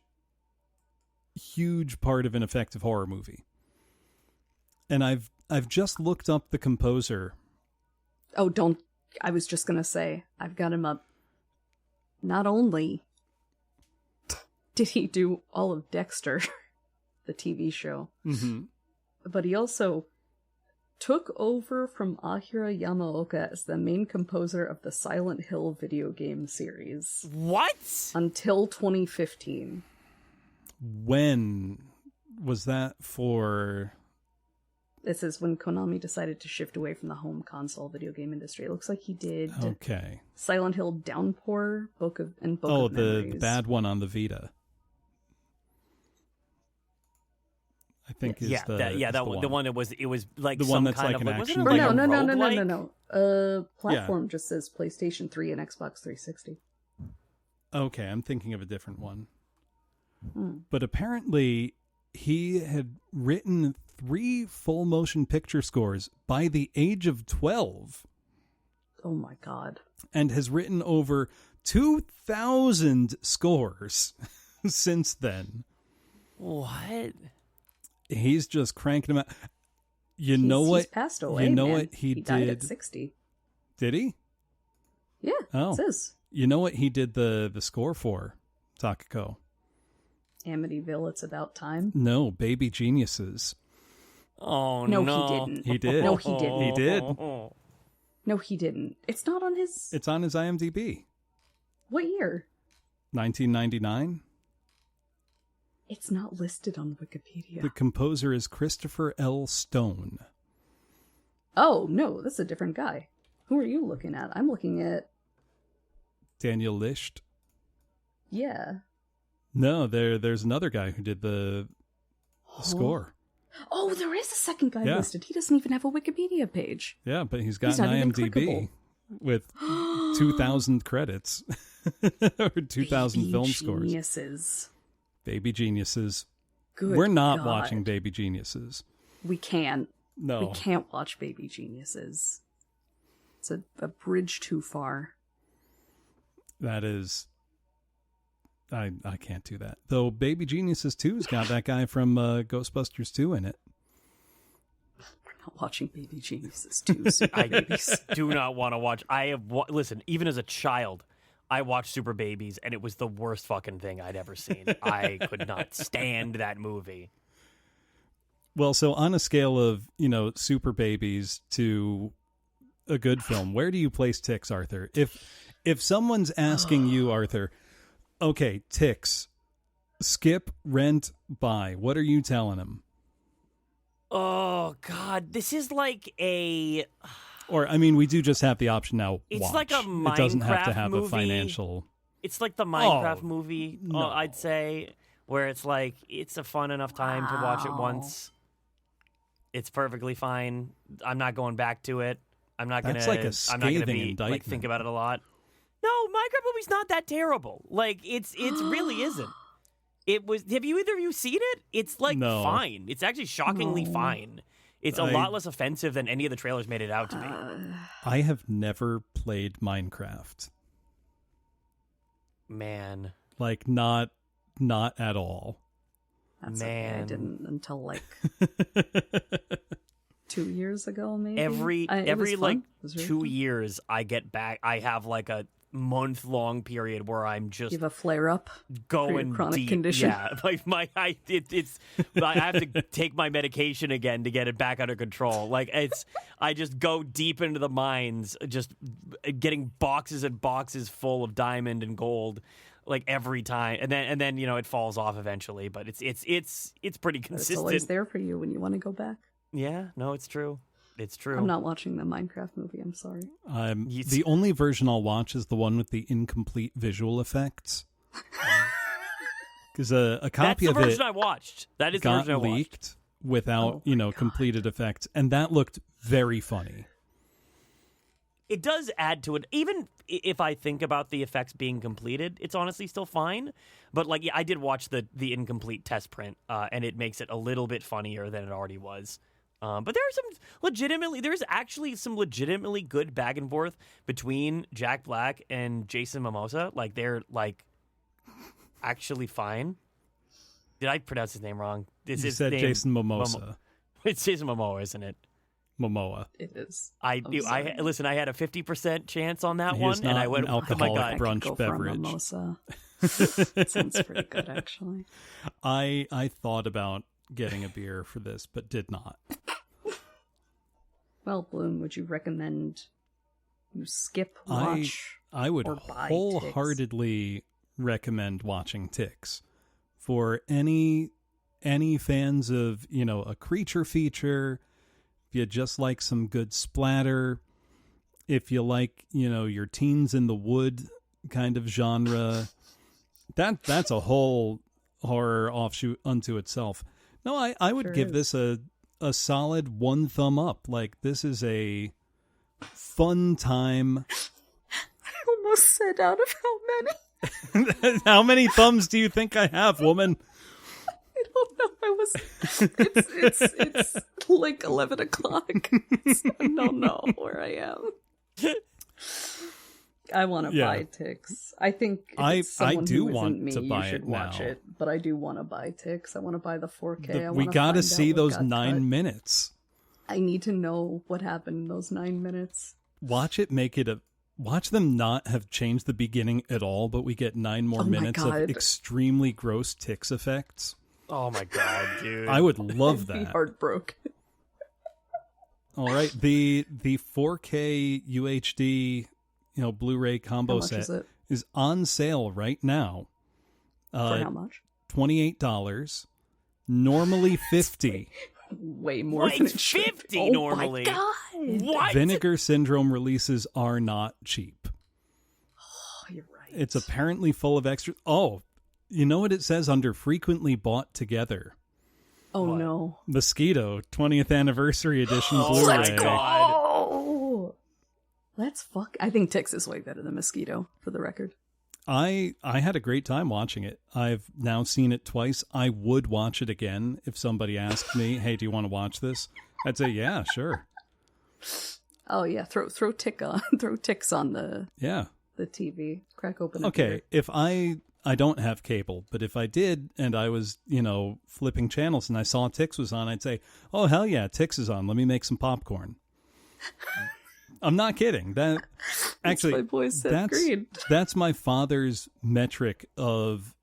huge part of an effective horror movie. And I've just looked up the composer. Oh, don't... I was just gonna say, I've got him up. Not only did he do all of Dexter, the TV show, but he also took over from Akira Yamaoka as the main composer of the Silent Hill video game series. What? Until 2015. When was that for? This is when Konami decided to shift away from the home console video game industry. It looks like he did Silent Hill Downpour, Book of Memories. The bad one on the Vita. I think is the one that was like the some one that's kind like of an like, action. wasn't it like No. Platform just says PlayStation 3 and Xbox 360. Okay, I'm thinking of a different one. But apparently he had written 3 full motion picture scores by the age of 12. Oh my God. And has written over 2,000 scores since then. What? He's just cranking them out. He's passed away. You know man. what he did? Died at 60. Did he? Yeah. Oh, it says. You know what he did the score for, Takako? Amityville, It's About Time. No, Baby Geniuses. Oh, no, no. he didn't. He did. No, he didn't. He did. No, he didn't. It's not on his... It's on his IMDb. What year? 1999. It's not listed on Wikipedia. The composer is Christopher L. Stone. Oh, no, that's a different guy. Who are you looking at? I'm looking at... Daniel Licht. Yeah. No, there's another guy who did the score. Oh, there is a second guy Yeah. listed. He doesn't even have a Wikipedia page. Yeah, but he's got He's an not even IMDb clickable. with 2,000 credits. Or 2,000 film scores. Geniuses. Baby Geniuses. Good We're not God. watching Baby Geniuses. We can't. No. We can't watch Baby Geniuses. It's a bridge too far. That is... I can't do that. Though Baby Geniuses 2's got that guy from Ghostbusters 2 in it. We're not watching Baby Geniuses 2. I do not want to watch. Listen, even as a child, I watched Super Babies, and it was the worst fucking thing I'd ever seen. I could not stand that movie. Well, so on a scale of, Super Babies to a good film, where do you place Ticks, Arthur? If someone's asking you, Arthur, okay, Ticks, skip, rent, buy, what are you telling them? Oh, God. This is like a... Or, I mean, we do just have the option now, It's watch. like a It doesn't have to Minecraft have movie. a financial... It's like the Minecraft Oh, movie, no. I'd say, where it's like, it's a fun enough time to watch it Wow. once. It's perfectly fine. I'm not going back to it. I'm not That's gonna. like a I'm not gonna scathing be indictment. like think about it a lot. No, Minecraft movie's not that terrible. Like it really isn't. It was. Have either of you seen it? It's like No. fine. It's actually shockingly No. fine. It's a lot less offensive than any of the trailers made it out to be. I have never played Minecraft. Man, Like, not at all. That's okay. I Man. didn't until like 2 years ago, maybe. every It was fun. like It was really 2 fun. years I get back. I have like a month-long period where I'm just You have a flare up. going chronic deep. condition. Yeah, like I have to take my medication again to get it back under control. Like I just go deep into the mines, just getting boxes and boxes full of diamond and gold, like every time, and then it falls off eventually. But it's pretty But consistent. it's always there for you when you want to go back. Yeah, no, it's true. It's true. I'm not watching the Minecraft movie. I'm sorry. The only version I'll watch is the one with the incomplete visual effects. Because a That's copy the of version it I watched. That is the got version I watched. leaked without, Oh my God. completed effects, and that looked very funny. It does add to it. Even if I think about the effects being completed, it's honestly still fine. But like, yeah, I did watch the incomplete test print, and it makes it a little bit funnier than it already was. But there's actually some legitimately good back and forth between Jack Black and Jason Momoa. Like they're like actually fine. Did I pronounce his name wrong? You said Jason Momoa. It's Jason Momoa, isn't it? Momoa. It is. I I'm do. sorry. I had a 50% chance on that He one, is and not I went, an oh my alcoholic God. brunch Go beverage. For a mimosa. It sounds pretty good, actually. I thought about getting a beer for this, but did not. Well, Bloom, would you recommend you skip, watch? I would or buy wholeheartedly recommend watching Ticks for any fans of, a creature feature. If you just like some good splatter, if you like, your teens in the wood kind of genre, that's a whole horror offshoot unto itself. No, I would Sure give is. this a solid 1 thumb up. Like, this is a fun time. I almost said out of how many. How many thumbs do you think I have, woman? I don't know. It's like 11 o'clock. So I don't know where I am. I want to Yeah. buy Ticks. I think if I it's someone do who isn't want me, to buy you should it watch now. it. But I do want to buy Ticks. I want to buy the 4K. I We wanna got to find out see what those got 9 cut. minutes. I need to know what happened in those 9 minutes. Watch them not have changed the beginning at all, but we get 9 more Oh my minutes of God. extremely gross Ticks effects. Oh my God, dude. I would love I'd be that. heartbroken. All right. The 4K UHD, Blu-ray combo set is on sale right now. For how much? $28. Normally $50. Way more than than it's $50 Oh normally. My God. What? Vinegar Syndrome releases are not cheap. Oh, you're right. It's apparently full of extra. Oh, you know what it says under frequently bought together? Oh, what? no. Mosquito 20th anniversary edition Oh, Blu-ray. my God. Oh, I think Tix is way better than Mosquito, for the record. I had a great time watching it. I've now seen it twice. I would watch it again if somebody asked me, "Hey, do you want to watch this?" I'd say, "Yeah, sure." Oh yeah, throw Tix on the TV. Crack open. Okay, if I don't have cable, but if I did and I was flipping channels and I saw Tix was on, I'd say, "Oh hell yeah, Tix is on. Let me make some popcorn." I'm not kidding. That actually, my boy Seth Green. That's my father's metric of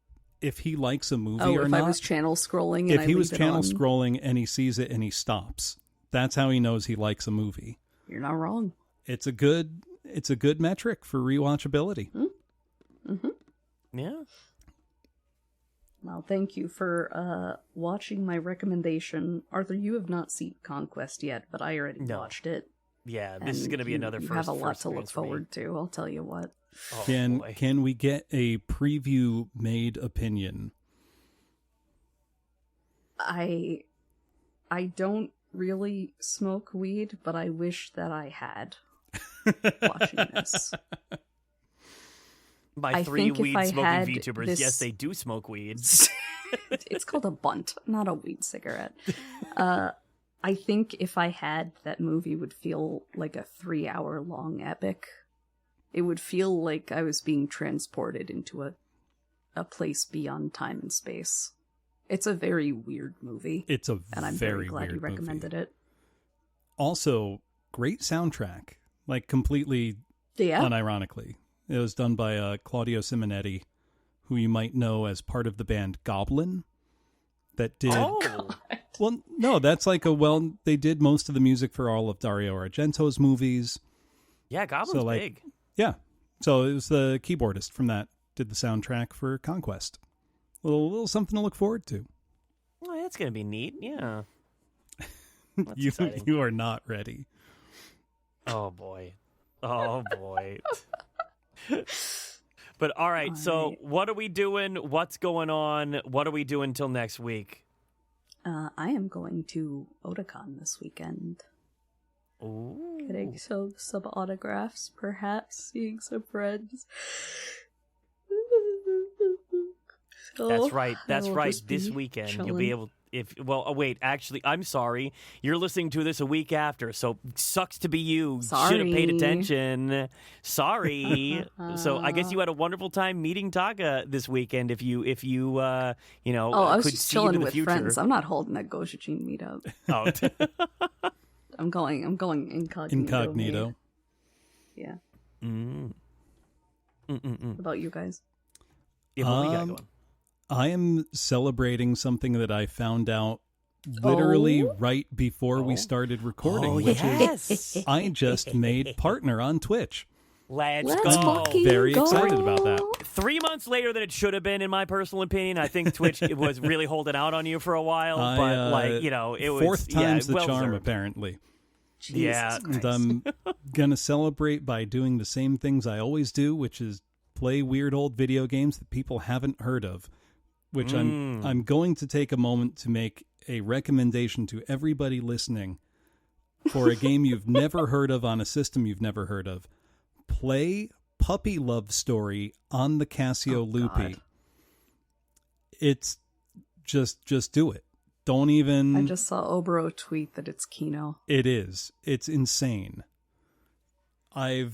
if he likes a movie or if not. I was channel scrolling, If he was channel scrolling and he sees it and he stops, that's how he knows he likes a movie. You're not wrong. It's a good metric for rewatchability. Mm-hmm. Yeah. Well, thank you for watching my recommendation. Arthur, you have not seen Conquest yet, but I already watched it. Yeah, this is going to be another first. You have a lot to look experience for me. forward to, I'll tell you what. Oh, Can we get a preview made opinion? I don't really smoke weed, but I wish that I had watching this. By three weed-smoking VTubers, yes, they do smoke weed. It's called a bunt, not a weed cigarette. I think if I had, that movie would feel like a 3-hour-long epic. It would feel like I was being transported into a place beyond time and space. It's a very weird movie. And I'm very glad you recommended it. Also, great soundtrack. Like, completely unironically. It was done by Claudio Simonetti, who you might know as part of the band Goblin. That did... Oh, well, no, that's like they did most of the music for all of Dario Argento's movies. Yeah, Goblin's big. Yeah. So it was the keyboardist from that did the soundtrack for Conquest. A little something to look forward to. Oh, that's going to be neat. Yeah. You are not ready. Oh, boy. Oh, boy. But all right, so what are we doing? What's going on? What are we doing till next week? I am going to Otakon this weekend. Ooh. Getting some autographs, perhaps seeing some friends. That's right. This weekend chilling. you'll be able. Wait. Actually, I'm sorry. You're listening to this a week after, so sucks to be you. Sorry. Should have paid attention. Sorry. So I guess you had a wonderful time meeting Taka this weekend. If you I was could just see chilling into the with future. friends. I'm not holding that Gojijin meetup. Oh. I'm going incognito. Incognito. Mate. Yeah. What about you guys? Yeah, what we got going? I am celebrating something that I found out literally right before we started recording, which is I just made partner on Twitch. Let's go. Very excited about that. 3 months later than it should have been, in my personal opinion. I think Twitch was really holding out on you for a while, but it was fourth time's the well charm, deserved. apparently. Yeah, and I'm gonna celebrate by doing the same things I always do, which is play weird old video games that people haven't heard of. Which I'm going to take a moment to make a recommendation to everybody listening for a game you've never heard of on a system you've never heard of. Play Puppy Love Story on the Casio Loopy. It's just do it. Don't even... I just saw Obero tweet that it's Kino. It is. It's insane. I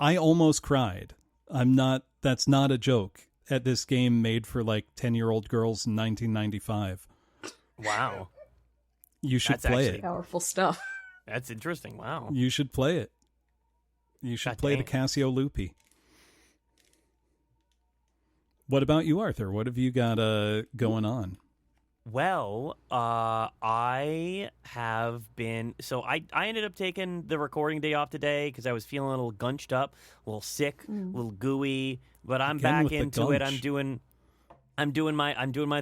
almost cried. That's not a joke. At this game made for like 10-year-old girls in 1995. Wow. You should play it. Powerful stuff. That's interesting. Wow. You should play it. You should play the Casio Loopy. What about you, Arthur? What have you got going on? Well, I have been. So I ended up taking the recording day off today because I was feeling a little gunched up, a little sick, a little gooey. But I'm Again back with the into it. gunch. I'm doing my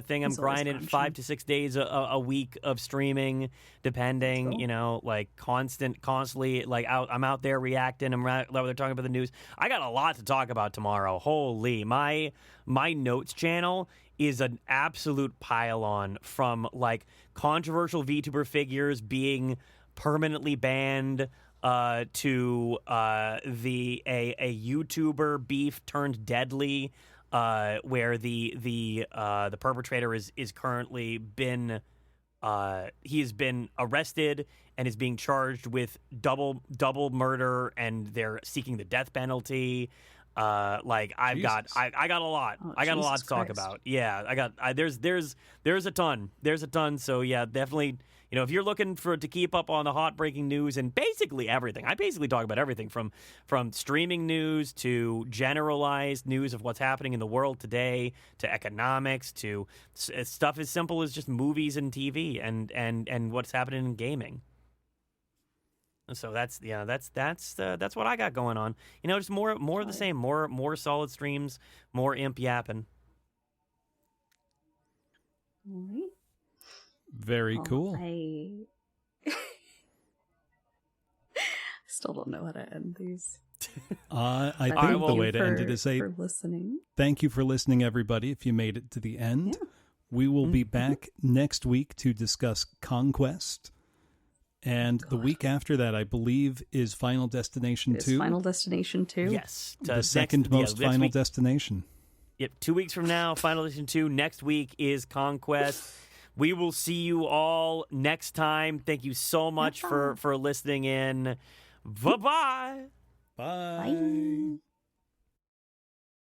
thing. I'm He's always grinding grumpy. 5 to 6 days a week of streaming, depending. Cool. You know, like constantly. Like I'm out there reacting. They're talking about the news. I got a lot to talk about tomorrow. Holy, my notes channel is an absolute pile-on from like controversial VTuber figures being permanently banned to a YouTuber beef turned deadly. Where the perpetrator is currently been he has been arrested and is being charged with double murder, and they're seeking the death penalty. I got a lot. Oh, I got a lot Jesus to talk Christ. about. Yeah, there's a ton. There's a ton. So yeah, definitely. You know, if you're looking to keep up on the hot breaking news and basically everything, I basically talk about everything from streaming news to generalized news of what's happening in the world today to economics to stuff as simple as just movies and TV and what's happening in gaming. So that's what I got going on. You know, just more of the same, more solid streams, more imp yapping. All right. Very cool. I still don't know how to end these. I think Thank the you way to end it for- is say for listening. thank you for listening, everybody. If you made it to the end, Yeah. we will be back next week to discuss Conquest. And the week after that, I believe, is Final Destination It's 2. Final Destination 2. Yes, The second most next Final week. Destination. Yep, 2 weeks from now, Final Edition 2. Next week is Conquest. We will see you all next time. Thank you so much for listening in. Bye-bye. Bye. Bye.